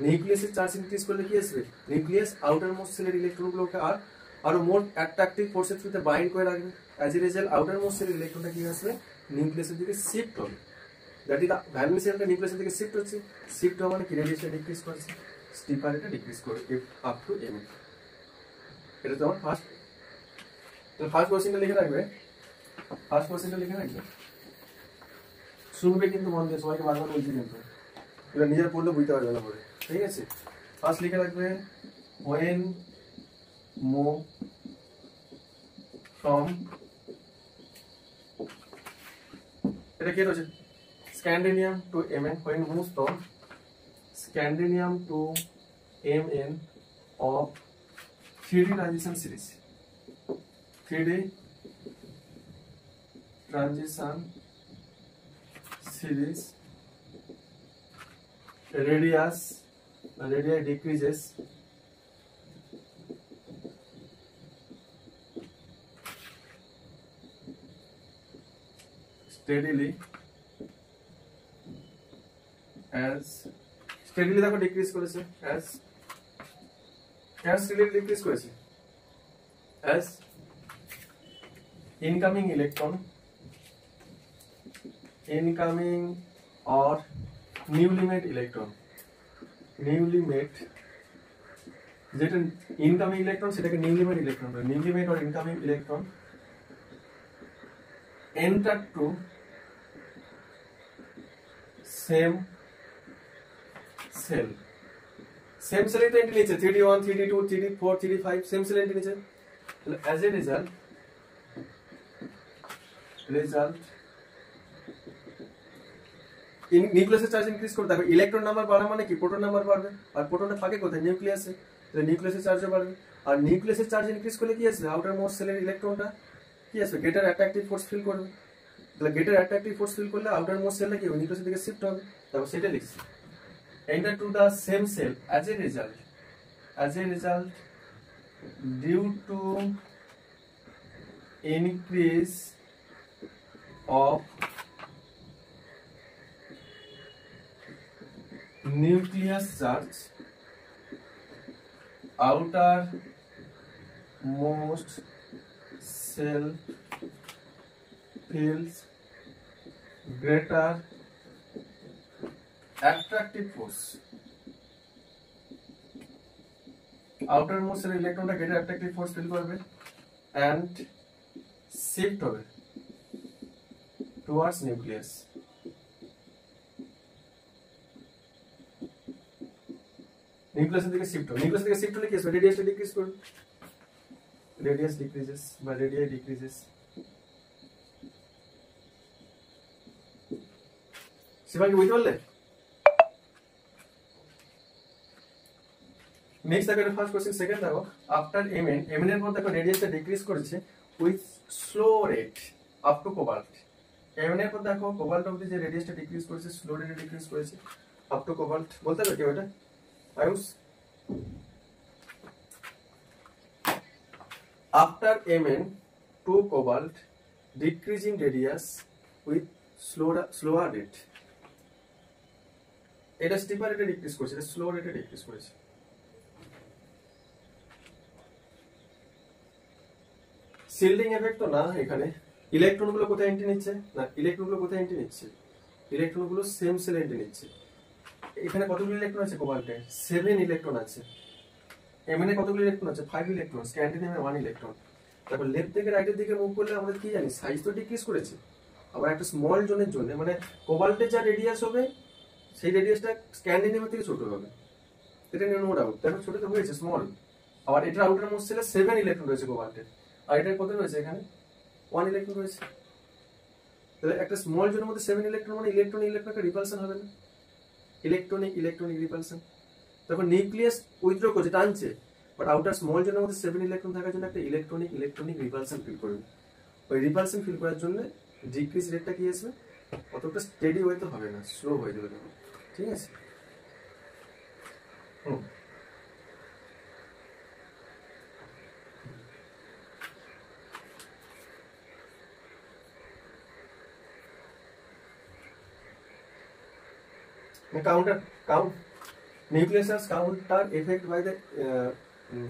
নিউক্লিয়াসের চার্জ ইনক্রিজ করলে কি আসবে, নিউক্লিয়াস আউটার মোস্ট সেলের ইলেকট্রনগুলোকে আরো মোর অ্যাট্রাকটিভ ফোর্সের থ্রুতে বাইন্ড করে রাখবে। As a result outer most সেলের ইলেকট্রনটা কি আসবে, নিউক্লিয়াসের দিকে শিফট হবে। দ্যাট ইজ দ্য ভ্যালেন্স শেলটা নিউক্লিয়াসের দিকে শিফট হচ্ছে, শিফট হওয়া মানে কি রেডিয়েশন ডিক্রিজ করছে, স্টিপার রেটে ডিক্রিজ করবে আপ টু mn। এটা তোমার ফার্স্ট, তো ফার্স্ট কোশ্চেনটা লিখে রাখবে, ফার্স্ট কোশ্চেনটা লিখে রাখবে, শুনবে কিন্তু মন দিয়ে, সবাইকে বারবার বলছি কিন্তু, এটা নিজের পড়লে বুঝতে পারবে না পরে, ঠিক আছে? ফার্স্ট লিখে রাখবে when move from, এটা কি রয়েছে, স্ক্যান্ডিনিয়াম two mn, when moves from Scandinavium to mn of 3D transition series, 3D transition series, radius the radii decreases steadily as steadily দেখো ডিক্রিজ করেছে as steadily ডিক্রিজ করেছে as incoming or newly made electron যেটা incoming electron সেটাকে newly made electron বলে newly made or incoming electron enter to same cell তো entry নিচে 3d1 3d2 3d4 3d5 same shell entry নিচে as a result নিউক্লিয়াসের charge increase করে দেখো electron number বাড়া মানে কি প্রোটন নাম্বার বাড়বে আর প্রোটনটা থাকে কোথায় নিউক্লিয়াসে তাহলে নিউক্লিয়াসের চার্জও বাড়বে আর নিউক্লিয়াসের চার্জ ইনক্রিজ করলে কি আসবে আউটার মোস্ট সেলের ইলেকট্রনটা কি আসবে গ্রেটার অ্যাট্রাকটিভ ফোর্স ফিল করবে তাহলে গ্রেটার অ্যাট্রাকটিভ ফোর্স ফিল করলে আউটার মোস্ট সেলটা কি নিউক্লিয়াসের দিকে শিফট হবে তারপর সেটা লিখছি enter to the same cell as a result due to increase of nucleus charge outermost cell feels greater attractive force outermost cell electronটা greater attractive force feel করবে and shift হবে towards nucleus নিউক্লিয়াসের দিকে shift হবে নিউক্লিয়াসের দিকে shift হলে কি হবে রেডিয়াসটা ডিক্রিজ করবে রেডিয়াস ডিক্রিজেস বা রেডিয়াই ডিক্রিজেস শিবাঙ্গী বুঝতে পারলে নেক্সট দেখো ফার্স্ট কোশ্চেন সেকেন্ড দেখো আফটার mn এর পর দেখো রেডিয়াসটা ডিক্রিজ করেছে with slow rate up to cobalt mn এর পর দেখো কোবাল্ট অবধি যে রেডিয়াসটা ডিক্রিজ করেছে স্লো রেটে ডিক্রিজ করেছে আপ টু কোবাল্ট বলতে পারো কি ওটা Ayush after mn to cobalt decreasing radius with slower rate এটা স্টিপার রেটে ডিক্রিজ করেছে এটা স্লো রেটে ডিক্রিজ করেছে শিল্ডিং এফেক্ট তো না এখানে ইলেকট্রনগুলো কোথায় এন্ট্রি নিচ্ছে না ইলেকট্রনগুলো কোথায় এন্ট্রি নিচ্ছে ইলেকট্রনগুলো সেম সেল এন্ট্রি নিচ্ছে এখানে কতগুলো ইলেকট্রন আছে কোবাল্টে 7 ইলেকট্রন আছে mn এ কতগুলো ইলেকট্রন আছে 5 ইলেকট্রন স্ক্যান্ডিনামে 1 ইলেকট্রন তারপর লেফট থেকে রাইটের দিকে মুভ করলে আমরা কি জানি সাইজ তো ডিক্রিজ করেছে আবার একটা স্মল জোনের জন্য মানে কোবাল্টের যা রেডিয়াস হবে সেই রেডিয়াসটা স্ক্যান্ডিনামের থেকে ছোট হবে এটা নিয়ে নো ডাউট দেখো ছোট তো হয়েছে স্মল আবার এটা আউটার মোস্ট সেলে 7 ইলেকট্রন রয়েছে কোবাল্টের আর এটার কত রয়েছে এখানে 1 ইলেকট্রন রয়েছে তাহলে একটা স্মল জোনের মধ্যে 7 ইলেকট্রন মানে ইলেকট্রনকে রিপালশন হবে না ইলেকট্রনিক রিপালশন তখন নিউক্লিয়াস উইথড্র করছে টানছে বাট আউটার স্মল জোনের মধ্যে 7 ইলেকট্রন থাকার জন্য একটা ইলেকট্রনিক রিপালশন ফিল করবে ওই রিপালশন ফিল করার জন্য ডিক্রিজ রেটটা কি আসবে অতটা স্টেডি ওয়েতে হবে না স্লো হয়ে যাবে ঠিক আছে Nucleus has counter effect by the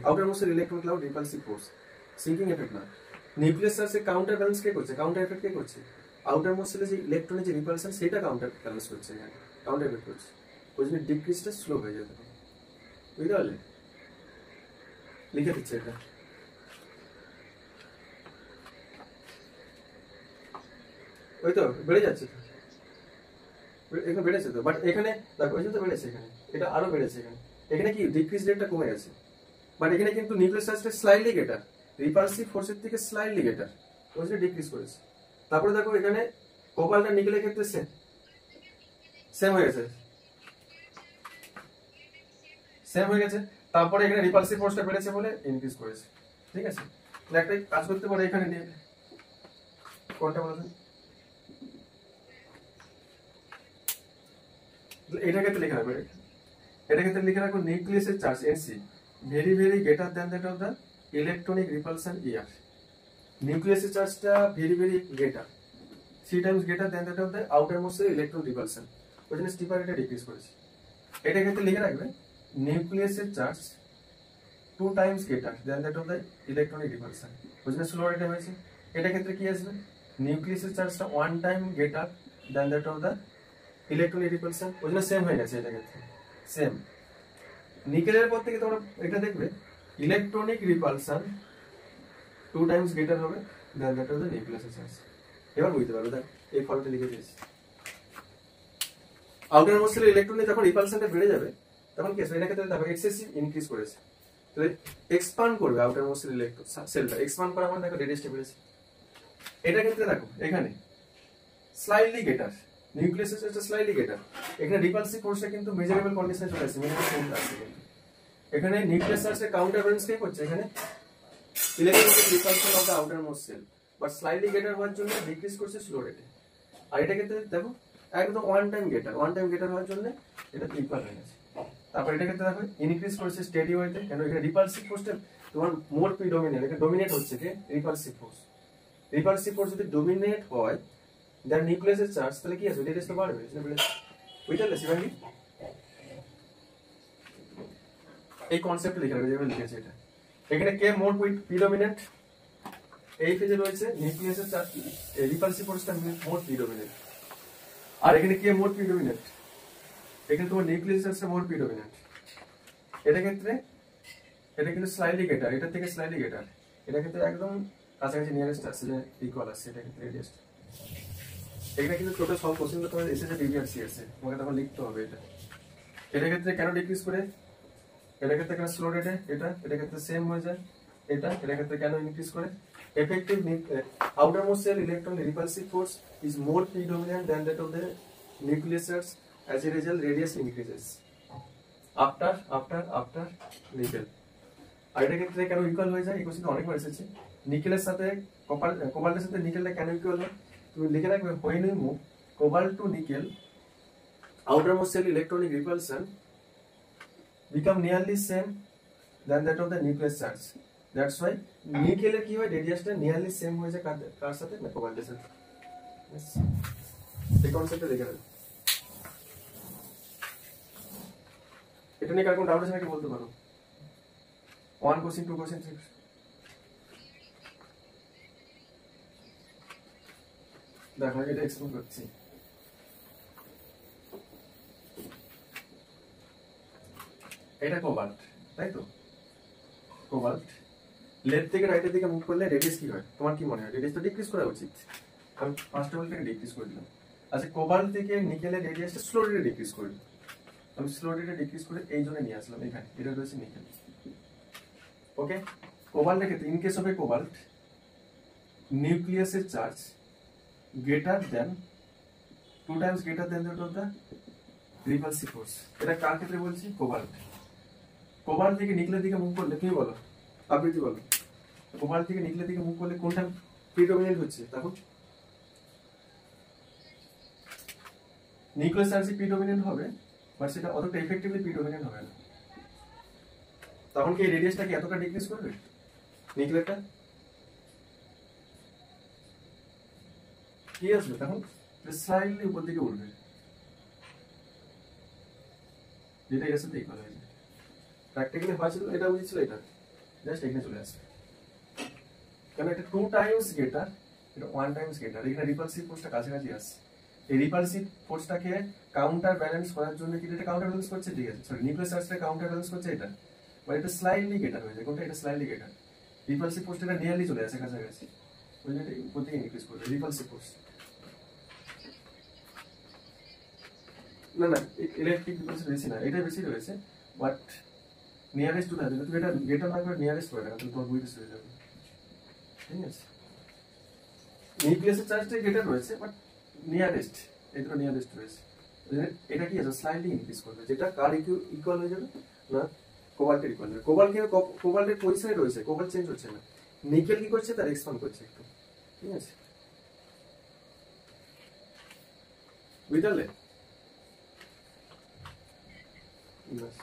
outermost electron cloud repulsive force. Sinking effect না নিউক্লিয়াস এর কাউন্টার ব্যালেন্স কে করছে কাউন্টার এফেক্ট কে করছে আউটারমোস্ট সেলে যে ইলেকট্রনের যে রিপালশন সেটা কাউন্টার ব্যালেন্স করছে এখানে কাউন্টার এফেক্ট করছে ওই জন্য ডিক্রিজটা স্লো হয়ে যাবে বুঝতে পারলে লিখে দিচ্ছে এটা ওই তো বেড়ে যাচ্ছে এখানে বেড়েছে তো বাট এখানে দেখো এই যে তো বেড়েছে এখানে এটা আরো বেড়েছে এখানে কি ডিক্রিজ রেটটা কমে গেছে বাট এখানে কিন্তু নিউক্লিয়াস চার্জটা স্লাইডলি গ্রেটার রিপালসিভ ফোর্সের থেকে স্লাইডলি গ্রেটার ওই যে ডিক্রিজ করেছে তারপরে দেখো এখানে কোবাল্ট আর নিকেলের ক্ষেত্রে সেম হয়ে গেছে তারপরে এখানে রিপালসিভ ফোর্সটা বেড়েছে বলে ইনক্রিজ করেছে ঠিক আছে তাহলে একটা কাজ করতে পারে এখানে নিয়ে কোনটা বলবেন এটাকে তো লেখা হবে এটা ক্ষেত্রে লিখে রাখো নিউক্লিয়াসের চার্জ এনসি very very greater than that of the electronic repulsion ইয়ার। নিউক্লিয়াসের চার্জটা very very greater, 3 times greater than that of the outermost electron repulsion, ওই জন্য স্টিফার এটা ডিক্রিজ করেছে। এটা ক্ষেত্রে লিখে রাখবে নিউক্লিয়াসের charge 2 times greater than that of the electronic repulsion, ওই জন্য স্লো রেটে হয়েছে। এটা ক্ষেত্রে কি আসবে নিউক্লিয়াসের চার্জটা 1 time greater than that of the electronic repulsion, ওই জন্য সেম হয়ে গেছে। এটা ক্ষেত্রে সেম। নিকেলের পর থেকে তোমরা এটা দেখবে ইলেকট্রনিক রিপালশন 2 টাইমস গ্রেটার হবে দ্যান দ্যাট অফ দ্য নিউক্লিয়াসের চার্জ। এবার বুঝতে পারবে, দেখ এই ফর্মটা লিখে দিয়েছি। আউটার মোস্ট সেলের ইলেকট্রনে যখন রিপালশনটা বেড়ে যাবে তখন কি হবে, এটা ক্ষেত্রে দেখো এক্সেসিভ ইনক্রিজ করেছে, তাহলে এক্সপান্ড করবে আউটার মোস্ট সেলের ইলেকট্রন সেলটা, এক্সপান্ড করা মানে দেখো রেডিয়াসটা বেড়েছে। এটা ক্ষেত্রে দেখো এখানে স্লাইটলি গ্রেটার, নিউক্লিয়াসের চার্জটা স্লাইটলি গ্রেটার, এখানে রিপালসিভ ফোর্সটা কিন্তু মেজারেবল কন্ডিশনে চলে আসছে, মেজারেবল আসছে। কিন্তু এখানে নিউক্লিয়াস চার্জের কাউন্টার ব্যালেন্স কে করছে, এখানে electronic repulsion of the outermost shell, but slightly greater হওয়ার জন্য ডিক্রিজ করছে স্লো রেটে। আর এটা ক্ষেত্রে দেখো একদম 1 টাইম গ্রেটার হওয়ার জন্য এটা ইকুয়াল হয়ে গেছে। তারপর এটা ক্ষেত্রে দেখো ইনক্রিজ করছে স্টেডি ওয়েতে, কেন এখানে রিপালসিভ ফোর্সটা তোমার মোর প্রিডমিনেন্ট, এখানে ডমিনেট হচ্ছে কে রিপালসিভ ফোর্স। রিপালসিভ ফোর্স যদি ডমিনেট হয় দেন নিউক্লিয়াসের চার্জ, তাহলে কি আছে রেডিয়াসটা বাড়বে, বুঝতে শিবাঙ্গী? এই কনসেপ্ট লিখে রাখবে যেভাবে লিখেছে এটা। এখানে কে মোর প্রিডমিনেন্ট, এই ফেজে রয়েছে নিউক্লিয়াসের চার্জ, রিপালসিভ ফোর্সটা মোর প্রিডমিনেন্ট। আর এখানে কে মোর প্রিডমিনেন্ট, এখানে তোমার নিউক্লিয়াসের চার্জটা মোর প্রিডমিনেন্ট। এটা ক্ষেত্রে এটা কিন্তু স্লাইটলি গ্রেটার, এটা থেকে স্লাইটলি গ্রেটার, এটা ক্ষেত্রে একদম কাছাকাছি নিয়ারেস্ট আসছে, যে ইকুয়াল আসছে এটা ক্ষেত্রে রেডিয়াসটা। এখানে কিন্তু টোটাল সব কোশ্চেনগুলো তোমার এসেছে ডিভিআরসি আছে, তোমাকে তখন লিখতে হবে এটা। এটা ক্ষেত্রে কেন ডিক্রিজ করে, এটা ক্ষেত্রে কেন স্লো রেটে, এটা ক্ষেত্রে সেম হয়ে যায়, এটা ক্ষেত্রে কেন ইনক্রিজ করে। Effective outermost cell electron repulsive force is more predominant than that of the nucleus charge. As a result, radius increases after nickel. আর এটা ক্ষেত্রে কেন ইকুয়াল হয়ে যায়, এই কোশ্চেনটা অনেকবার এসেছে। নিকেলের সাথে কোবাল্টের সাথে নিকেলটা কেন ইকুয়াল হয়, তুমি লিখে রাখবে when we move cobalt to nickel, outermost cell electronic repulsion become nearly same than that of the nucleus charge. That's why নিকেলের কি হয় রেডিয়াসটা নিয়ারলি সেম হয়ে যায় কার সাথে, না কোবাল্টের সাথে। এই কনসেপ্টটা দেখে রাখো। এটা নিয়ে কার কোনো ডাউট আছে নাকি বলতে পারো। 1 কোশ্চেন 2 কোশ্চেন 3 দেখো এটা এক্সপ্লেন করছি। এটা কোবাল্ট, তাই তো? কোবাল্ট লেফট থেকে রাইটের দিকে মুভ করলে রেডিয়াস কি হয়, তোমার কি মনে হয়? রেডিয়াস তো ডিক্রিজ করা উচিত, আমি ফার্স্ট অফ অল থেকে ডিক্রিজ করে দিলাম। আচ্ছা কোবাল্ট থেকে নিকেলের রেডিয়াসটা স্লো রেটে ডিক্রিজ করে দিলাম, আমি স্লো রেটে ডিক্রিজ করে এই জন্য নিয়ে আসলাম এখানে, এটা রয়েছে নিকেল। ওকে, কোবাল্টের ক্ষেত্রে in case of a cobalt নিউক্লিয়াসের charge greater than 2 times greater than that of the repulsive force. এটা কার ক্ষেত্রে বলছি, কোবাল্ট। কোবাল্ট থেকে নিকেলের দিকে মুভ করলে তুমি বলো, আবৃত্তি বলো, কোবাল্ট থেকে নিকেলের দিকে মুভ করলে কোনটা প্রিডমিনেন্ট হচ্ছে, তখন নিউক্লিয়াস চার্জ প্রিডমিনেন্ট হবে, বাট সেটা অতটা এফেক্টিভলি প্রিডমিনেন্ট হবে না। তখন কি রেডিয়াসটা কি এতটা ডিক্রিজ করবে নিকেলেরটা, কি আসবে তখন স্লাইডলি উপর দিকে উঠবে, যেটা এর সাথে ইকুয়াল হয়ে যায়। প্র্যাকটিক্যালি হয়েছিল এটা বুঝেছিল, এটা জাস্ট এখানে চলে আসবে, কারণ এটা 2 টাইমস গ্রেটার, এটা 1 টাইমস গ্রেটার। এখানে রিপালসিভ ফোর্সটা কাছাকাছি আসছে, এই রিপালসিভ ফোর্সটাকে কাউন্টার ব্যালেন্স করার জন্য কি এটা কাউন্টার ব্যালেন্স করছে, ঠিক আছে, সরি নিউক্লিয়াস চার্জটা কাউন্টার ব্যালেন্স করছে এটা, বাট এটা স্লাইডলি গ্রেটার হয়ে যায়। কোনটা, এটা স্লাইডলি গ্রেটার, রিপালসিভ ফোর্সটা নিয়ারলি চলে আসে কাছাকাছি, ওই জন্য উপর থেকে ইনক্রিজ করবে রিপালসিভ ফোর্স। না না ইলেকট্রিক রিপালসিভ বেশি না, এটা বেশি রয়েছে, বাট নিয়ারেস্ট টু থাকে, তুমি এটা গ্রেটার না করে নিয়ারেস্ট করে রাখো, তোমার বুঝতে হয়ে যাবে, ঠিক আছে। নিউক্লিয়াসের চার্জটা গ্রেটার রয়েছে, বাট নিয়ারেস্ট, এটা নিয়ারেস্ট রয়েছে, এটা কি আছে স্লাইডলি ইনক্রিজ করবে, যেটা কার ইকুয়াল হয়ে যাবে না কোবাল্টের ইকুয়াল হবে। কোবাল্টের পজিশনে রয়েছে, কোবাল্ট চেঞ্জ হচ্ছে না, নিকেল কি করছে তার এক্সপান্ড করছে একটু, ঠিক আছে, বুঝতে পারলে? ইনভার্স,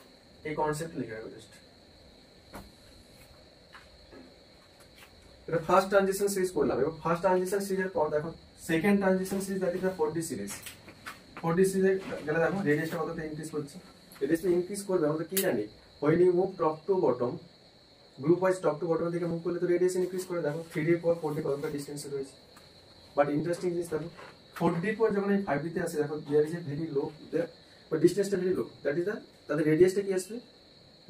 এই কনসেপ্ট লিখে রাখো জাস্ট। এটা ফার্স্ট ট্রানজিশন সিরিজ করলাম। এবার ফার্স্ট ট্রানজিশন সিরিজের পর দেখো second transition series, that is the 4D series. 4D সিরিজে গেলে দেখো রেডিয়াসটা কতটা ইনক্রিজ করছে। রেডিয়াসটা ইনক্রিজ করবে আমরা কি জানি, when you move top to bottom, group wise top to বটমের দিকে মুভ করলে তো রেডিয়াস ইনক্রিজ করে। দেখো 3D এর পর 4D কতটা ডিসটেন্সে রয়েছে। বাট ইন্টারেস্টিং জিনিস দেখো 4D এর পর যখন এই 5D তে আসে দেখো there is a very low, but ডিসটেন্সটা very low, that is the, তাদের রেডিয়াসটা কি আসবে,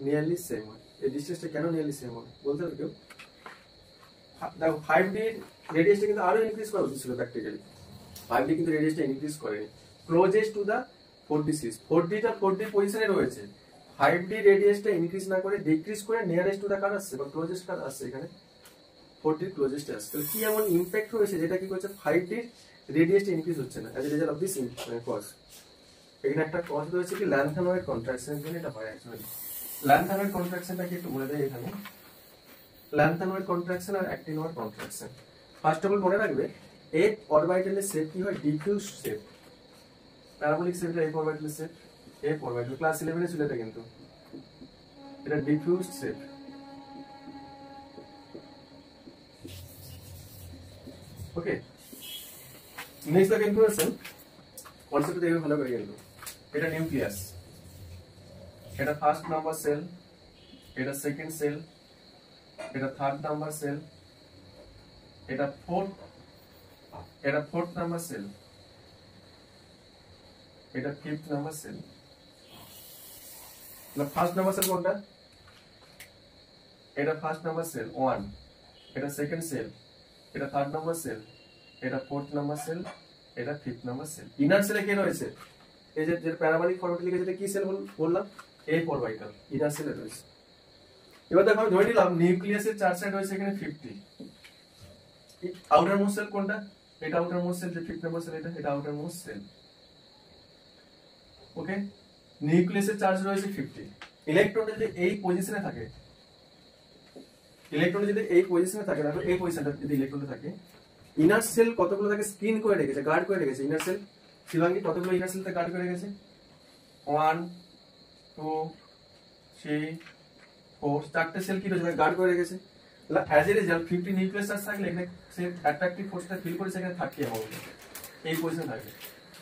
নিয়ারলি সেম হয়। এই ডিসটেন্সটা কেন নিয়ারলি সেম হবে বলতে পারবে কেউ? দেখো 5D রেডিয়াসটা কিন্তু আরো ইনক্রিজ করা উচিত ছিল প্র্যাকটিক্যালি, 5D কিন্তু রেডিয়াসটা ইনক্রিজ করেনি। Closest to the 4D series, 4Dটা 4D পজিশনে রয়েছে, 5D রেডিয়াসটা ইনক্রিজ না করে ডিক্রিজ করে নিয়ারেস্ট টু দা কার আসছে বা ক্লোজেস্ট কার আসছে, এখানে 4D ক্লোজেস্ট আসছে। তাহলে কি এমন ইমপ্যাক্ট হয়েছে যেটা কি করছে 5D রেডিয়াসটা ইনক্রিজ হচ্ছে না, as a result of this cause. এখানে একটা কজ রয়েছে কি ল্যান্থানয়েড কন্ট্রাকশনের জন্য এটা হয় অ্যাকচুয়ালি। ল্যান্থানয়েড কন্ট্রাকশনটা কি একটু বলে দেয় এখানে, ল্যান্থানয়েড কন্ট্রাকশন আর actinoid contraction. First of all মনে রাখবে এফ অরবিটালের শেপ কি হয়, ডিফিউজ শেপ। প্যারাবোলিক শেপটা এফ অরবিটালের শেপ, এফ অরবিটাল ক্লাস 11 এ ছিল এটা, কিন্তু এটা diffuse shape. Okay, next the information concept দেখবে ভালো করে কিন্তু। এটা নিউক্লিয়াস, এটা ফার্স্ট নাম্বার সেল, এটা সেকেন্ড সেল, এটা থার্ড নাম্বার সেল, এটা ফোর্থ নাম্বার সেল, এটা fifth number shell. First number sell কোনটা, এটা ফার্স্ট নাম্বার সেল 1, এটা সেকেন্ড সেল, এটা থার্ড নাম্বার সেল, এটা ফোর্থ নাম্বার সেল, এটা ফিফথ নাম্বার সেল। ইনার সেলে কে রয়েছে, এই যে প্যারাবোলিক ফরম্যাটে লিখেছে এটা কি সেল বললাম, এফ অরবিটাল, ইনার সেলে রয়েছে। এবার দেখো আমি ধরে নিলাম নিউক্লিয়াসের চার সাইড রয়েছে এখানে 50। আউটার মোস্ট সেল কোনটা, এটা আউটার মোস্ট সেল, যে ফিফথ নাম্বার সেল এটা আউটার মোস্ট সেল। ওকে, নিউক্লিয়াসের চার্জ রয়েছে 50। ইলেকট্রনটা যদি এই পজিশনে থাকে, ইলেকট্রন যদি এই পজিশনে থাকে, দেখো এই পজিশনটা যদি ইলেকট্রনটা থাকে, ইনার সেল কতগুলো থাকে স্ক্রিন করে রেখেছে, গার্ড করে রেখেছে। ইনার সেল শিবাঙ্গী কতগুলো ইনার সেলতে গার্ড করে রেখেছে, 1 2 3 4, চারটে সেল কি রয়েছে গার্ড করে রেখেছে। As a result 50 nucleus charge থাকলে এখানে সে অ্যাট্রাকটিভ ফোর্সটা ফিল করেছে এখানে 30 অ্যামাউন্ট, এই পজিশনে থাকে।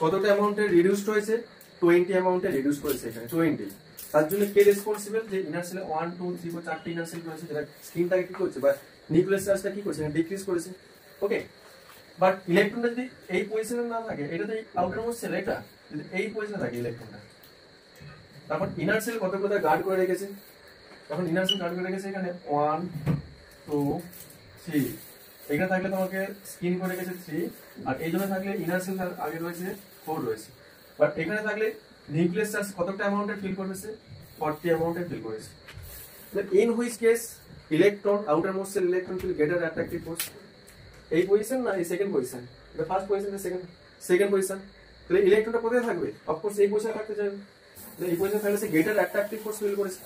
কতটা অ্যামাউন্টে রিডিউসড হয়েছে, 20 অ্যামাউন্টে রিডিউস করেছে এখানে 20। তার জন্য কে রেসপন্সিবল, যে ইনার সেলে 1 2 3 4 চারটি ইনার সেল রয়েছে যেটা স্ক্রিনটাকে কি করছে বা নিউক্লিয়াস চার্জটা কি করছে, ডিক্রিজ করেছে। ওকে, বাট ইলেকট্রনটা যদি এই পজিশনে না থাকে, এটা তো আউটার মোস্ট সেল, এটা যদি এই পজিশনে থাকে ইলেকট্রনটা, তারপর ইনার সেল কতগুলো গার্ড করে রেখেছে, তখন ইনার সেল গার্ড করে রেখেছে এখানে 1 2 3, এখানে থাকলে তোমাকে স্ক্রিন করে রেখেছে 3, আর এই জন্য থাকলে ইনার সেল আগে রয়েছে 4 রয়েছে। বাট এখানে থাকলে নিউক্লিয়াস চার্জ কতটা অ্যামাউন্টে ফিল করেছে, 40 অ্যামাউন্টে ফিল করেছে। In which case electron outermost shell electron feel greater attractive force, এই পজিশন না এই সেকেন্ড পজিশন, এটা ফার্স্ট পজিশন না সেকেন্ড পজিশন। তাহলে ইলেকট্রনটা কোথায় থাকবে, অফকোর্স এই পজিশনে থাকতে চাইবে, এই পজিশনে থাকলে সে গ্রেটার অ্যাট্রাকটিভ ফোর্স ফিল করেছে।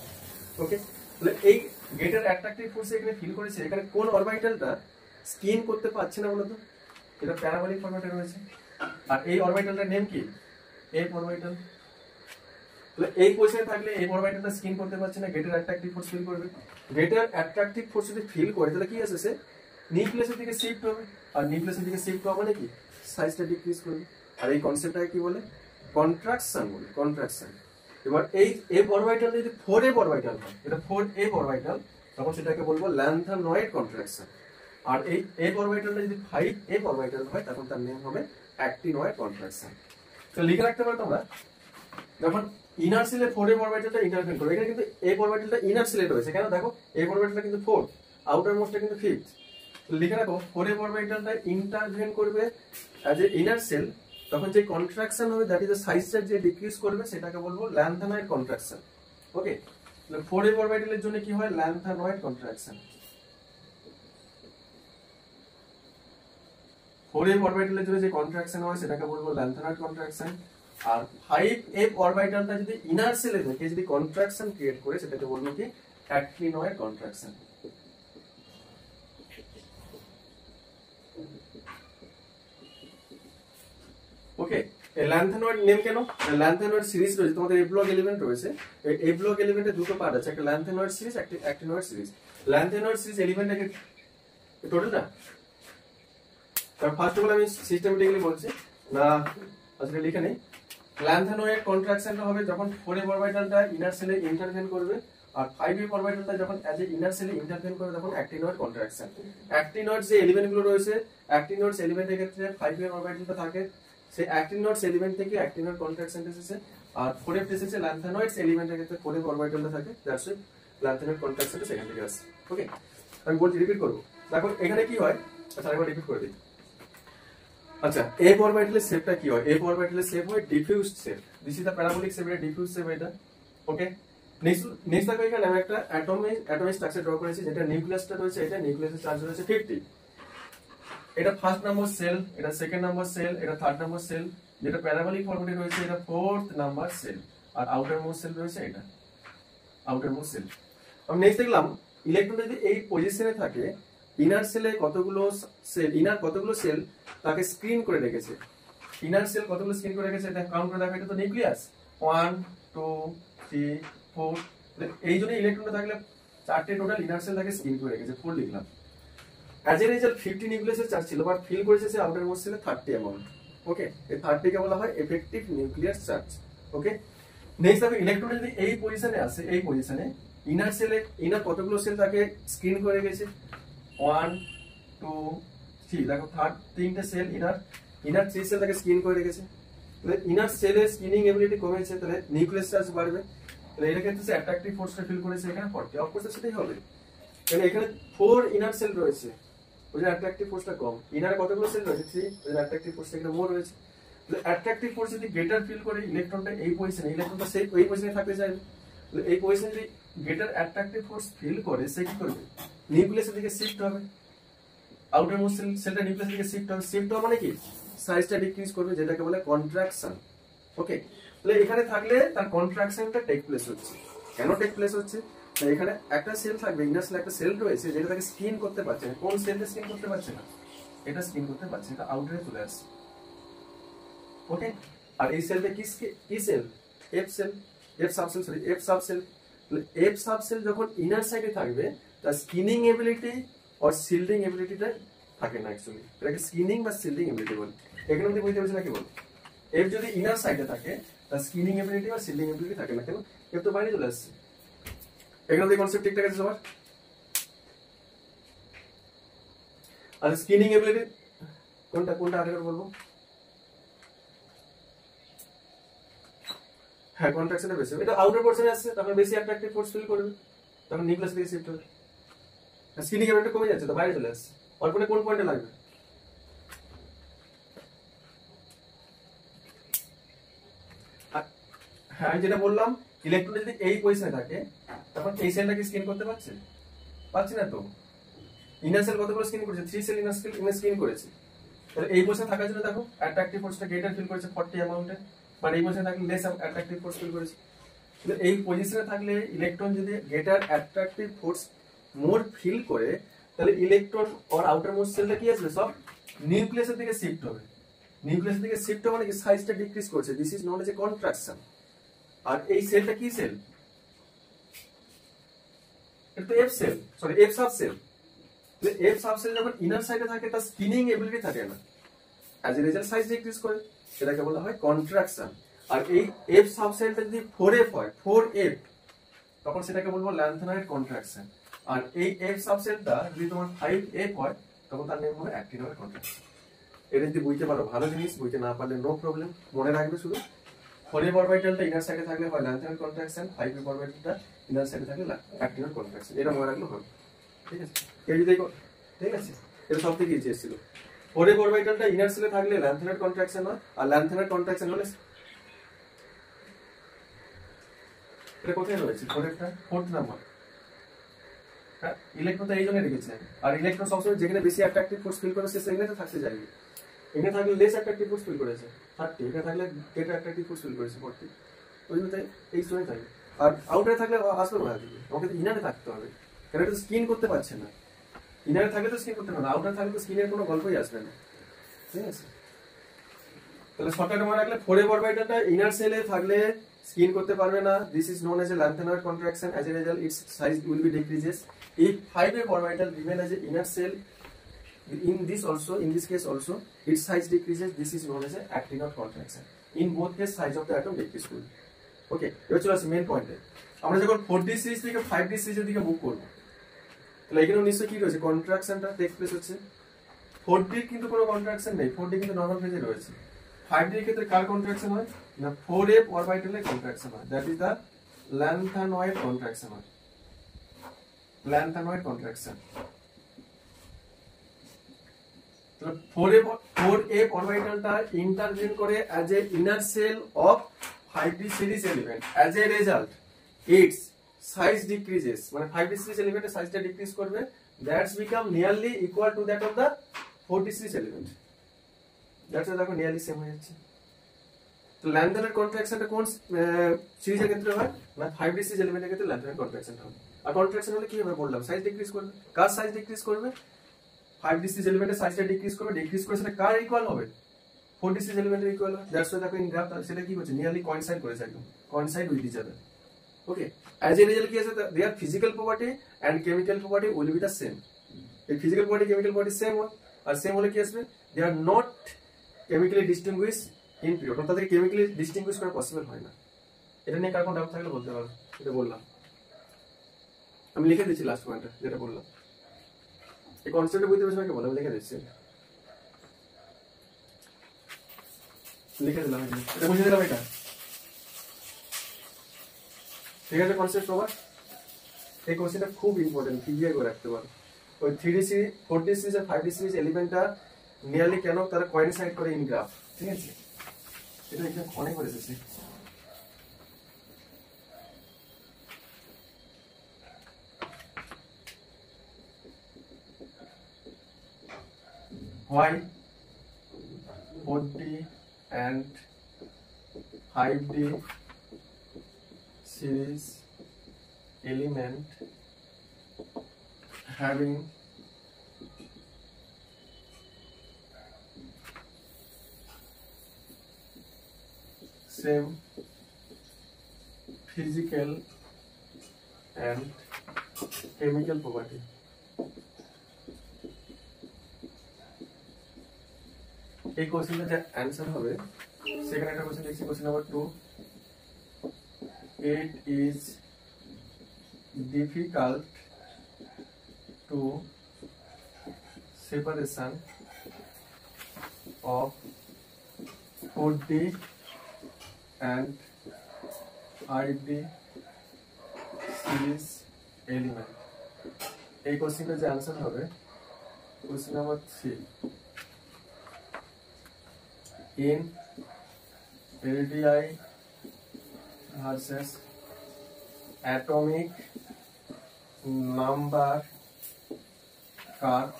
ওকে, তাহলে এই গ্রেটার অ্যাট্রাকটিভ ফোর্স এখানে ফিল করেছে, এখানে কোন অরবিটালটা স্কিন করতে পারছে না বলতো, এটা প্যারাবোলিক ফরম্যাটে রয়েছে, আর এই অরবিটালটার নেম কি, এফ অরবিটাল। তাহলে এই পজিশনে থাকলে এই অরবিটালটা স্কিন করতে পারছে না, গ্রেটার অ্যাট্রাকটিভ ফোর্স ফিল করবে। গ্রেটার অ্যাট্রাকটিভ ফোর্স যদি ফিল করে তাহলে কি আছে, সে নিউক্লিয়াসের দিকে শিফট হবে, আর নিউক্লিয়াসের দিকে শিফট হওয়া মানে কি সাইজটা ডিক্রিজ করবে। আর এই কনসেপ্টটাকে কি বলে, কন্ট্রাকশন বলে, কন্ট্রাকশন। এবার এই এফ অরবিটাল যদি 4f অরবিটাল হয়, এটা 4f অরবিটাল, তখন সেটাকে বলবো ল্যান্থানয়েড কন্ট্রাকশন। আর এই এফ অরবিটালটা যদি 5f অরবিটাল হয়, তখন তার নেম হবে অ্যাক্টিনয়েড কন্ট্রাকশন। তো লিখে রাখতে পারো তোমরা, যখন ইনার সেলে 4f অরবিটালটা ইন্টারফেয়ার করে, এখানে কিন্তু f অরবিটালটা ইনার সেলে রয়েছে, কেন দেখো f অরবিটালটা কিন্তু 4, আউটার মোস্টটা কিন্তু 5th। লিখে রাখো 4f অরবিটালটা ইন্টারভেন করবে অ্যাজ এ ইনার সেল, তখন যে কন্ট্রাকশন হবে দ্যাট ইজ দ্য সাইজটা যে ডিক্রিজ করবে সেটাকে বলবো ল্যান্থানয়েড কন্ট্রাকশন। ওকে, তাহলে 4f অরবিটালের জন্য কি হয়, ল্যান্থানয়েড কন্ট্রাকশন। 4f অরবিটালের জন্য যে কন্ট্রাকশন হয় সেটাকে বলবো ল্যান্থানয়েড কন্ট্রাকশন। আর 5f অরবিটালটা যদি ইনার সেলে থেকে যদি কন্ট্রাকশন ক্রিয়েট করে সেটাকে বলবো কি অ্যাক্টিনয়েড কন্ট্রাকশন। ওকে, ল্যান্থানয়েড নেম কেন? ল্যান্থানয়েড সিরিজ রয়েছে, তোমাদের এ ব্লক এলিমেন্ট রয়েছে। এই ব্লক এলিমেন্টে দুটো পার্ট আছে, একটা ল্যান্থানয়েড সিরিজ, একটা অ্যাক্টিনয়েড সিরিজ। ল্যান্থানয়েড সিরিজ এলিমেন্টটাকে টোটাল না, তার ফার্স্ট অফ অল আমি সিস্টেমেটিক্যালি বলছি না, আজকে লিখে নেই। ল্যান্থানয়েড কন্ট্রাকশনটা হবে যখন 4f অরবিটালটা ইনার সেলে ইন্টারভেন করবে, আর 5f অরবিটালটা যখন অ্যাজ এ ইনার সেলে ইন্টারভেন করবে তখন অ্যাক্টিনয়েড কন্ট্রাকশন। অ্যাক্টিনয়েড যে এলিমেন্টগুলো রয়েছে, অ্যাক্টিনয়েড এলিমেন্টের ক্ষেত্রে 5f অরবিটালটা থাকে, সেই অ্যাক্টিনয়েড এলিমেন্ট থেকে অ্যাক্টিনয়েড কন্ট্রাকশন এসেছে। আর 4f এসেছে ল্যান্থানয়েড এলিমেন্টের ক্ষেত্রে 4f অরবিটালটা থাকে, দ্যাটস ইট, ল্যান্থানয়েড কন্ট্রাকশনটা সেখান থেকে আসে। ওকে, আমি বলছি, রিপিট করব। দেখো এখানে কি হয়, আচ্ছা আরেকবার রিপিট করে দিই। আচ্ছা, f অরবিটালের শেপটা কি হয়? f অরবিটালের শেপ হয় diffused shape. This is the parabolic shape, এটা ডিফিউজ শেপ এটা। ওকে, নেক্সট দেখো এখানে আমি একটা অ্যাটমিক স্ট্রাকচার ড্র করেছি, যেটা নিউক্লিয়াসটা রয়েছে, এটা নিউক্লিয়াসের চার্জ রয়েছে 50। এটা ফার্স্ট নাম্বার সেল, এটা সেকেন্ড নাম্বার সেল, এটা থার্ড নাম্বার সেল, যেটা প্যারাবোলিক ফরম্যাটে রয়েছে এটা ফোর্থ নাম্বার সেল, আর আউটার মোস্ট সেল রয়েছে এটা আউটার মোস্ট সেল। আমি নেক্সট দেখলাম ইলেকট্রন যদি এই পজিশনে থাকে, ইনার সেলে কতগুলো সেল, ইনার কতগুলো সেল তাকে স্ক্রিন করে রেখেছে। ইনার সেল কতগুলো স্ক্রিন করে রেখেছে এটা কাউন্ট করে দেখো, এটা তো নিউক্লিয়াস 1 2 3 4, এই জন্য ইলেকট্রনটা থাকলে 4টে টোটাল ইনার সেল তাকে স্ক্রিন করে রেখেছে, 4 লিখলাম। অ্যাজ এ রেজাল্ট 50 নিউক্লিয়াসের চার্জ ছিল, বাট ফিল করেছে সে আউটার মোস্ট সেলে 30 অ্যামাউন্ট। ওকে, এই 30 কে বলা হয় এফেক্টিভ নিউক্লিয়ার চার্জ। ওকে, নেক্সট দেখো ইলেকট্রন যদি এই পজিশনে আসে, এই পজিশনে ইনার সেলে ইনার কতগুলো সেল তাকে স্ক্রিন করে গেছে, 1 2 3, দেখো থার্ড 3টে সেল ইনার 3 সেল তাকে স্ক্রিন করে রেখেছে। তাহলে ইনার সেলের স্ক্রিনিং এবিলিটি কমেছে, তাহলে নিউক্লিয়াস চার্জ বাড়বে। তাহলে এর ক্ষেত্রে সে অ্যাট্রাকটিভ ফোর্সটা ফিল করেছে এখানে 40, অফকোর্স সেটাই হবে, কারণ এখানে 4 ইনার সেল রয়েছে, ওই জন্য অ্যাট্রাকটিভ ফোর্সটা কম। ইনারে কতগুলো সেল রয়েছে, 3, ওই জন্য অ্যাট্রাকটিভ ফোর্সটা এখানে মোর রয়েছে। তাহলে অ্যাট্রাকটিভ ফোর্স যদি গ্রেটার ফিল করে ইলেকট্রনটা এই পজিশনে, ইলেকট্রনটা সেই ওই পজিশনে থাকতে চাইবে, তাহলে এই পজিশনে যদি গ্রেটার অ্যাট্রাকটিভ ফোর্স ফিল করে, সে কি করবে, নিউক্লিয়াসের দিকে শিফট হবে, আউটার মোস্ট সেলটা নিউক্লিয়াসের দিকে শিফট হবে। শিফট হওয়া মানে কি, সাইজটা ডিক্রিজ করবে, যেটাকে বলে কন্ট্রাকশন। ওকে, তাহলে এখানে থাকলে তার কন্ট্রাকশনটা টেক প্লেস হচ্ছে। কেন টেক প্লেস হচ্ছে, এখানে একটা সেল থাকবে, ইনার সেল একটা সেল রয়েছে যেটা তাকে স্ক্রিন করতে পারছে না। কোন সেলটা স্ক্রিন করতে পারছে না, এটা স্ক্রিন করতে পারছে, এটা আউটারে চলে আসছে। ওকে, আর এই সেলটা কি shell, F shell, F subshell, sorry F subshell. F subshell যখন ইনার সাইডে থাকবে, তার স্ক্রিনিং এবিলিটি আর শিল্ডিং এবিলিটিটা থাকে না অ্যাকচুয়ালি, এটাকে স্ক্রিনিং বা শিল্ডিং এবিলিটি বলে। এখানে যদি বুঝতে পারছি না কি বল, এফ যদি ইনার সাইডে থাকে তার স্ক্রিনিং এবিলিটি বা শিল্ডিং এবিলিটি থাকে না, কেন, এফ তো বাইরে চলে আসছে। এখানে দিয়ে কনসেপ্ট ঠিকঠাক আছে সবার? আর স্ক্রিনিং এবিলিটি কোনটা আরেকবার বলবো, হ্যাঁ কন্ট্রাকশনটা বেশি, এটা আউটার পোরশনে আসছে, তখন বেশি অ্যাট্রাকটিভ ফোর্স ফিল করবে, তখন নিউক্লিয়াস থেকে শিফট হবে। স্ক্রিনিং এবিলিটি কমে যাচ্ছে, তো বাইরে চলে আসছে। অল্পনে কোন পয়েন্টে লাগবে, হ্যাঁ আমি যেটা বললাম, ইলেকট্রন যদি এই পজিশনে থাকে তখন এই সেলটাকে স্ক্রিন করতে পারছে না তো। ইনার সেল কতগুলো স্ক্রিন করেছে, 3 সেল ইনার স্ক্রিন করেছে। তাহলে এই পজিশনে থাকার জন্য দেখো অ্যাট্রাকটিভ ফোর্সটা গ্রেটার ফিল করেছে 40 অ্যামাউন্টে, মানে এই পজিশনে থাকলে লেস অ্যাট্রাকটিভ ফোর্স ফিল করেছে। তাহলে এই পজিশনে থাকলে ইলেকট্রন যদি গ্রেটার অ্যাট্রাকটিভ ফোর্স মোর ফিল করে, তাহলে ইলেকট্রন আর আউটার মোস্ট সেলটা কি আসবে, সব নিউক্লিয়াসের দিকে শিফট হবে। নিউক্লিয়াসের দিকে শিফট হবে মানে কি, সাইজটা ডিক্রিজ করছে, this is known as a contraction. আর এই সেলটা কি সেল, এটা তো F shell, sorry F subshell. F subshell যখন ইনার সাইডে থাকে তার স্পিনিং এবিলিটি থাকে না, as a result size decrease করে, সেটাকে বলা হয় কন্ট্রাকশন। আর এই এফ সাবসেলটা যদি 4f হয়, 4f, তখন সেটাকে বলবো ল্যান্থানয়েড কন্ট্রাকশন। আর এই এফ সাবসেলটা যদি তোমার 5f হয়, তখন তার নেম হবে অ্যাক্টিনয়েড কন্ট্রাকশন। এটা যদি বুঝতে পারো ভালো জিনিস, বুঝতে না পারলে নো প্রবলেম, মনে রাখবে শুধু 4f অরবিটালটা ইনার সাইডে থাকলে হয় ল্যান্থানয়েড কন্ট্রাকশন, 5f অরবিটালটা ইনার সাইডে থাকলে অ্যাক্টিনয়েড কন্ট্রাকশন। এটা মনে রাখলে হবে, ঠিক আছে? এই যদি ঠিক আছে, এটা সব থেকে ইজি ছিল। 4f অরবিটালটা ইনার সেলে থাকলে ল্যান্থানয়েড কন্ট্রাকশন হয়, আর ল্যান্থানয়েড কন্ট্রাকশন হলে এটা কোথায় রয়েছে, 4fটা ফোর্থ নাম্বার। হ্যাঁ, ইলেকট্রন তো এই জন্য রেখেছে, আর ইলেকট্রন সবসময় যেখানে বেশি অ্যাট্রাকটিভ ফোর্স ফিল করে সেখানে তো থাকতে চাইবে। এখানে থাকলে লেস অ্যাট্রাকটিভ ফোর্স ফিল করেছে 30, এখানে থাকলে গ্রেটার অ্যাট্রাকটিভ ফোর্স ফিল করেছে 40, ওই জন্য এই সময় থাকে। আর আউটারে থাকলে আসবে না, আমাকে তো ইনারে থাকতে হবে, কারণ এটা স্ক্রিন করতে পারছে না। ইনারে থাকলে তো স্ক্রিন করতে পারবে না, আউটারে থাকলে তো স্ক্রিনের কোনো গল্পই আসবে না, ঠিক আছে? তো তাহলে শর্টকাটে মনে রাখলে 4f অরবিটালটা ইনার সেলে থাকলে স্কিন করতে পারবে না, this is known as a lanthanoid contraction, as a result its size will be decreases. If 5f orbital remain as a inner cell, in this case also its size decreases, this is known as a actinoid contraction. In both case size of the atom decrease করবে। ওকে, এবার চলে আসি main পয়েন্টে। আমরা যখন 4d series থেকে 5d সিরিজের দিকে মুভ করব, তাহলে এখানেও নিশ্চয়ই কি রয়েছে, কন্ট্রাকশনটা টেক প্লেস হচ্ছে। 4d এর কিন্তু কোনো কন্ট্রাকশন নেই, 4d কিন্তু নরমাল ফেজে রয়েছে। 5d এর ক্ষেত্রে কার কন্ট্রাকশন হয় না, 4f অরবিটালের কন্ট্রাকশন হয়, that is the lanthanoid contraction হয়, lanthanoid contraction। তাহলে 4f অরবিটালটা ইন্টারভেন করে as a inner shell of 5d series element, as a result its size decreases, মানে 5d সিরিজ এলিমেন্টের সাইজটা ডিক্রিজ করবে, that's become nearly equal to that of the 4d series element. That's দেখো nearly same হয়ে যাচ্ছে। তো ল্যান্থনোয়েড কন্ট্রাকশনটা কোন সিরিজের ক্ষেত্রে হয় না, 5d সিরিজ এলিমেন্টের ক্ষেত্রে ল্যান্থনোয়েড কন্ট্রাকশনটা হবে। আর কন্ট্রাকশন হলে কি হবে বললাম, সাইজ ডিক্রিজ করবে। কার সাইজ ডিক্রিজ করবে, 5d সিরিজ এলিমেন্টের সাইজটা ডিক্রিজ করবে, ডিক্রিজ করে সেটা কার ইকুয়াল হবে, 4d সিরিজ এলিমেন্টের ইকুয়াল হবে। দ্যাটস ওয়াই দেখো ইন গ্রাফ সেটা কি হচ্ছে, নিয়ারলি কোইনসাইড করেছে, একদম coincide with each other. Okay, as a result কি আছে, their physical property and chemical property will be the same. এই physical property chemical property same হয়, আর সেম হলে কি আসবে, they are not chemically distinguish in period, তাদেরকে chemically distinguish করা পসিবল হয় না। এটা নিয়ে কার কোনো ডাউট থাকলে বলতে পারো, এটা বললাম আমি, লিখে দিচ্ছি লাস্ট পয়েন্টটা যেটা বললাম। এই কনসেপ্টটা বুঝতে পেরেছো নাকি বলো, আমি লিখে দিচ্ছি, লিখে দিলাম, এটা বুঝে দিলাম। এটা ঠিক আছে, কনসেপ্ট সবার। এই কোশ্চেনটা খুব ইম্পর্টেন্ট, ক্লিয়ার করে রাখতে পারো। ওই 3d সিরিজ 4d সিরিজ আর 5d সিরিজ এলিমেন্টটা নিয়ারলি কেন তারা কোইনসাইড করে ইন গ্রাফ, ঠিক আছে, এটা এখানে অনেক করে এসেছে। Why 4d and 5d series element having same physical and chemical property? এই কোশ্চেনটা যে অ্যানসার হবে, সেখানে একটা কোশ্চেন দেখছি, question number 2, it is difficult to separation of 4d and 5d series element। এই কোশ্চেনটা যে অ্যানসার হবে, question number 3, in radii versus atomic number curve,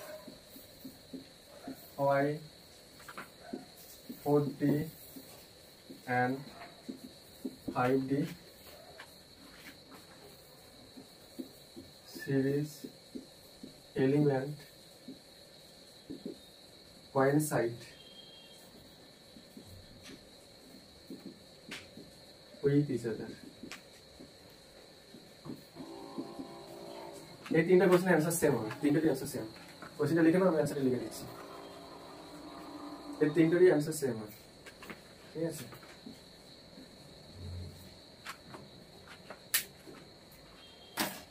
why 4d and 5d series element coincide with each other? এই তিনটা কোশ্চেনের answer same হবে, তিনটারই answer same. কোশ্চেনটা লিখে নাও, আমি অ্যানসারটা লিখে দিচ্ছি। এই তিনটারই অ্যানসার সেম হবে, ঠিক আছে।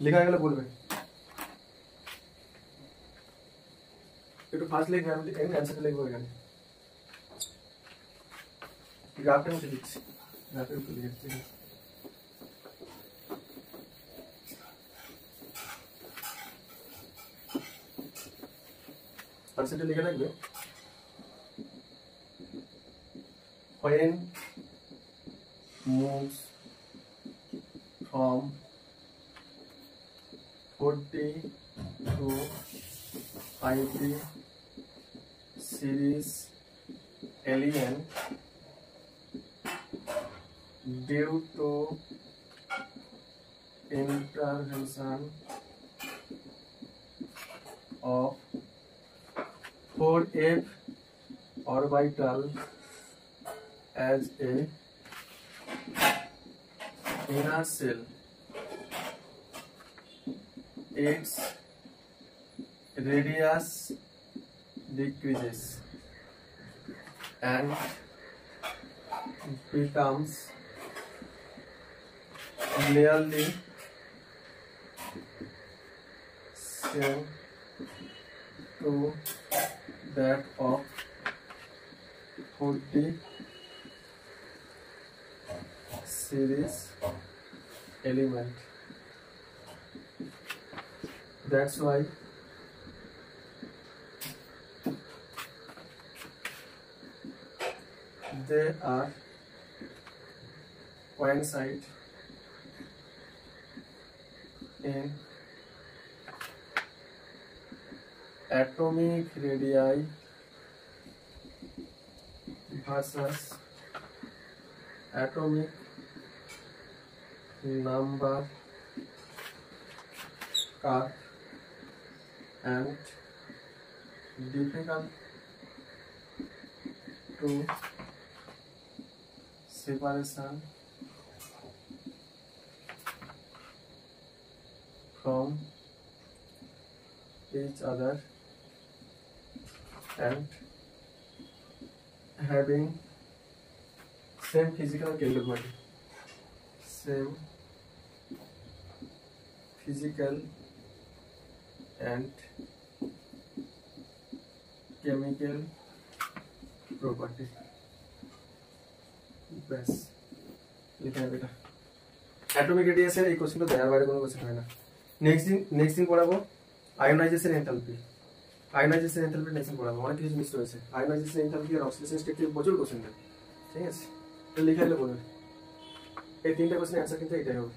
লেখা গেলে বলবে, একটু ফাস্ট লিখবে, আমি অ্যানসারটা লিখবো এখানে, গ্রাফটা মধ্যে দিচ্ছি, গ্রাফের উপর লিখে দিচ্ছি। আনসারটা লিখে রাখবে, when moves from 4d to 5d series element due to intervention of 4f orbital as a inner cell, its radius decreases and becomes nearly same to that of 40 series element. That's why they are coincide in atomic radii versus atomic number curve and difficult to separation from each other and having same physical capability, same physical and chemical property. ব্যাস লিখে নেবে এটা atomic রেডিয়াসের এই কোশ্চেনটা দেওয়ার বাইরে কোনো question হয় না। নেক্সট দিন পড়াবো ionization enthalpy. Ionization enthalpy next দিন পড়াবো, অনেক কিছু মিস রয়েছে। আয়োনাইজেশন এনথালপি আর অক্সিডেশন স্টেট থেকে প্রচুর কোশ্চেন দেয়, ঠিক আছে? এটা লিখে নিলে বলবে এই তিনটা কোশ্চেনের অ্যান্সার কিন্তু এটাই হবে।